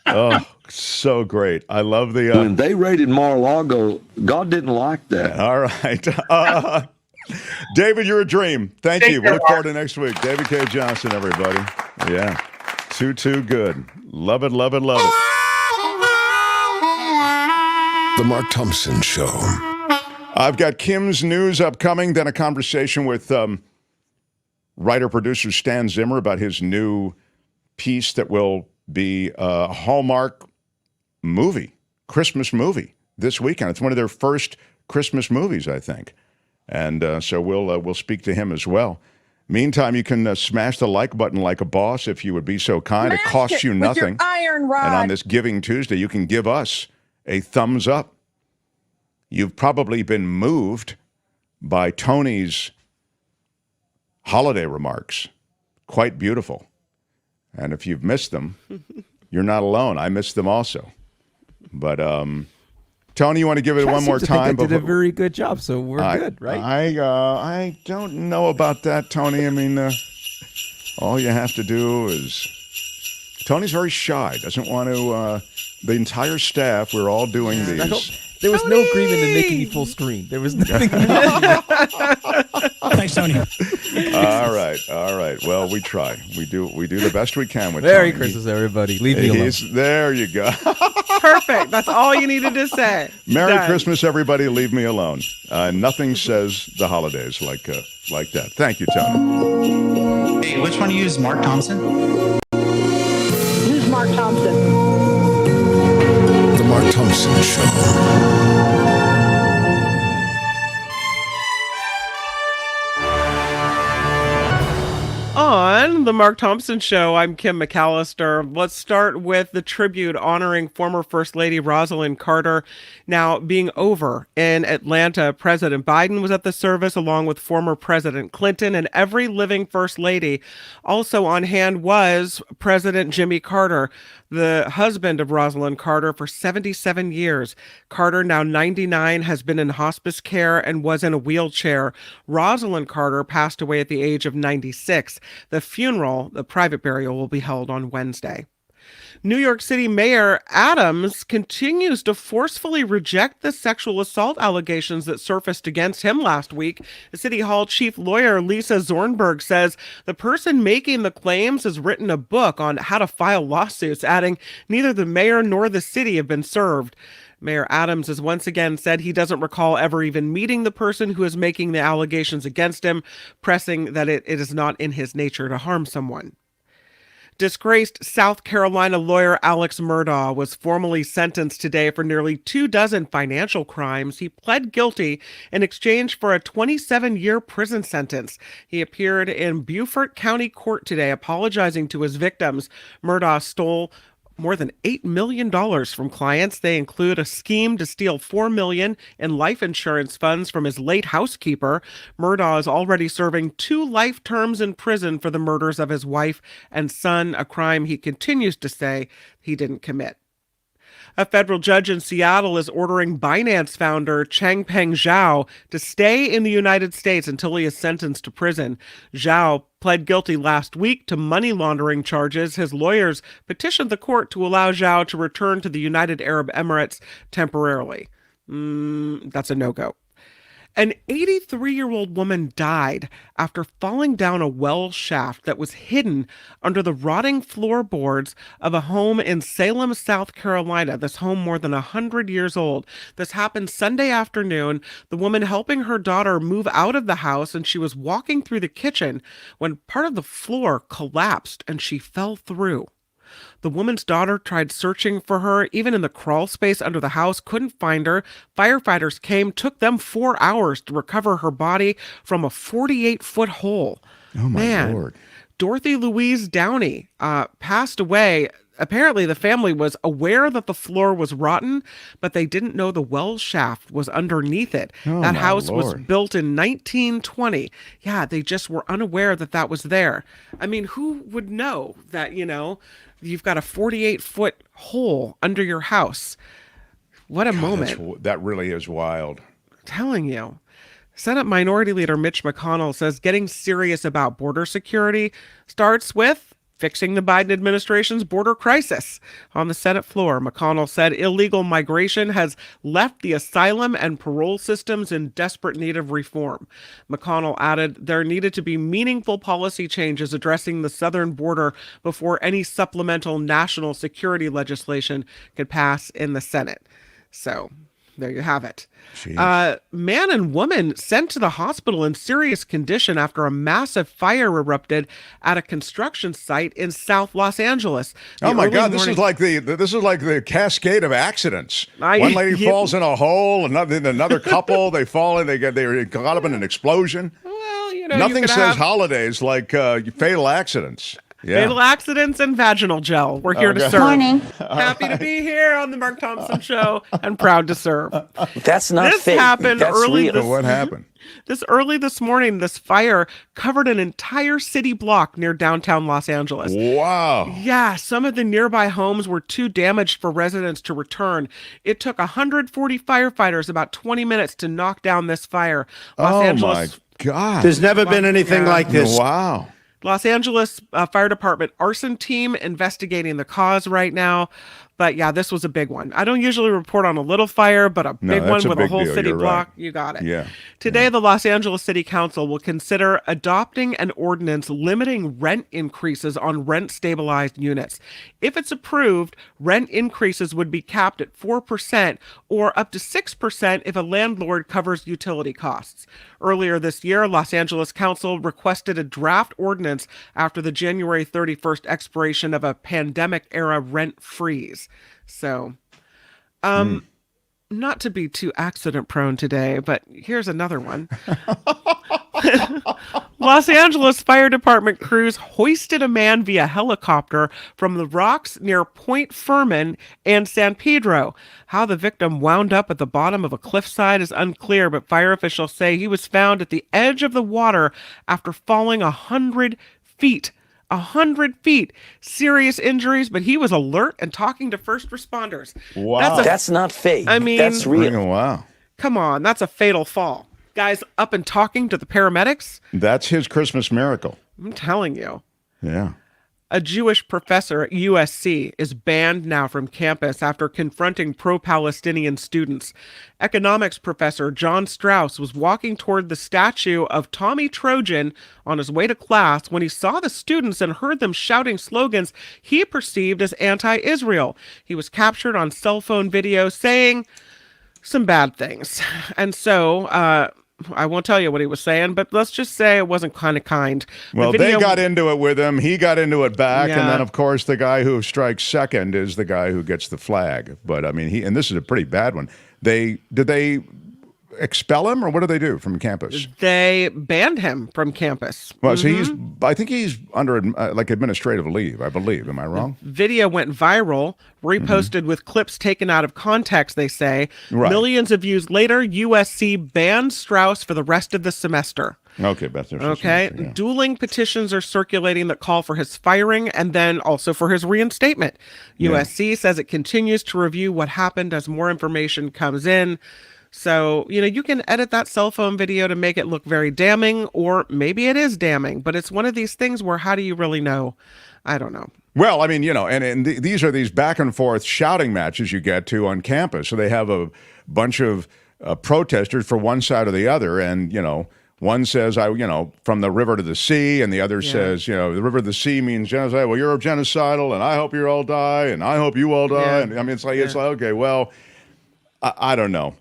Speaker 2: Oh, so great. I love the...
Speaker 3: when they raided Mar-a-Lago, God didn't like that.
Speaker 2: All right. David, you're a dream. Thank you. We look forward to next week. David Cay Johnston, everybody. Yeah. Too good. Love it, love it, love it.
Speaker 8: The Mark Thompson Show.
Speaker 2: I've got Kim's news upcoming, then a conversation with writer-producer Stan Zimmer about his new piece that will be a Hallmark movie, Christmas movie, this weekend. It's one of their first Christmas movies, I think. And so we'll speak to him as well. Meantime, you can smash the like button like a boss if you would be so kind. It costs you nothing.
Speaker 13: With your iron rod.
Speaker 2: And on this Giving Tuesday, you can give us a thumbs up. You've probably been moved by Tony's holiday remarks. Quite beautiful. And if you've missed them, you're not alone. I missed them also. But Tony, you want to give it one more time?
Speaker 5: I did a very good job, so we're good, right?
Speaker 2: I don't know about that, Tony. I mean, all you have to do is... Tony's very shy. Doesn't want to... the entire staff, we're all doing these.
Speaker 5: There was no agreement in making me full screen. There was nothing.
Speaker 19: Thanks, Tony.
Speaker 2: All right. Well, we try. We do the best we can with
Speaker 5: Merry
Speaker 2: Tony.
Speaker 5: Christmas, everybody. Leave me alone.
Speaker 2: There you go.
Speaker 4: Perfect. That's all you needed to say.
Speaker 2: Merry
Speaker 4: Done.
Speaker 2: Christmas, everybody. Leave me alone. Nothing says the holidays like that. Thank you, Tony.
Speaker 14: Hey, which one do you use, Mark Thompson?
Speaker 13: Who's Mark Thompson?
Speaker 8: The Mark Thompson Show.
Speaker 4: On the the Mark Thompson Show. I'm Kim McAllister. Let's start with the tribute honoring former First Lady Rosalind Carter now being over in Atlanta. President Biden was at the service along with former President Clinton, and every living First Lady. Also on hand was President Jimmy Carter, the husband of Rosalind Carter for 77 years. Carter, now 99, has been in hospice care and was in a wheelchair. Rosalind Carter passed away at the age of 96. The funeral, the private burial, will be held on Wednesday. New York City Mayor Adams continues to forcefully reject the sexual assault allegations that surfaced against him last week. The City Hall chief lawyer Lisa Zornberg says the person making the claims has written a book on how to file lawsuits, adding neither the mayor nor the city have been served. Mayor Adams has once again said he doesn't recall ever even meeting the person who is making the allegations against him, pressing that it is not in his nature to harm someone. Disgraced South Carolina lawyer Alex Murdaugh was formally sentenced today for nearly 24 financial crimes. He pled guilty in exchange for a 27-year prison sentence. He appeared in Beaufort County Court today, apologizing to his victims. Murdaugh stole more than $8 million from clients. They include a scheme to steal $4 million in life insurance funds from his late housekeeper. Murdaugh is already serving 2 life terms in prison for the murders of his wife and son, a crime he continues to say he didn't commit. A federal judge in Seattle is ordering Binance founder Changpeng Zhao to stay in the United States until he is sentenced to prison. Zhao pled guilty last week to money laundering charges. His lawyers petitioned the court to allow Zhao to return to the United Arab Emirates temporarily. That's a no-go. An 83-year-old woman died after falling down a well shaft that was hidden under the rotting floorboards of a home in Salem, South Carolina. This home more than 100 years old. This happened Sunday afternoon. The woman helping her daughter move out of the house, and she was walking through the kitchen when part of the floor collapsed and she fell through. The woman's daughter tried searching for her, even in the crawl space under the house, couldn't find her. Firefighters came, took them 4 hours to recover her body from a 48-foot hole.
Speaker 2: Oh, my Lord.
Speaker 4: Dorothy Louise Downey passed away. Apparently, the family was aware that the floor was rotten, but they didn't know the well shaft was underneath it.
Speaker 2: Oh,
Speaker 4: that
Speaker 2: my
Speaker 4: house
Speaker 2: Lord.
Speaker 4: was built in 1920. Yeah, they just were unaware that that was there. I mean, who would know that, you've got a 48-foot hole under your house? What a moment.
Speaker 2: That really is wild.
Speaker 4: I'm telling you. Senate Minority Leader Mitch McConnell says getting serious about border security starts with fixing the Biden administration's border crisis. On the Senate floor, McConnell said illegal migration has left the asylum and parole systems in desperate need of reform. McConnell added there needed to be meaningful policy changes addressing the southern border before any supplemental national security legislation could pass in the Senate. So there you have it. Man and woman sent to the hospital in serious condition after a massive fire erupted at a construction site in South Los Angeles.
Speaker 2: Oh my God! This is like the cascade of accidents. One lady falls in a hole, another couple they fall in. They're caught up in an explosion.
Speaker 4: Well,
Speaker 2: nothing says holidays like fatal accidents. Yeah.
Speaker 4: Fatal accidents and vaginal gel. We're here to serve.
Speaker 10: Morning.
Speaker 4: Happy to be here on the Mark Thompson Show and proud to serve.
Speaker 11: That's not
Speaker 4: this
Speaker 11: fake.
Speaker 4: Happened
Speaker 11: That's
Speaker 4: early
Speaker 11: real.
Speaker 2: What happened?
Speaker 4: Early this morning, this fire covered an entire city block near downtown Los Angeles.
Speaker 2: Wow.
Speaker 4: Yeah, some of the nearby homes were too damaged for residents to return. It took 140 firefighters about 20 minutes to knock down this fire. Los Angeles,
Speaker 2: my God.
Speaker 21: There's never been anything like this.
Speaker 2: Wow.
Speaker 4: Los Angeles Fire Department arson team investigating the cause right now. But yeah, this was a big one. I don't usually report on a little fire, but a big one with a whole city block. Right. You got it.
Speaker 2: Yeah.
Speaker 4: Today, the Los Angeles City Council will consider adopting an ordinance limiting rent increases on rent-stabilized units. If it's approved, rent increases would be capped at 4% or up to 6% if a landlord covers utility costs. Earlier this year, Los Angeles Council requested a draft ordinance after the January 31st expiration of a pandemic-era rent freeze. So, not to be too accident-prone today, but here's another one. Los Angeles Fire Department crews hoisted a man via helicopter from the rocks near Point Furman and San Pedro. How the victim wound up at the bottom of a cliffside is unclear, but fire officials say he was found at the edge of the water after falling 100 feet. 100 feet. Serious injuries, but he was alert and talking to first responders.
Speaker 2: Wow.
Speaker 7: That's not fake.
Speaker 4: I mean,
Speaker 7: that's real.
Speaker 2: Wow.
Speaker 4: Come on, that's a fatal fall. Guys up and talking to the paramedics?
Speaker 2: That's his Christmas miracle.
Speaker 4: I'm telling you.
Speaker 2: Yeah.
Speaker 4: A Jewish professor at USC is banned now from campus after confronting pro-Palestinian students. Economics professor John Strauss was walking toward the statue of Tommy Trojan on his way to class when he saw the students and heard them shouting slogans he perceived as anti-Israel. He was captured on cell phone video saying some bad things. And so, I won't tell you what he was saying, but let's just say it wasn't kind of kind.
Speaker 2: Well, they got into it with him. He got into it back.
Speaker 4: Yeah.
Speaker 2: And then, of course, the guy who strikes second is the guy who gets the flag. But, I mean, and this is a pretty bad one. Did they expel him, or what did they do from campus?
Speaker 4: They banned him from campus.
Speaker 2: Well, so I think he's under administrative leave, I believe. Am I wrong?
Speaker 4: Video went viral, reposted with clips taken out of context, they say.
Speaker 2: Right.
Speaker 4: Millions of views later, USC banned Strauss for the rest of the semester.
Speaker 2: Okay, Beth.
Speaker 4: Okay. Yeah. Dueling petitions are circulating that call for his firing and then also for his reinstatement. USC says it continues to review what happened as more information comes in. So, you can edit that cell phone video to make it look very damning, or maybe it is damning, but it's one of these things where how do you really know? I don't know.
Speaker 2: Well, I mean, and these are these back and forth shouting matches you get to on campus. So they have a bunch of protesters for one side or the other. And, one says, from the river to the sea, and the other says, the river to the sea means genocide. Well, you're genocidal, and I hope you all die, and I hope you all die. Yeah. And I mean, it's like, okay, well, I don't know.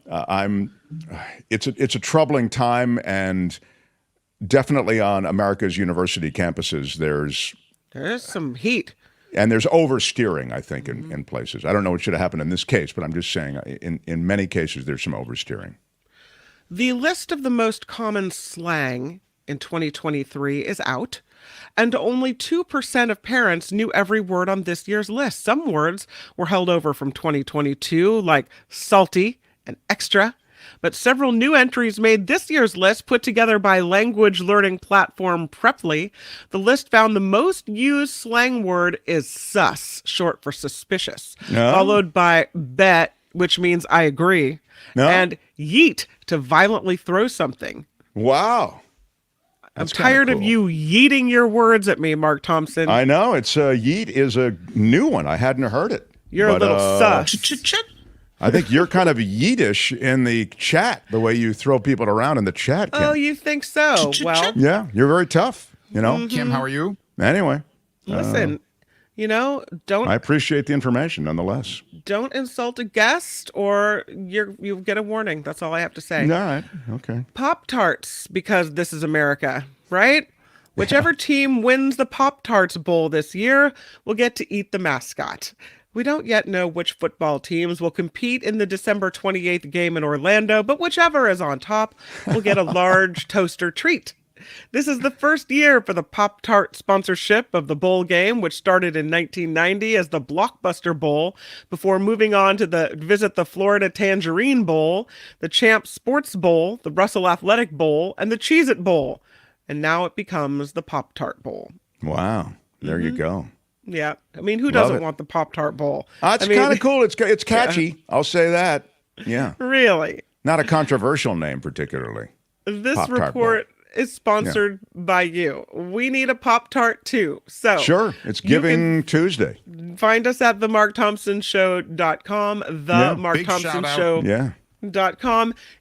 Speaker 2: It's a troubling time, and definitely on America's university campuses, there's
Speaker 4: some heat.
Speaker 2: And there's oversteering, I think, in places. I don't know what should have happened in this case, but I'm just saying in many cases there's some oversteering.
Speaker 4: The list of the most common slang in 2023 is out, and only 2% of parents knew every word on this year's list. Some words were held over from 2022, like salty and extra, but several new entries made this year's list, put together by language learning platform Preply. The list found the most used slang word is sus, short for suspicious, followed by bet, which means I agree, and yeet, to violently throw something.
Speaker 2: Wow.
Speaker 4: That's I'm tired of you yeeting your words at me, Mark Thompson.
Speaker 2: I know. It's yeet is a new one. I hadn't heard it.
Speaker 4: You're a little sus.
Speaker 2: I think you're kind of yeetish in the chat, the way you throw people around in the chat, Kim.
Speaker 4: Oh, you think so? Well,
Speaker 2: yeah, you're very tough,
Speaker 14: Kim, how are you?
Speaker 2: Anyway.
Speaker 4: Listen, don't...
Speaker 2: I appreciate the information, nonetheless.
Speaker 4: Don't insult a guest, or you'll get a warning. That's all I have to say.
Speaker 2: All right. Okay.
Speaker 4: Pop-Tarts, because this is America, right? Whichever team wins the Pop-Tarts Bowl this year will get to eat the mascot. We don't yet know which football teams will compete in the December 28th game in Orlando, but whichever is on top will get a large toaster treat. This is the first year for the Pop-Tart sponsorship of the bowl game, which started in 1990 as the Blockbuster Bowl, before moving on to visit the Florida Tangerine Bowl, the Champs Sports Bowl, the Russell Athletic Bowl, and the Cheez-It Bowl. And now it becomes the Pop-Tart Bowl.
Speaker 2: Wow. There you go.
Speaker 4: Yeah. I mean, who doesn't want the Pop-Tart Bowl?
Speaker 2: It's kind of cool. It's catchy. Yeah. I'll say that. Yeah.
Speaker 4: Really?
Speaker 2: Not a controversial name, particularly.
Speaker 4: This Pop-Tart report... Bowl. Is sponsored by you. We need a Pop-Tart too. So
Speaker 2: sure, it's Giving Tuesday.
Speaker 4: Find us at themarkthompsonshow.com, themarkthompsonshow.com.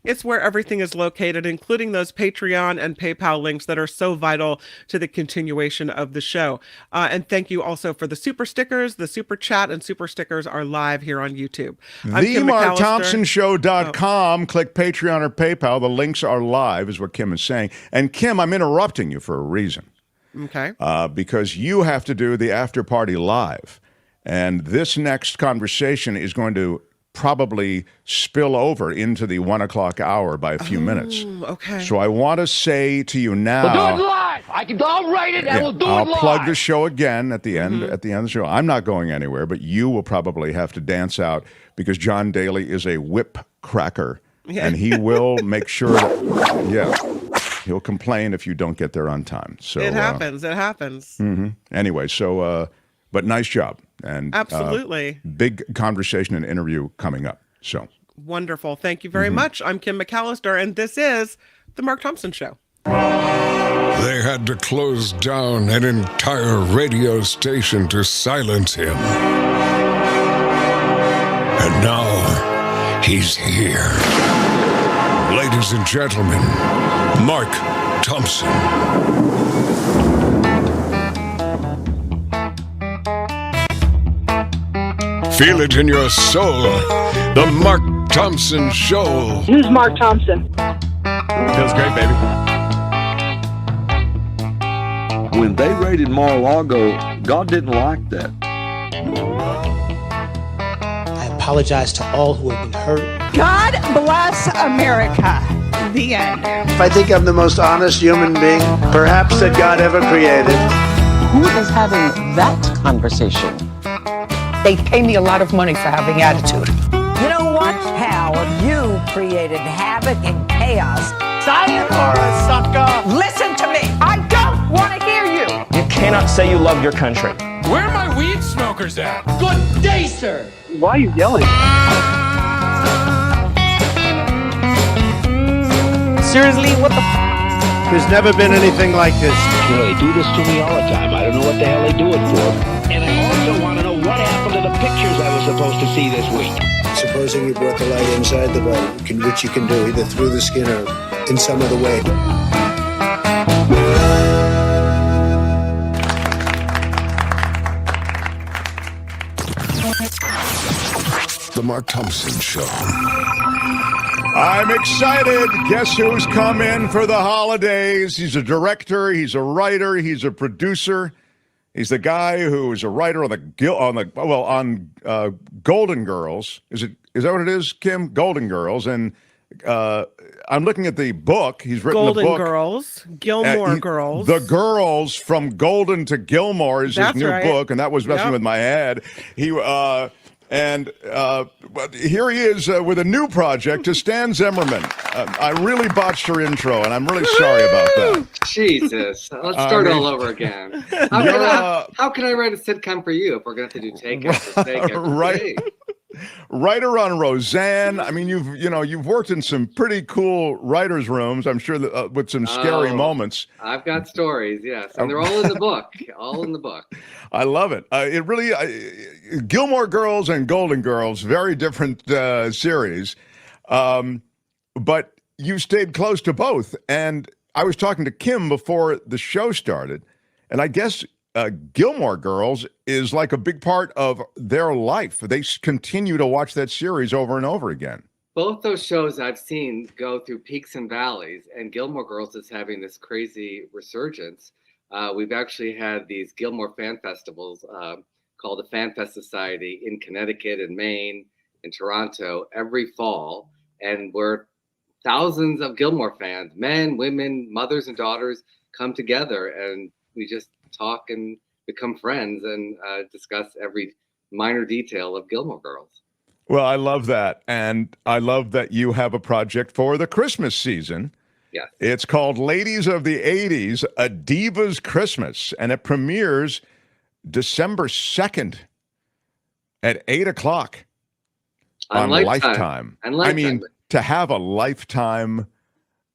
Speaker 4: It's where everything is located, including those Patreon and PayPal links that are so vital to the continuation of the show. And thank you also for the super stickers. The super chat and super stickers are live here on YouTube.
Speaker 2: TheMarkThompsonShow.com. Click Patreon or PayPal. The links are live, is what Kim is saying. And Kim, I'm interrupting you for a reason.
Speaker 4: Okay.
Speaker 2: Because you have to do the after party live. And this next conversation is going to probably spill over into the 1 o'clock hour by a few minutes.
Speaker 4: Okay.
Speaker 2: So I want to say to you now.
Speaker 20: We'll do it live. I'll write it and we'll do it live.
Speaker 2: I'll plug the show again at the end. At the end of the show, I'm not going anywhere, but you will probably have to dance out because John Daly is a whip cracker, and he will make sure that he'll complain if you don't get there on time. So
Speaker 4: it happens. It happens.
Speaker 2: Anyway, so but nice job, and
Speaker 4: absolutely
Speaker 2: big conversation and interview coming up. So
Speaker 4: wonderful. Thank you very much. I'm Kim McAllister, and this is the Mark Thompson Show.
Speaker 8: They had to close down an entire radio station to silence him. And now he's here. Ladies and gentlemen, Mark Thompson. Feel it in your soul. The Mark Thompson Show.
Speaker 13: Who's Mark Thompson?
Speaker 2: Feels great, baby.
Speaker 3: When they raided Mar-a-Lago, God didn't like that.
Speaker 7: I apologize to all who have been hurt.
Speaker 13: God bless America. The end.
Speaker 21: If I think I'm the most honest human being, perhaps that God ever created.
Speaker 15: Who is having that conversation?
Speaker 13: They pay me a lot of money for having attitude.
Speaker 14: You know what, Howard? You created havoc and chaos.
Speaker 21: Sayonara, sucker!
Speaker 13: Listen to me. I don't want to hear you.
Speaker 22: You cannot say you love your country.
Speaker 20: Where are my weed smokers at?
Speaker 21: Good day, sir!
Speaker 22: Why are you yelling?
Speaker 21: Seriously, what the There's never been anything like this.
Speaker 23: You know, they do this to me all the time. I don't know what the hell they do it for. And I also want to know what happened to the pictures I was supposed to see this week.
Speaker 12: Supposing you brought the light inside the body, which you can do either through the skin or in some other way.
Speaker 8: The Mark Thompson Show.
Speaker 2: I'm excited. Guess who's come in for the holidays? He's a director. He's a writer. He's a producer. He's the guy who is a writer on Golden Girls. Is that what it is, Kim? Golden Girls. And I'm looking at the book. He's written
Speaker 4: Golden
Speaker 2: the book.
Speaker 4: Girls, Gilmore Girls.
Speaker 2: The Girls from Golden to Gilmore is his new
Speaker 4: right.
Speaker 2: book, and that was messing with my head. But here he is with a new project to Stan Zimmerman. I really botched her intro, and I'm really sorry about that.
Speaker 24: Jesus. Let's start all over again. How can I write a sitcom for you if we're going to have to do take after take after
Speaker 2: right.
Speaker 24: take?
Speaker 2: Writer on Roseanne. I mean, you've worked in some pretty cool writers' rooms. I'm sure that with some scary moments.
Speaker 24: I've got stories, yes, and they're all in the book. All in the book.
Speaker 2: I love it. It really, Gilmore Girls and Golden Girls, very different series, but you stayed close to both. And I was talking to Kim before the show started, and I guess Gilmore Girls is like a big part of their life. They continue to watch that series over and over again.
Speaker 24: Both those shows I've seen go through peaks and valleys, and Gilmore Girls is having this crazy resurgence. We've actually had these Gilmore fan festivals called the Fan Fest Society in Connecticut and Maine and Toronto every fall. And where thousands of Gilmore fans, men, women, mothers and daughters come together, and we just talk and become friends and discuss every minor detail of Gilmore Girls.
Speaker 2: Well, I love that. And I love that you have a project for the Christmas season.
Speaker 24: Yes.
Speaker 2: It's called Ladies of the 80s, A Diva's Christmas. And it premieres December 2nd at 8 o'clock on Lifetime. I mean, to have a Lifetime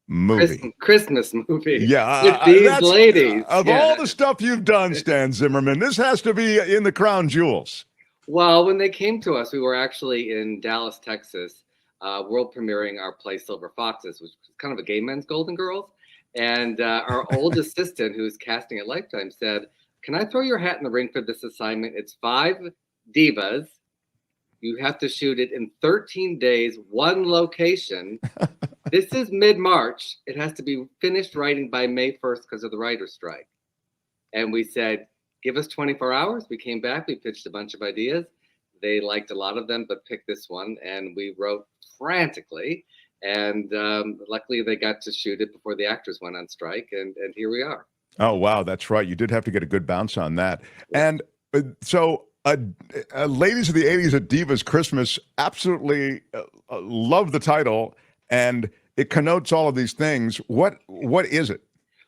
Speaker 2: movie.
Speaker 24: Christmas movie.
Speaker 2: Yeah.
Speaker 24: With these ladies.
Speaker 2: Of all the stuff you've done, Stan Zimmerman, this has to be in the crown jewels.
Speaker 24: Well, when they came to us, we were actually in Dallas, Texas, world premiering our play Silver Foxes, which was kind of a gay men's Golden Girls. And our old assistant, who's casting at Lifetime, said, "Can I throw your hat in the ring for this assignment? It's 5 divas. You have to shoot it in 13 days, one location. This is mid-March. It has to be finished writing by May 1st because of the writer's strike." And we said, give us 24 hours. We came back. We pitched a bunch of ideas. they liked a lot of them, but picked this one, and we wrote frantically. And luckily, they got to shoot it before the actors went on strike, and here we are.
Speaker 2: Oh, wow, that's right. You did have to get a good bounce on that. And so, Ladies of the 80s at Divas Christmas, absolutely love the title, and it connotes all of these things. What is it?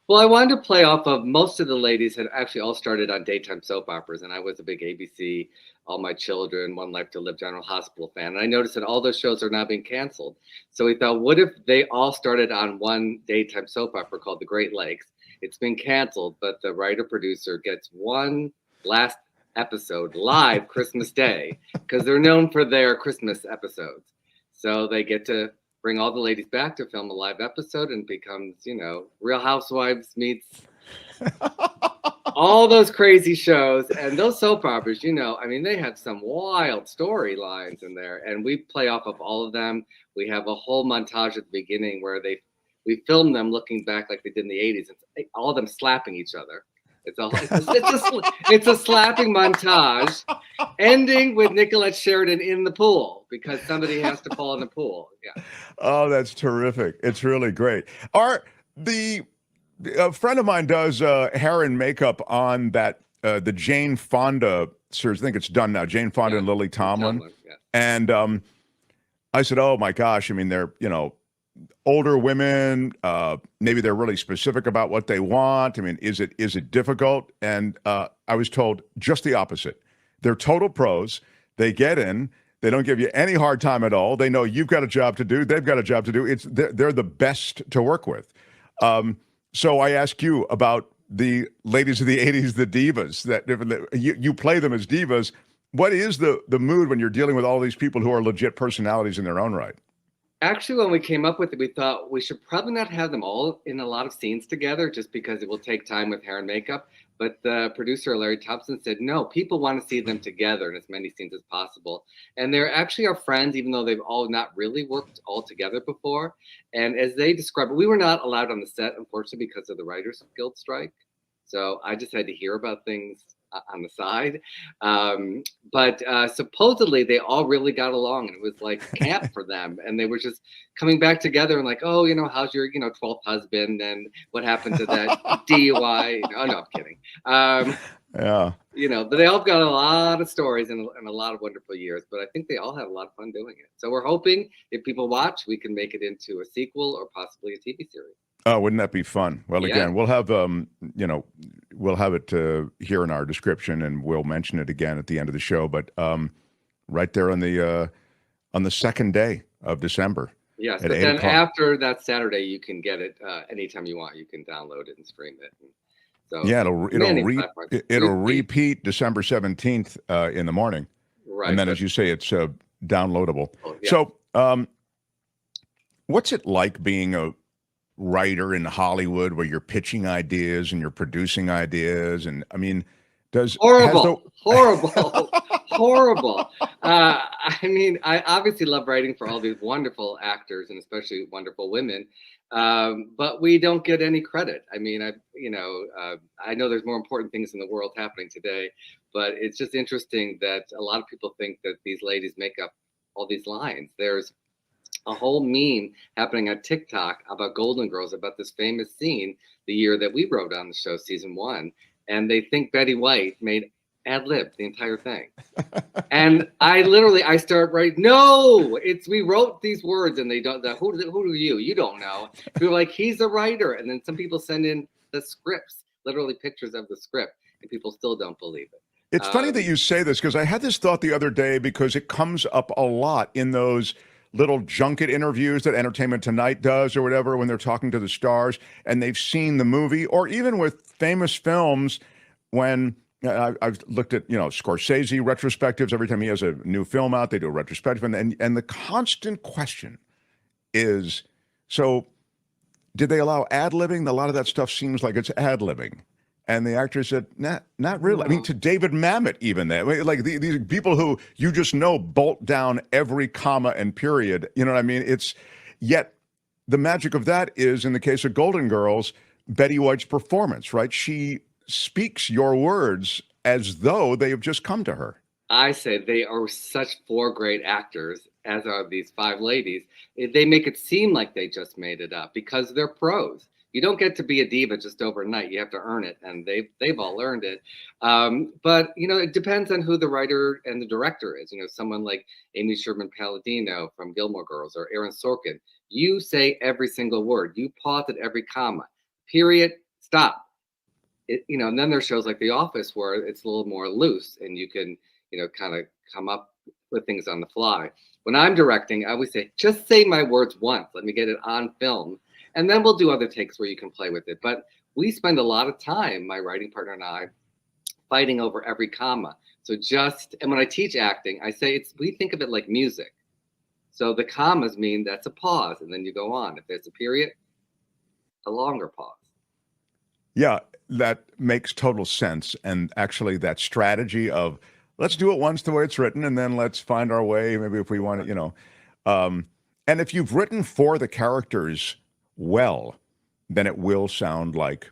Speaker 24: Well, I wanted to play off of most of the ladies had actually all started on daytime soap operas, and I was a big ABC, All My Children, One Life to Live, General Hospital fan. And I noticed that all those shows are now being canceled. So we thought, what if they all started on one daytime soap opera called The Great Lakes? It's been canceled, but the writer-producer gets one last episode live Christmas Day, because they're known for their Christmas episodes. So they get to bring all the ladies back to film a live episode, and becomes, Real Housewives meets all those crazy shows. And those soap operas, they have some wild storylines in there, and we play off of all of them. We have a whole montage at the beginning where we film them looking back like they did in the 80s, and all of them slapping each other. It's a slapping montage, ending with Nicolette Sheridan in the pool because somebody has to fall in the pool. Yeah.
Speaker 2: Oh, that's terrific. It's really great. A friend of mine does hair and makeup on that the Jane Fonda series. I think it's done now. Jane Fonda and Lily Tomlin.
Speaker 24: Yeah.
Speaker 2: And I said, oh my gosh, they're older women, maybe they're really specific about what they want. Is it difficult? And I was told just the opposite. They're total pros. They get in. They don't give you any hard time at all. They know you've got a job to do. They've got a job to do. They're the best to work with. So I ask you about the ladies of the 80s, the divas, that you play them as divas. What is the mood when you're dealing with all these people who are legit personalities in their own right?
Speaker 24: Actually, when we came up with it, we thought we should probably not have them all in a lot of scenes together, just because it will take time with hair and makeup. But the producer, Larry Thompson, said, no, people want to see them together in as many scenes as possible. And they're actually our friends, even though they've all not really worked all together before. And as they describe it, we were not allowed on the set, unfortunately, because of the Writers Guild strike. So I just had to hear about things on the side. But supposedly they all really got along, and it was like camp for them. And they were just coming back together and like, oh, how's your, 12th husband, and what happened to that DUI? Oh, no, I'm kidding.
Speaker 2: Yeah.
Speaker 24: But they all got a lot of stories and a lot of wonderful years, but I think they all had a lot of fun doing it. So we're hoping if people watch, we can make it into a sequel or possibly a TV series.
Speaker 2: Oh, wouldn't that be fun? Well, again, we'll have we'll have it here in our description, and we'll mention it again at the end of the show. But right there on the second day of December.
Speaker 24: Yes, but then after that Saturday, you can get it anytime you want. You can download it and stream it. So
Speaker 2: yeah, it'll repeat December 17th in the morning,
Speaker 24: right?
Speaker 2: And then, as you say, it's downloadable.
Speaker 24: Oh, yeah.
Speaker 2: So, what's it like being a writer in Hollywood, where you're pitching ideas and you're producing ideas? And
Speaker 24: horrible. I obviously love writing for all these wonderful actors and especially wonderful women, but we don't get any credit. I know there's more important things in the world happening today, but it's just interesting that a lot of people think that these ladies make up all these lines. There's a whole meme happening on TikTok about Golden Girls, about this famous scene the year that we wrote on the show, season 1. And they think Betty White made ad-lib the entire thing. And I start writing, no, we wrote these words, and they don't, who are you? You don't know. People are like, he's a writer. And then some people send in the scripts, literally pictures of the script, and people still don't believe it.
Speaker 2: It's funny that you say this, because I had this thought the other day, because it comes up a lot in those little junket interviews that Entertainment Tonight does or whatever, when they're talking to the stars and they've seen the movie, or even with famous films when I've looked at, Scorsese retrospectives. Every time he has a new film out, they do a retrospective. And the constant question is, so did they allow ad-libbing? A lot of that stuff seems like it's ad-libbing. And the actor said, nah, not really. To David Mamet, even that. Like these people who you just bolt down every comma and period. You know what I mean? Yet the magic of that is, in the case of Golden Girls, Betty White's performance, right? She speaks your words as though they have just come to her.
Speaker 24: I say they are such 4 great actors, as are these 5 ladies. They make it seem like they just made it up because they're pros. You don't get to be a diva just overnight. You have to earn it, and they've all earned it. But it depends on who the writer and the director is. Someone like Amy Sherman Palladino from Gilmore Girls or Aaron Sorkin. You say every single word. You pause at every comma. Period. Stop. And then there's shows like The Office where it's a little more loose, and you can kind of come up with things on the fly. When I'm directing, I always say, just say my words once. Let me get it on film. And then we'll do other takes where you can play with it. But we spend a lot of time, my writing partner and I, fighting over every comma. And when I teach acting, I say we think of it like music. So the commas mean that's a pause, and then you go on. If there's a period, a longer pause.
Speaker 2: Yeah, that makes total sense. And actually that strategy of let's do it once the way it's written, and then let's find our way, maybe if we want it, and if you've written for the characters well, then it will sound like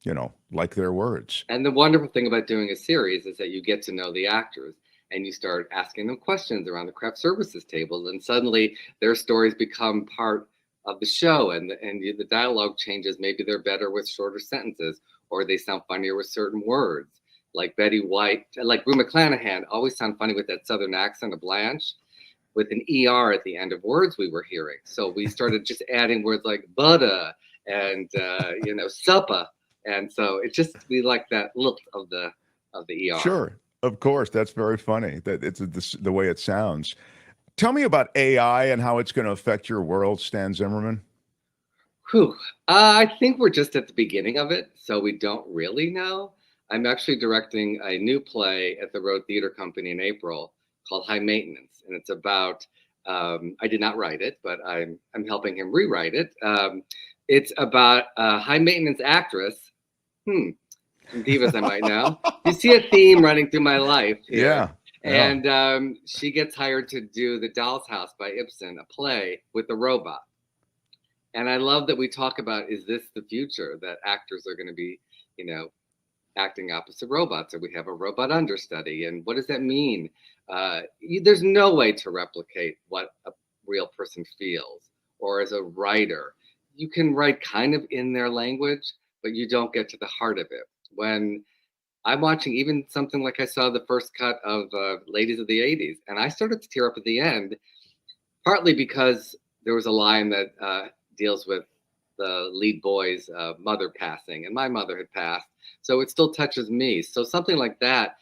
Speaker 2: their words.
Speaker 24: And the wonderful thing about doing a series is that you get to know the actors, and you start asking them questions around the craft services table, and suddenly their stories become part of the show, and the dialogue changes. Maybe they're better with shorter sentences, or they sound funnier with certain words. Like Betty White, like Rue McClanahan, always sound funny with that Southern accent of Blanche, with an ER at the end of words we were hearing. So we started just adding words like butter and supper, and so we like that look of the ER.
Speaker 2: Sure, of course, that's very funny. That it's the way it sounds. Tell me about AI and how it's going to affect your world, Stan Zimmerman.
Speaker 24: I think we're just at the beginning of it, so we don't really know. I'm actually directing a new play at the Road Theater Company in April called High Maintenance, and it's about. I did not write it, but I'm helping him rewrite it. It's about a high maintenance actress. Some divas I might know. You see a theme running through my life here.
Speaker 2: Yeah.
Speaker 24: And she gets hired to do The Doll's House by Ibsen, a play with a robot. And I love that we talk about, is this the future, that actors are going to be, acting opposite robots, or we have a robot understudy, and what does that mean? There's no way to replicate what a real person feels, or as a writer. You can write kind of in their language, but you don't get to the heart of it. When I'm watching even something like I saw the first cut of Ladies of the 80s, and I started to tear up at the end, partly because there was a line that deals with the lead boy's mother passing, and my mother had passed, so it still touches me. So something like that,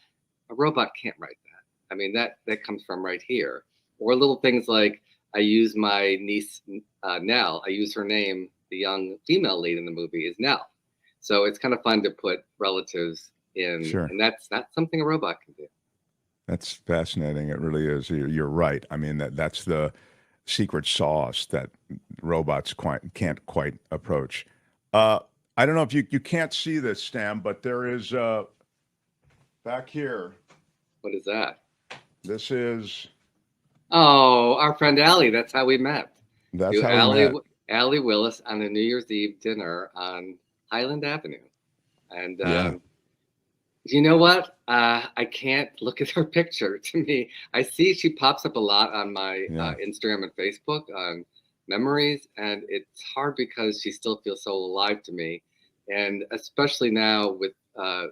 Speaker 24: a robot can't write that. I mean, that comes from right here. Or little things like, I use my niece, Nell, I use her name, the young female lead in the movie is Nell. So it's kind of fun to put relatives in,
Speaker 2: Sure.
Speaker 24: And that's not something a robot can do.
Speaker 2: That's fascinating. It really is. You're right. I mean, that's the secret sauce that robots can't quite approach. I don't know if you can't see this, Stan, but there is back here.
Speaker 24: What is that?
Speaker 2: This is.
Speaker 24: Oh, our friend Allie. That's how we met.
Speaker 2: That's how we met.
Speaker 24: Allie Willis on a New Year's Eve dinner on Highland Avenue. And you know what? I can't look at her picture. To me, I see she pops up a lot on my Instagram and Facebook on memories, and it's hard because she still feels so alive to me. And especially now with the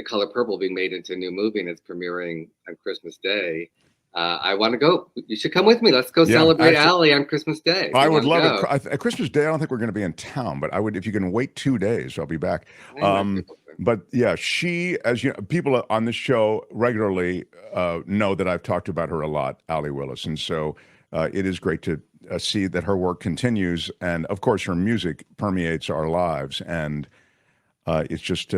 Speaker 24: Color Purple being made into a new movie and it's premiering on Christmas Day. I want to go. You should come with me. Let's go celebrate Allie on Christmas Day.
Speaker 2: I would love it. At Christmas Day, I don't think we're going to be in town, but I would, if you can wait 2 days, I'll be back. But yeah, she, as you know, people on this show regularly know that I've talked about her a lot, Allie Willis. And so it is great to see that her work continues. And of course, her music permeates our lives. And it's just,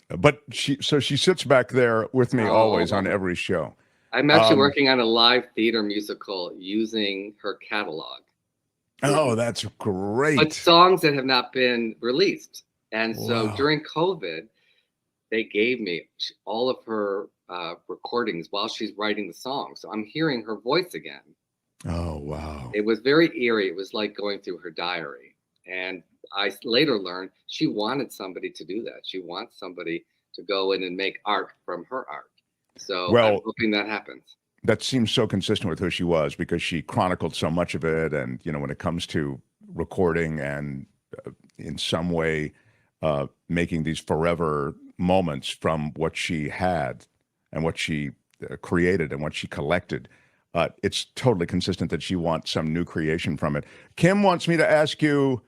Speaker 2: but she sits back there with me always on every show.
Speaker 24: I'm actually working on a live theater musical using her catalog.
Speaker 2: Oh, that's great.
Speaker 24: But songs that have not been released. And so during COVID, they gave me all of her recordings while she's writing the song. So I'm hearing her voice again.
Speaker 2: Oh, wow.
Speaker 24: It was very eerie. It was like going through her diary. And I later learned she wanted somebody to do that. She wants somebody to go in and make art from her art. So I'm hoping that happens.
Speaker 2: That seems so consistent with who she was, because she chronicled so much of it. And, when it comes to recording and in some way making these forever moments from what she had and what she created and what she collected, it's totally consistent that she wants some new creation from it. Kim wants me to ask you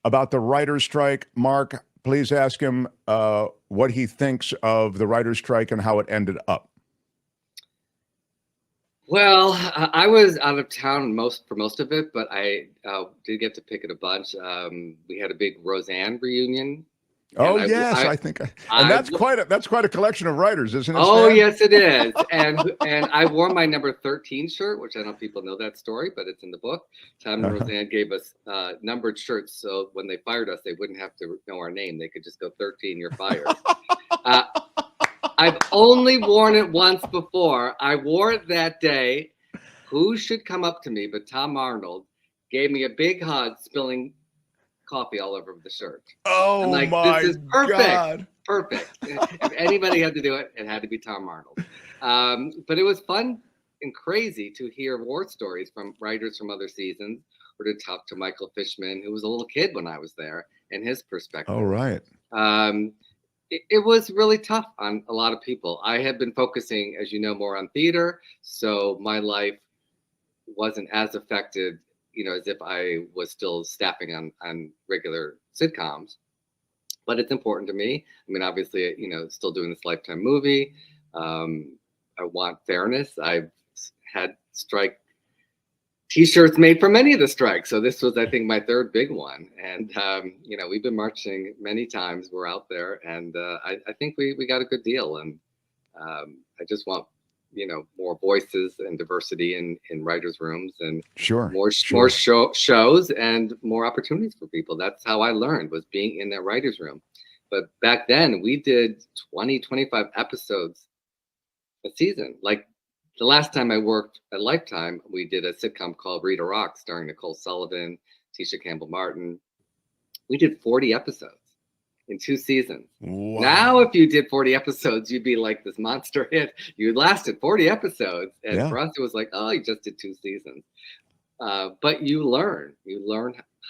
Speaker 2: about the writer's strike. Mark, please ask him what he thinks of the writer's strike and how it ended up.
Speaker 24: Well, I was out of town for most of it, but I did get to pick it a bunch. We had a big Roseanne reunion.
Speaker 2: Oh yes, I think, and that's quite a collection of writers, isn't it?
Speaker 24: Oh
Speaker 2: Stan?
Speaker 24: yes, it is. And I wore my number 13 shirt, which I don't know if people know that story, but it's in the book. Tom and Roseanne gave us numbered shirts, so when they fired us, they wouldn't have to know our name. They could just go 13, you're fired. I've only worn it once before. I wore it that day. Who should come up to me but Tom Arnold gave me a big hug, spilling coffee all over the shirt.
Speaker 2: Oh,
Speaker 24: I'm like,
Speaker 2: my
Speaker 24: this is perfect.
Speaker 2: God.
Speaker 24: Perfect. If anybody had to do it, it had to be Tom Arnold. But it was fun and crazy to hear war stories from writers from other seasons, or to talk to Michael Fishman, who was a little kid when I was there, and his perspective.
Speaker 2: Oh, right.
Speaker 24: It was really tough on a lot of people. I had been focusing, as you know, more on theater, so my life wasn't as affected, as if I was still staffing on regular sitcoms. But it's important to me. I mean, obviously, still doing this Lifetime movie. I want fairness. I've had strike T-shirts made for many of the strikes. So this was, I think, my third big one. And, we've been marching many times. We're out there. And I think we got a good deal. And I just want, more voices and diversity in writers' rooms, and more shows and more opportunities for people. That's how I learned, was being in that writers' room. But back then we did 20, 25 episodes a season. Like the last time I worked at Lifetime, we did a sitcom called Rita Rock, starring Nicole Sullivan, Tisha Campbell-Martin. We did 40 episodes in 2 seasons.
Speaker 2: Wow.
Speaker 24: Now, if you did 40 episodes, you'd be like this monster hit. You lasted 40 episodes. And for us, it was like, oh, you just did 2 seasons. But you learn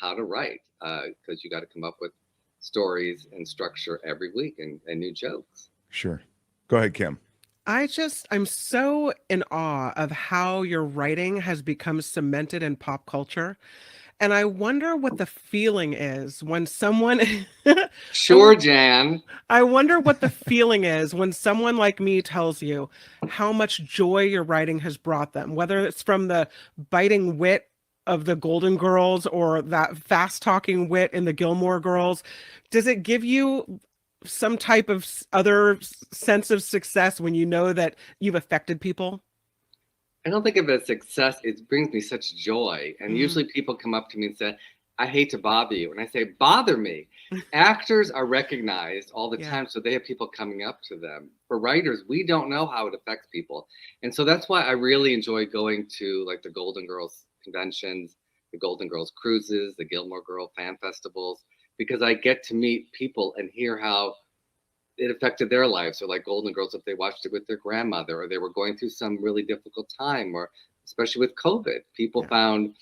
Speaker 24: how to write, because you got to come up with stories and structure every week, and new jokes.
Speaker 2: Sure. Go ahead, Kim.
Speaker 4: I'm so in awe of how your writing has become cemented in pop culture. And I wonder what the feeling is when someone...
Speaker 24: Sure, Jan.
Speaker 4: I wonder what the feeling is when someone like me tells you how much joy your writing has brought them, whether it's from the biting wit of the Golden Girls or that fast-talking wit in the Gilmore Girls. Does it give you some type of other sense of success when you know that you've affected people?
Speaker 24: I don't think of it as success. It brings me such joy. And usually people come up to me and say, I hate to bother you. And I say, bother me. Actors are recognized all the time, so they have people coming up to them. For writers, we don't know how it affects people. And so that's why I really enjoy going to like the Golden Girls conventions, the Golden Girls cruises, the Gilmore Girl fan festivals, because I get to meet people and hear how it affected their lives. So like Golden Girls, if they watched it with their grandmother, or they were going through some really difficult time, or especially with COVID, people found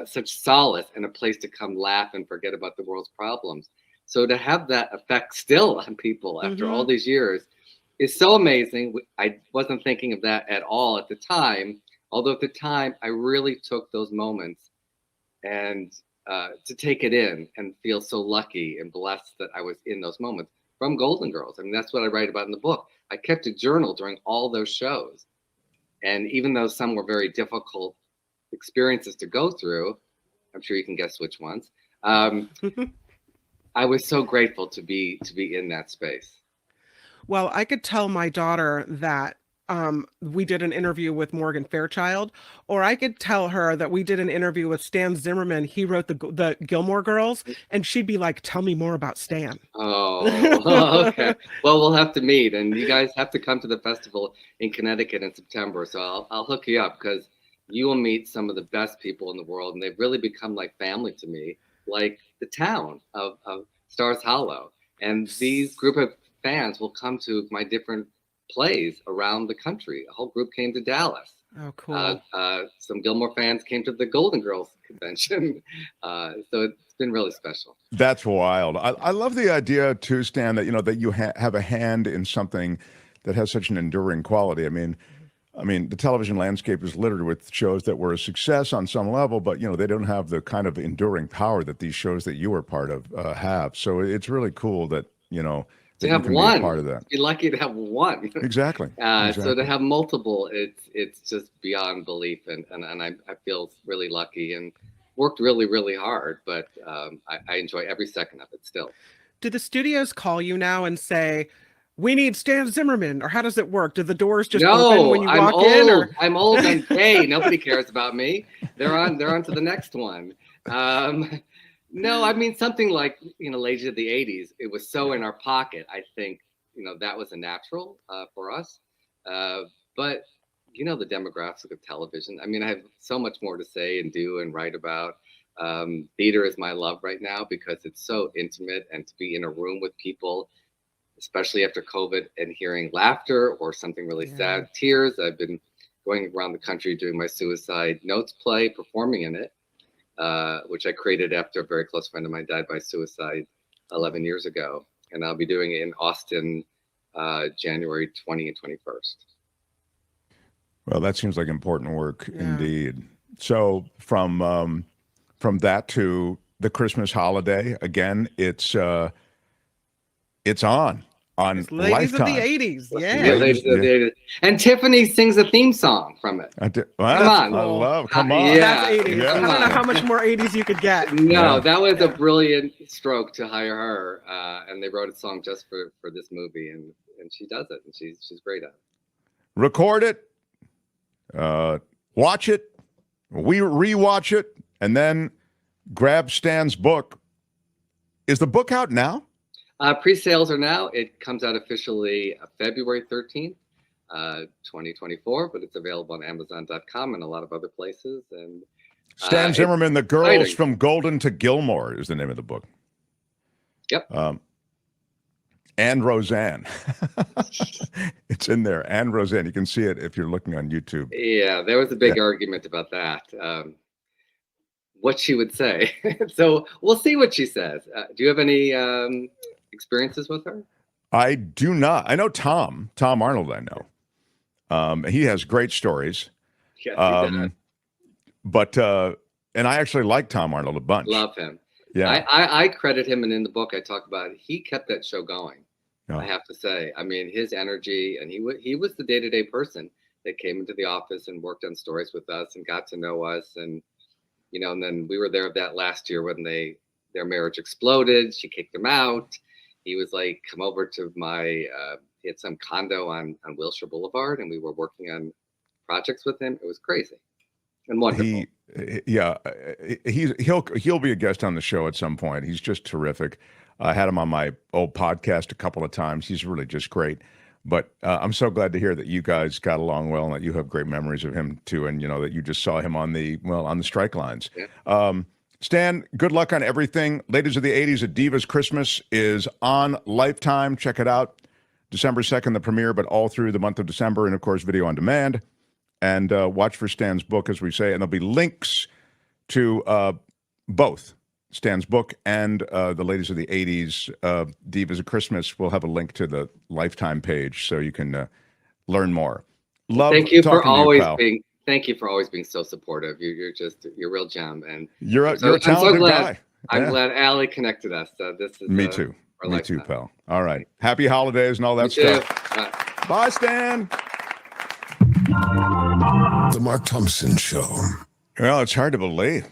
Speaker 24: such solace and a place to come laugh and forget about the world's problems. So to have that effect still on people after all these years is so amazing. I wasn't thinking of that at all at the time, although at the time I really took those moments and to take it in and feel so lucky and blessed that I was in those moments. From Golden Girls. I mean, that's what I write about in the book. I kept a journal during all those shows. And even though some were very difficult experiences to go through, I'm sure you can guess which ones, I was so grateful to be in that space.
Speaker 4: Well, I could tell my daughter that we did an interview with Morgan Fairchild, or I could tell her that we did an interview with Stan Zimmerman. He wrote the Gilmore Girls, and she'd be like, tell me more about Stan.
Speaker 24: Oh, okay. Well, we'll have to meet, and you guys have to come to the festival in Connecticut in September. So I'll hook you up, because you will meet some of the best people in the world, and they've really become like family to me, like the town of Stars Hollow. And these group of fans will come to my different plays around the country. A whole group came to Dallas.
Speaker 4: Oh, cool.
Speaker 24: Some Gilmore fans came to the Golden Girls convention. So it's been really special.
Speaker 2: That's wild. I love the idea too, Stan, that that you have a hand in something that has such an enduring quality. I mean, the television landscape is littered with shows that were a success on some level, but they don't have the kind of enduring power that these shows that you were part of have. So it's really cool that
Speaker 24: to have one, part of that. Be lucky to have one.
Speaker 2: Exactly.
Speaker 24: So to have multiple, it's just beyond belief, and I feel really lucky and worked really, really hard, but I enjoy every second of it still.
Speaker 4: Do the studios call you now and say, "We need Stan Zimmerman," or how does it work? Do the doors just open when you walk in? Or?
Speaker 24: I'm old and gay. Nobody cares about me. They're on to the next one. No, I mean, something like, late of the 80s, it was so in our pocket. I think, that was a natural for us. But, the demographics of television. I mean, I have so much more to say and do and write about. Theater is my love right now because it's so intimate, and to be in a room with people, especially after COVID, and hearing laughter or something really sad, tears. I've been going around the country doing my suicide notes play, performing in it. Which I created after a very close friend of mine died by suicide 11 years ago. And I'll be doing it in Austin, January 20 and 21st.
Speaker 2: Well, that seems like important work indeed. So from that to the Christmas holiday, again, it's on
Speaker 4: Ladies
Speaker 2: Lifetime.
Speaker 4: of the 80s,
Speaker 24: Ladies of the 80s. And Tiffany sings a theme song from it.
Speaker 2: Come on.
Speaker 24: Come on.
Speaker 4: That's 80s. I don't know how much more 80s you could get.
Speaker 24: No, that was a brilliant stroke to hire her. And they wrote a song just for this movie, and she does it, and she's great at it.
Speaker 2: Record it, watch it, we rewatch it, and then grab Stan's book. Is the book out now?
Speaker 24: Pre-sales are now. It comes out officially February 13th, 2024, but it's available on Amazon.com and a lot of other places. And
Speaker 2: Stan Zimmerman, The Girls from Golden to Gilmore is the name of the book.
Speaker 24: Yep.
Speaker 2: And Roseanne. It's in there. And Roseanne. You can see it if you're looking on YouTube.
Speaker 24: Yeah, there was a big argument about that. What she would say. So we'll see what she says. Do you have any experiences with her?
Speaker 2: I do not. I know Tom Arnold, I know. He has great stories.
Speaker 24: Yes, he does.
Speaker 2: But and I actually like Tom Arnold a bunch.
Speaker 24: Love him.
Speaker 2: Yeah.
Speaker 24: I credit him, and in the book I talk about it, he kept that show going.
Speaker 2: Oh.
Speaker 24: I have to say. I mean, his energy, and he was the day-to-day person that came into the office and worked on stories with us and got to know us, and and then we were there that last year when their marriage exploded. She kicked him out. He was like, come over to he had some condo on Wilshire Boulevard, and we were working on projects with him. It was crazy and wonderful.
Speaker 2: He'll be a guest on the show at some point. He's just terrific. I had him on my old podcast a couple of times. He's really just great. But I'm so glad to hear that you guys got along well and that you have great memories of him too, and that you just saw him on the strike lines. Yeah. Stan, good luck on everything. Ladies of the 80s, A Diva's Christmas is on Lifetime. Check it out. December 2nd, the premiere, but all through the month of December, and of course, video on demand. And watch for Stan's book, as we say, and there'll be links to both Stan's book and the Ladies of the 80s, Divas of Christmas. We'll have a link to the Lifetime page so you can learn more.
Speaker 24: Thank you for always being so supportive. You're a real gem, and
Speaker 2: you're a talented guy.
Speaker 24: I'm glad Allie connected us. This is
Speaker 2: me too. Me too, pal. All right. Happy holidays and all that stuff. Bye, Stan.
Speaker 8: The Mark Thompson Show.
Speaker 2: Well, it's hard to believe.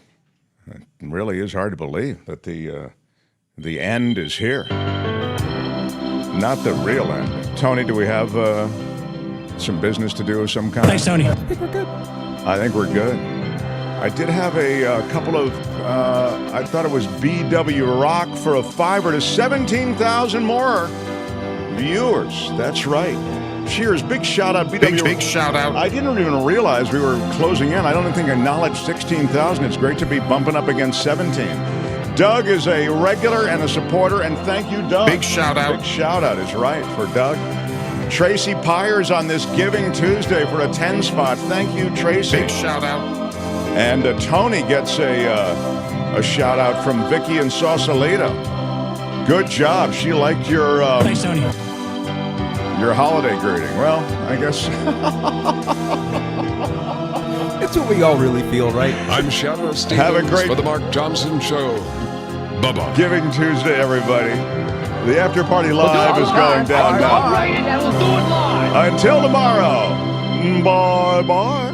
Speaker 2: It really is hard to believe that the end is here. Not the real end. Tony, do we have some business to do of some kind?
Speaker 19: Thanks, Tony.
Speaker 5: I think we're good.
Speaker 2: I think we're good. I did have a couple of, I thought it was BW Rock for a $5 to 17,000 more viewers. That's right. Cheers. Big shout out, BW.
Speaker 8: Big shout out.
Speaker 2: I didn't even realize we were closing in. I don't think I acknowledged 16,000. It's great to be bumping up against 17. Doug is a regular and a supporter, and thank you, Doug.
Speaker 8: Big shout out.
Speaker 2: Big shout out is right for Doug. Tracy Pyers on this Giving Tuesday for a 10 spot. Thank you, Tracy.
Speaker 8: Big shout out.
Speaker 2: And Tony gets a shout out from Vicky in Sausalito. Good job. She liked your
Speaker 19: Thanks, Tony.
Speaker 2: Your holiday greeting. Well, I guess
Speaker 5: It's what we all really feel, right?
Speaker 8: I'm Shadow Stevens
Speaker 2: Have a great
Speaker 8: for the Mark Thompson Show. Bye-bye.
Speaker 2: Giving Tuesday, everybody. The After Party Live is going down now.
Speaker 23: All right, and we'll do it live.
Speaker 2: Until tomorrow. Bye-bye.